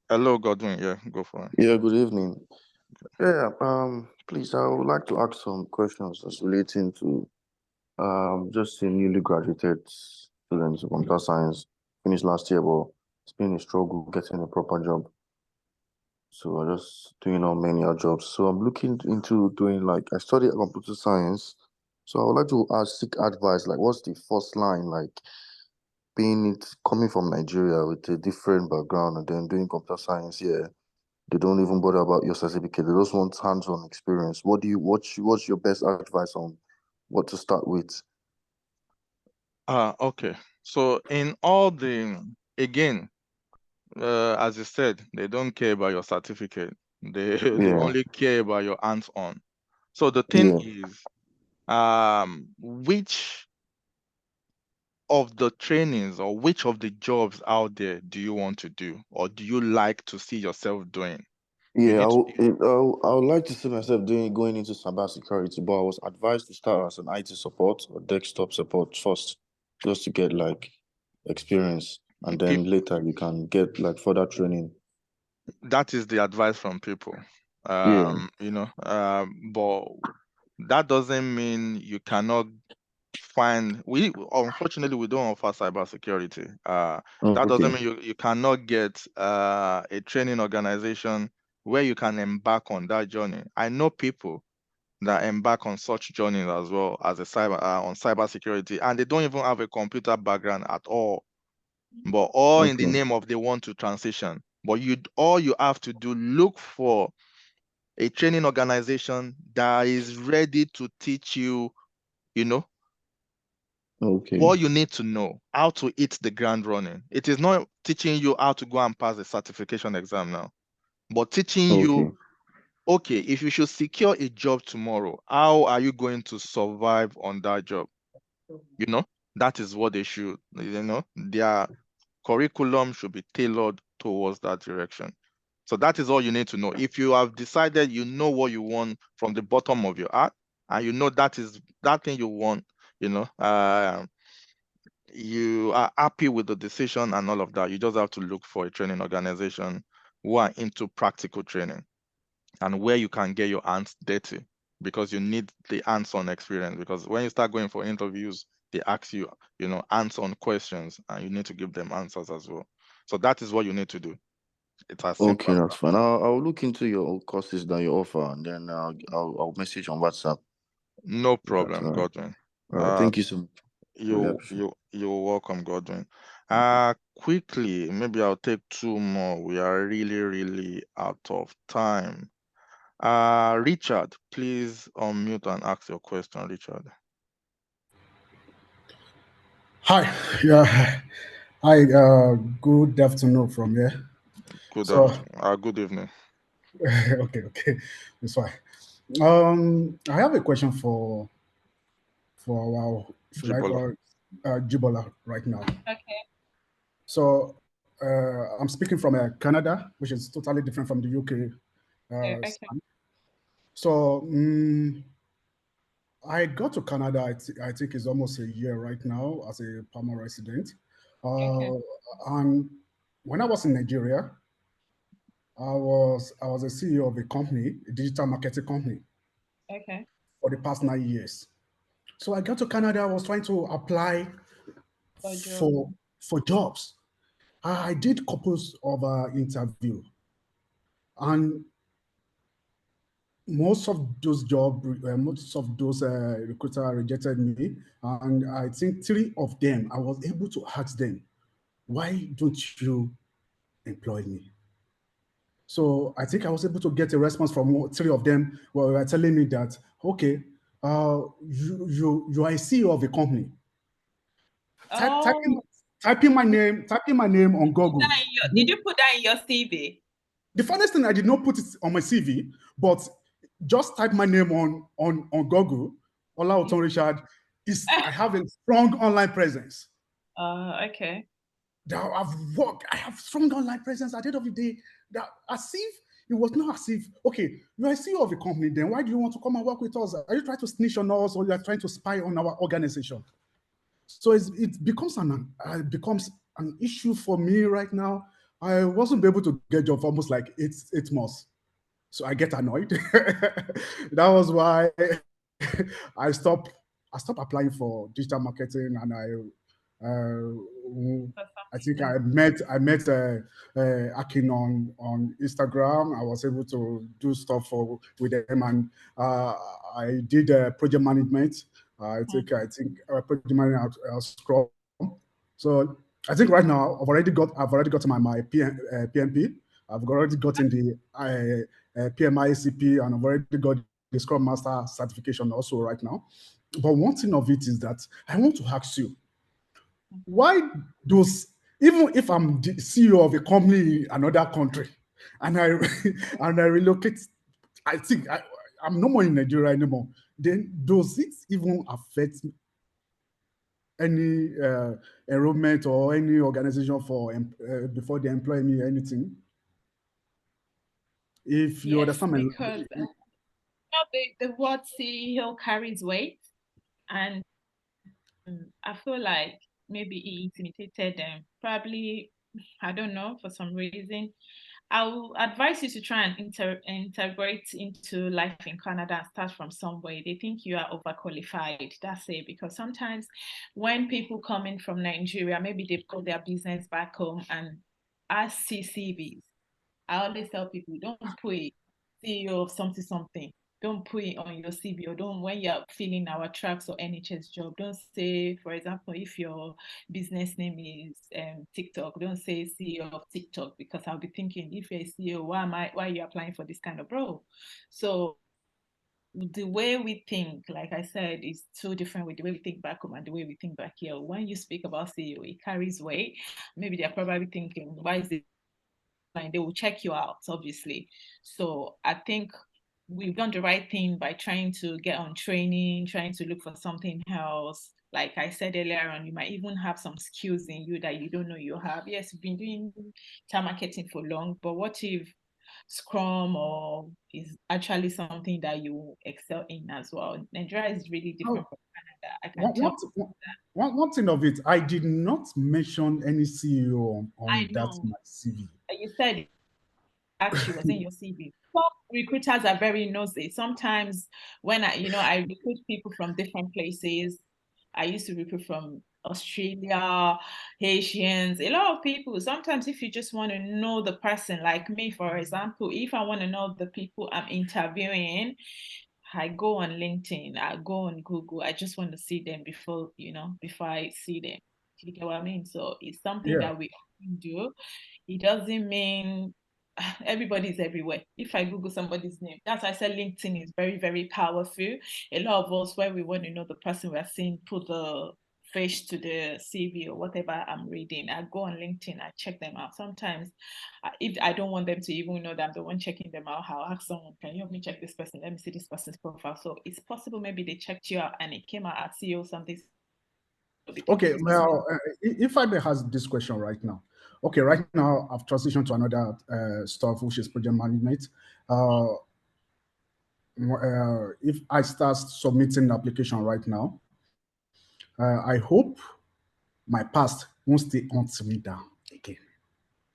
Hello, Godwin. Yeah, go for it. Yeah, good evening. Yeah, please, I would like to ask some questions that's relating to just a newly graduated students of computer science, finished last year, but it's been a struggle getting a proper job. So I'm just doing on many other jobs. So I'm looking into doing I studied computer science. So I would like to seek advice, what's the first line, coming from Nigeria with a different background and then doing computer science here. They don't even bother about your certificate. They just want hands-on experience. What's your best advice on what to start with? Okay. So in all again, as you said, they don't care about your certificate. They only care about your hands-on. So the thing is, which of the trainings or which of the jobs out there do you want to do, or do you like to see yourself doing? Yeah, I would like to see myself going into cybersecurity, but I was advised to start as an IT support or desktop support first, just to get experience, and then later you can get further training. That is the advice from people. But that doesn't mean you cannot find. Unfortunately, we don't offer cybersecurity. That doesn't mean you cannot get a training organization where you can embark on that journey. I know people that embark on such journeys as well as on cybersecurity, and they don't even have a computer background at all, but all in the name of they want to transition. But all you have to do, look for a training organization that is ready to teach you, you know, Okay. what you need to know, how to hit the ground running. It is not teaching you how to go and pass the certification exam now, but teaching you, okay, if you should secure a job tomorrow, how are you going to survive on that job? You know, that is what they should, you know, their curriculum should be tailored towards that direction. So that is all you need to know. If you have decided you know what you want from the bottom of your heart, and you know that is that thing you want, you know, you are happy with the decision and all of that, you just have to look for a training organization who are into practical training and where you can get your hands dirty, because you need the hands-on experience. Because when you start going for interviews, they ask you, you know, hands-on questions, and you need to give them answers as well. So that is what you need to do. It's as simple Okay, as that's fine. I'll look into your courses that you offer, and then I'll message on WhatsApp. no That's problem, all right. Godwin. All right. Thank you so much. Really appreciate it. You're welcome, Godwin. Quickly, maybe I'll take two more. We are really out of time. Richard, please unmute and ask your question, Richard. Hi, yeah, hi. Good afternoon from here. Good evening. Okay, that's fine. I have a question for our should I call Jibola right now. Okay. So I'm speaking from Canada, which is totally different from the UK. Okay. So I got to Canada. I think it's almost a year right now as a permanent resident. And when I was in Nigeria, I was a CEO of a company, a digital marketing company, Okay. for the past 9 years. So I got to Canada. I was trying to apply for jobs. I did couples of interview, and most of those recruiter rejected me, and I think 3 of them I was able to ask them, "Why don't you employ me?" So I think I was able to get a response from 3 of them where they were telling me that, okay, you are a CEO of a company. Typing my name on Google. Did you put that in your CV? The funniest thing, I did not put it on my CV, but just type my name on Google. Ola Oton Richard I have a strong online presence. Okay. I have strong online presence. At the end of the day, that it was not as if, okay, you are CEO of a company, then why do you want to come and work with us? Are you trying to snitch on us, or you are trying to spy on our organization? So it becomes an issue for me right now. I wasn't able to get a job for almost like 8 months. So I get annoyed. That was why I stopped applying for digital marketing, and I think I met Akin on Instagram. I was able to do stuff with them, and I did project management. I think project management Scrum. So I think right now I've already gotten my PMP. I've already gotten the PMI-ACP, and I've already got the Scrum Master certification also right now. But one thing of it is that I want to ask you, why even if I'm the CEO of a company in another country and I relocate, I think I'm no more in Nigeria anymore, then does it even affect any enrollment or any organization before they employ me or anything? If you understand because the word CEO carries weight, and I feel like maybe he intimidated them. Probably, I don't know, for some reason. I will advise you to try and integrate into life in Canada and start from somewhere. They think you are overqualified. That's it. Because sometimes when people come in from Nigeria, maybe they've got their business back home and as CVs, I always tell people, don't put a CEO of something. don't put it on your CV, or don't, when you're filling our tracks or NHS job, don't say, for example, if your business name is TikTok, don't say CEO of TikTok, because I'll be thinking, if you're a CEO, why are you applying for this kind of role? So the way we think, like I said, is so different with the way we think back home and the way we think back here. When you speak about CEO, it carries weight. Maybe they're probably thinking, why is it? They will check you out, obviously. So I think we've done the right thing by trying to get on training, trying to look for something else. Like I said earlier on, you might even have some skills in you that you don't know you have. Yes, you've been doing time marketing for long, but what if Scrum or is actually something that you excel in as well? Nigeria is really different from Canada. I can tell. One thing of it, I did not mention any CEO on that know. my CV. You said actually was in your CV. Some recruiters are very nosy. Sometimes when I recruit people from different places. I used to recruit from Australia, Haitians, a lot of people. Sometimes if you just want to know the person, like me, for example, if I want to know the people I'm interviewing, I go on LinkedIn, I go on Google. I just want to see them before I see them. You get what I mean? So it's something that we often do. It doesn't mean everybody's everywhere. If I Google somebody's name, that's why I said LinkedIn is very, very powerful. A lot of us, when we want to know the person we're seeing, put the face to the CV or whatever I'm reading, I go on LinkedIn, I check them out. Sometimes if I don't want them to even know that I'm the one checking them out, I'll ask someone, can you help me check this person? Let me see this person's profile. So it's possible maybe they checked you out and it came out at CEO something. Okay, well, if I may ask this question right now. Okay, right now I've transitioned to another stuff, which is project management. If I start submitting the application right now, I hope my past won't stay hunt me down again.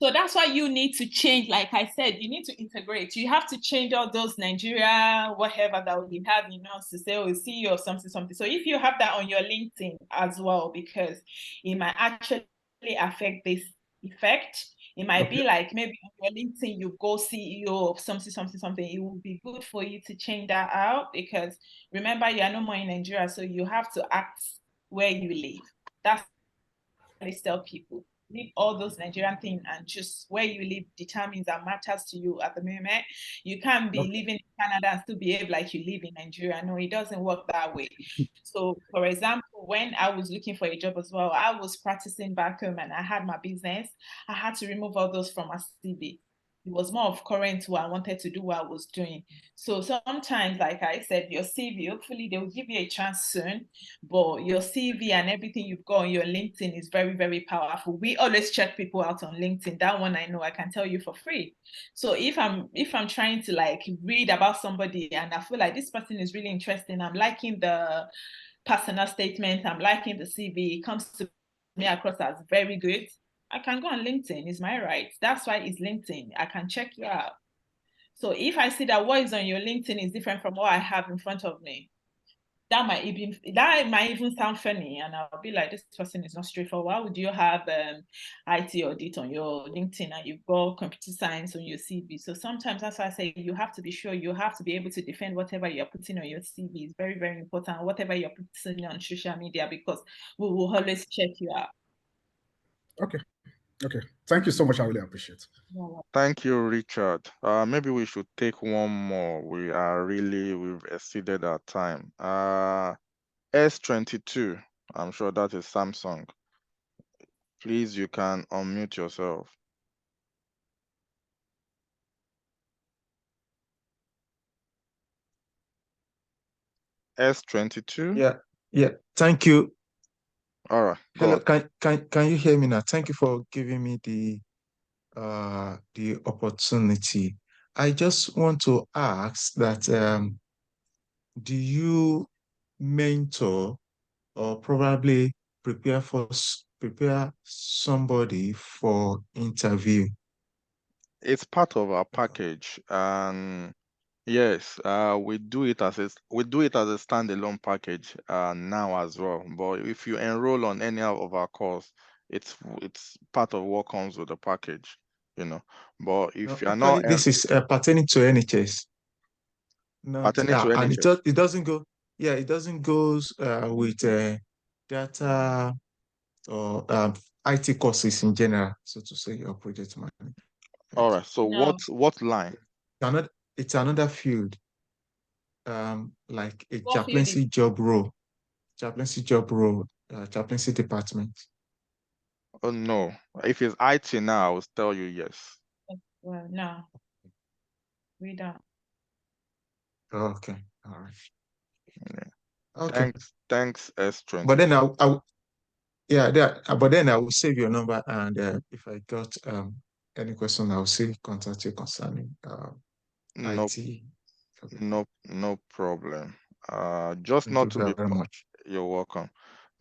So that's why you need to change. Like I said, you need to integrate. You have to change all those Nigeria, whatever that we have in us to say, oh, CEO or something. So if you have that on your LinkedIn as well, because it might actually affect this effect. It might be like maybe on your LinkedIn, you go CEO of something. It will be good for you to change that out, because remember, you are no more in Nigeria. So you have to act where you live. That's what I tell people. Leave all those Nigerian things, and just where you live determines and matters to you at the moment. You can't be living in Canada and still behave like you live in Nigeria. No, it doesn't work that way. So, for example, when I was looking for a job as well, I was practicing back home and I had my business. I had to remove all those from my CV. It was more of current who I wanted to do what I was doing. So sometimes, like I said, your CV, hopefully they will give you a chance soon, but your CV and everything you've got on your LinkedIn is very, very powerful. We always check people out on LinkedIn. That one I know, I can tell you for free. So if I'm trying to like read about somebody and I feel like this person is really interesting, I'm liking the personal statement, I'm liking the CV, it comes to me across as very good, I can go on LinkedIn. It's my right. That's why it's LinkedIn. I can check you out. So if I see that what is on your LinkedIn is different from what I have in front of me, that might even sound funny, and I'll be like, this person is not straightforward. Why would you have IT audit on your LinkedIn and you've got computer science on your CV? So sometimes that's why I say you have to be sure, you have to be able to defend whatever you're putting on your CV. Is very, very important. Whatever you're putting on social media, because we will always check you out. Okay. Thank you so much. I really appreciate it. Thank you, Richard. Maybe we should take one more. We've exceeded our time. S22, I'm sure that is Samsung. Please, you can unmute yourself. S22? Yeah. Thank you. All right. Hello, can you hear me now? Thank you for giving me the opportunity. I just want to ask that do you mentor or probably prepare somebody for interview? It's part of our package, and yes, we do it as a standalone package now as well. But if you enroll on any of our course, it's part of what comes with the package, But if you're not, this is pertaining to NHS. not, pertaining to and NHS. it doesn't go, yeah, it doesn't go with data or IT courses in general, so to say, your project management. All right. So No. what line? It's another field, like a What field chaplaincy is- job role, chaplaincy department. Oh no. If it's IT now, I will tell you yes. Well, no. We don't. Okay, all right. Yeah. Okay. Thanks, S20. But then but then I will save your number, and if I got any question, I will say contact you concerning No, IT. Okay. no problem. Just Thank not you to be very much. You're welcome.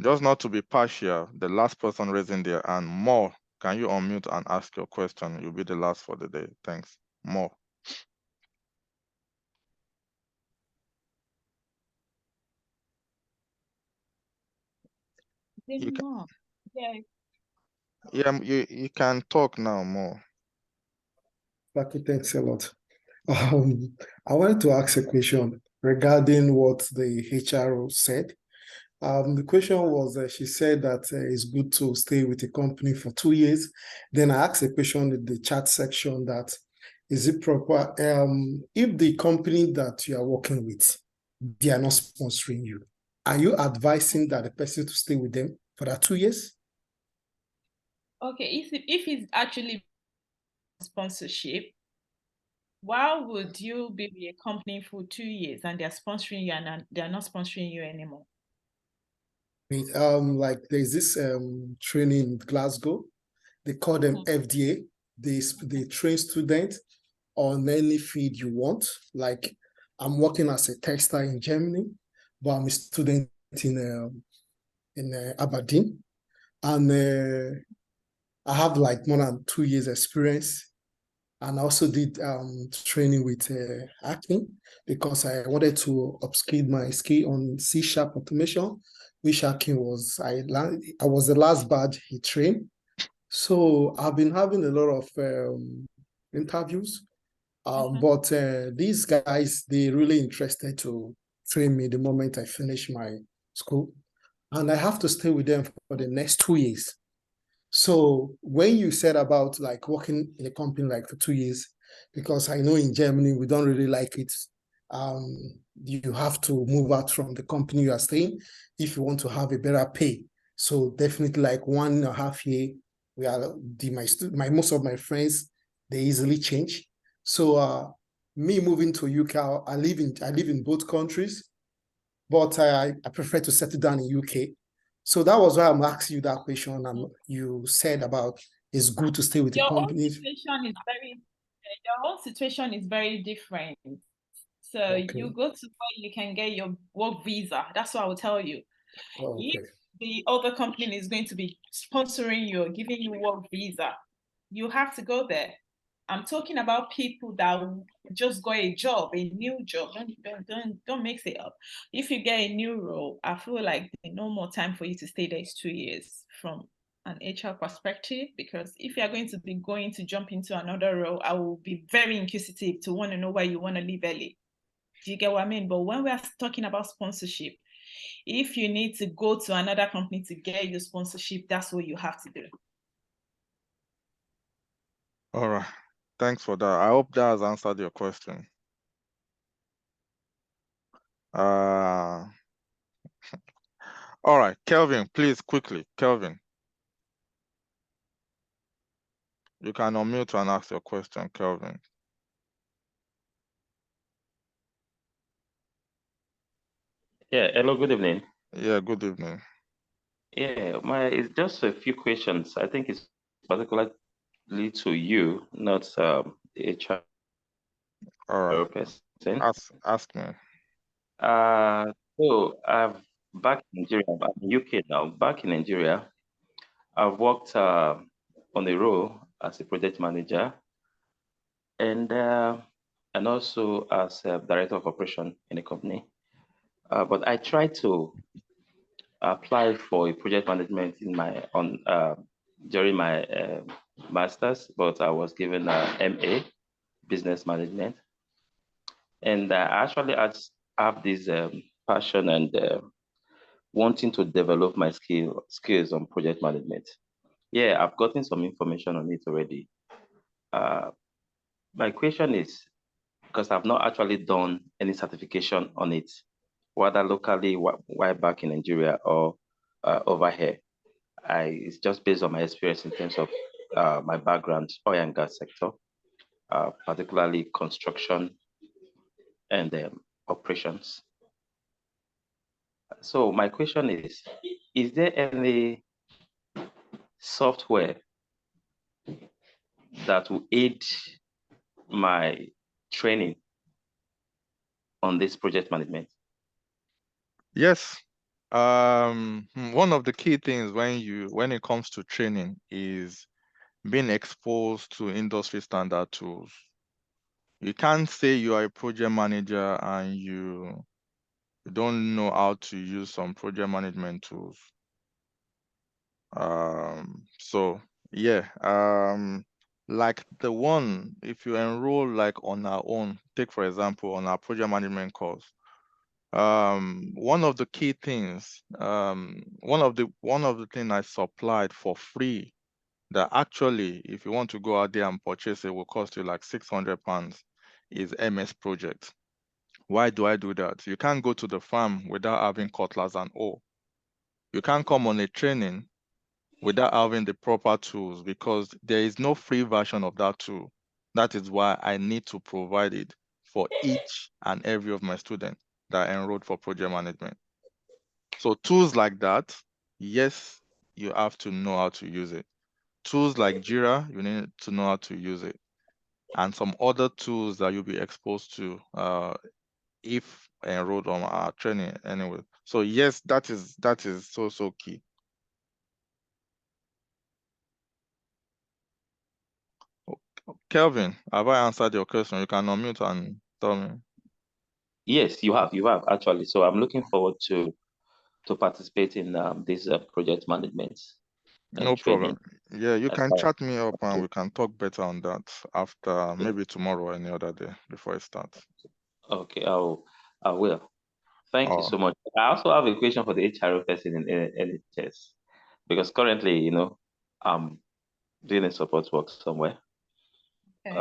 Just not to be partial, the last person raising their hand, More, can you unmute and ask your question? You'll be the last for the day. Thanks. More. You can, More. Yeah. yeah, you can talk now, More. Okay, thanks a lot. I wanted to ask a question regarding what the HRO said. The question was, she said that it's good to stay with the company for 2 years. Then I asked a question in the chat section that, is it proper, if the company that you are working with, they are not sponsoring you, are you advising that the person to stay with them for that 2 years? Okay, if it's actually sponsorship, why would you be with a company for 2 years and they're sponsoring you and they're not sponsoring you anymore? Like there's this training in Glasgow, they call them FDA. They train students on any field you want. Like I'm working as a textile in Germany, but I'm a student in Aberdeen, and I have like more than 2 years experience. And I also did training with Acme because I wanted to upskill my skill on C# automation, which Acme was. I was the last batch he trained. So I've been having a lot of interviews, but these guys, they really interested to train me the moment I finish my school. And I have to stay with them for the next 2 years. So when you said about like working in a company like for 2 years, because I know in Germany, we don't really like it. You have to move out from the company you are staying if you want to have a better pay. So definitely like 1.5 years, we are most of my friends, they easily change. So me moving to UK, I live in both countries, but I prefer to settle down in UK. So that was why I'm asking you that question, and you said about it's good to stay with the company. Your whole situation is very different. So Okay. you go to where you can get your work visa. That's what I will tell you. Okay. If the other company is going to be sponsoring you or giving you work visa, you have to go there. I'm talking about people that just got a job, a new job. Don't mix it up. If you get a new role, I feel like there's no more time for you to stay there. It's 2 years from an HR perspective, because if you're going to jump into another role, I will be very inquisitive to want to know why you want to leave early. Do you get what I mean? But when we're talking about sponsorship, if you need to go to another company to get your sponsorship, that's what you have to do. All right. Thanks for that. I hope that has answered your question. All right, Kelvin, please quickly. Kelvin. You can unmute and ask your question, Kelvin. Yeah, hello, good evening. Yeah, good evening. Yeah, it's just a few questions. I think it's particularly to you, not the HR All right. person. Ask me. So I've back in Nigeria, I'm in UK now. Back in Nigeria, I've worked on a role as a project manager and also as a director of operation in a company. But I tried to apply for a project management during my master's, but I was given a MA, business management. And I actually have this passion and wanting to develop my skills on project management. Yeah, I've gotten some information on it already. My question is, because I've not actually done any certification on it, whether locally, while back in Nigeria or over here. It's just based on my experience in terms of my background, oil and gas sector, particularly construction and operations. So my question is there any software that will aid my training on this project management? Yes. One of the key things when it comes to training is being exposed to industry standard tools. You can't say you are a project manager and you don't know how to use some project management tools. So yeah, like the one, if you enroll like on our own, take for example on our project management course, one of the key things, one of the things I supplied for free that actually, if you want to go out there and purchase it, will cost you like £600 is MS Project. Why do I do that? You can't go to the farm without having cutlass and hoe. You can't come on a training without having the proper tools because there is no free version of that tool. That is why I need to provide it for each and every of my students that enrolled for project management. So tools like that, yes, you have to know how to use it. Tools like Jira, you need to know how to use it. And some other tools that you'll be exposed to if enrolled on our training anyway. So yes, that is so key. Kelvin, have I answered your question? You can unmute and tell me. Yes, you have actually. So I'm looking forward to participate in this project management and No training. problem. Yeah, you As can far- chat me up and we can talk better on that after maybe tomorrow or any other day before it starts. Okay, I will. Thank you Oh, so much. I also have a question for the HRO person in NHS, because currently, I'm doing a support work somewhere. Okay.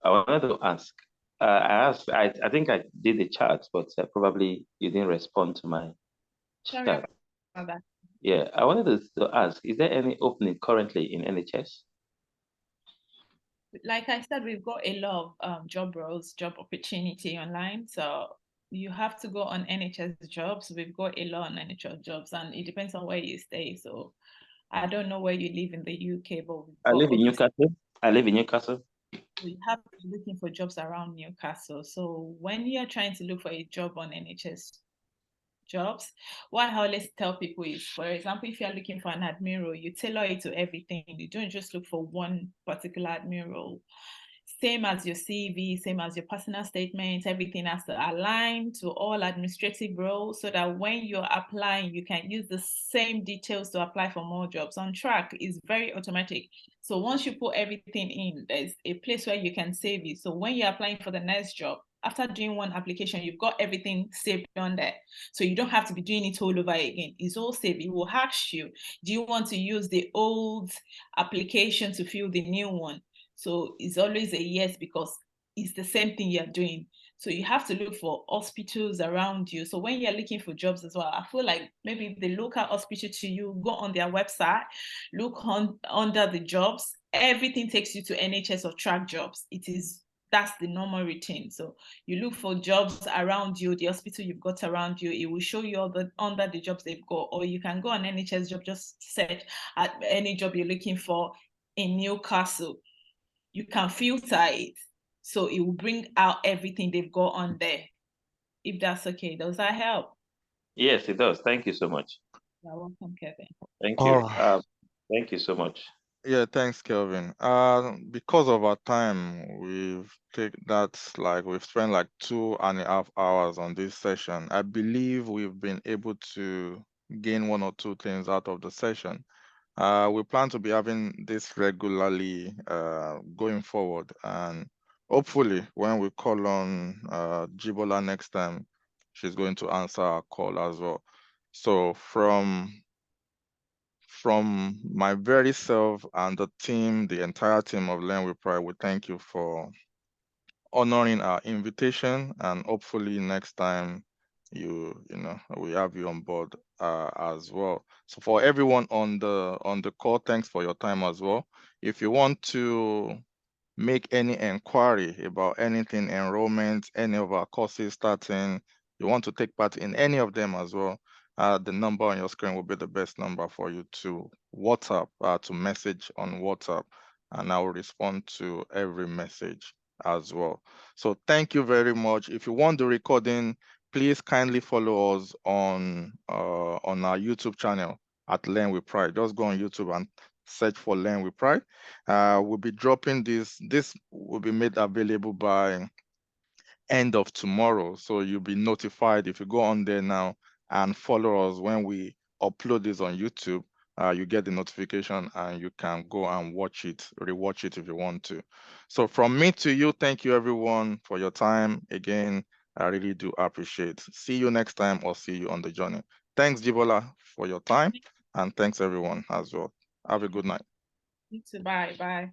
I wanted to ask. I think I did the chat, but probably you didn't respond to my Sorry chat. about that. Yeah, I wanted to ask: is there any opening currently in NHS? Like I said, we've got a lot of job roles, job opportunity online. So you have to go on NHS jobs. We've got a lot on NHS jobs, and it depends on where you stay. So I don't know where you live in the UK, but we've I got live in Newcastle. I live in Newcastle. we have to be looking for jobs around Newcastle. So when you're trying to look for a job on NHS jobs, what I always tell people is, for example, if you're looking for an admin role, you tailor it to everything. You don't just look for one particular admin role. Same as your CV, same as your personal statements, everything has to align to all administrative roles so that when you're applying, you can use the same details to apply for more jobs. On Track is very automatic. So once you put everything in, there's a place where you can save it. So when you're applying for the next job, after doing one application, you've got everything saved on there. So you don't have to be doing it all over again. It's all saved. It will ask you, do you want to use the old application to fill the new one? So it's always a yes, because it's the same thing you're doing. So you have to look for hospitals around you. So when you're looking for jobs as well, I feel like maybe the local hospital to you, go on their website, look under the jobs. Everything takes you to NHS or Track jobs. That's the normal routine. So you look for jobs around you, the hospital you've got around you, it will show you all under the jobs they've got. Or you can go on NHS job, just search at any job you're looking for in Newcastle. You can filter it, so it will bring out everything they've got on there. If that's okay, does that help? Yes, it does. Thank you so much. You're welcome, Kevin. Thank you. Oh. Thank you so much. Yeah, thanks, Kelvin. Because of our time, we've spent like 2.5 hours on this session. I believe we've been able to gain one or two things out of the session. We plan to be having this regularly going forward, and hopefully when we call on Jibola next time, she's going to answer our call as well. So from my very self and the team, the entire team of Learn with Pride, we thank you for honoring our invitation, and hopefully next time we have you on board as well. So for everyone on the call, thanks for your time as well. If you want to make any inquiry about anything, enrollment, any of our courses starting, you want to take part in any of them as well, the number on your screen will be the best number for you to WhatsApp, to message on WhatsApp, and I will respond to every message as well. So thank you very much. If you want the recording, please kindly follow us on our YouTube channel at Learn with Pride. Just go on YouTube and search for Learn with Pride. We'll be dropping this. This will be made available by end of tomorrow. So you'll be notified if you go on there now and follow us when we upload this on YouTube. You get the notification and you can go and watch it, rewatch it if you want to. So from me to you, thank you everyone for your time. Again, I really do appreciate. See you next time or see you on the journey. Thanks, Jibola, for your time. And thanks everyone as well. Have a good night. You too. Bye. Bye.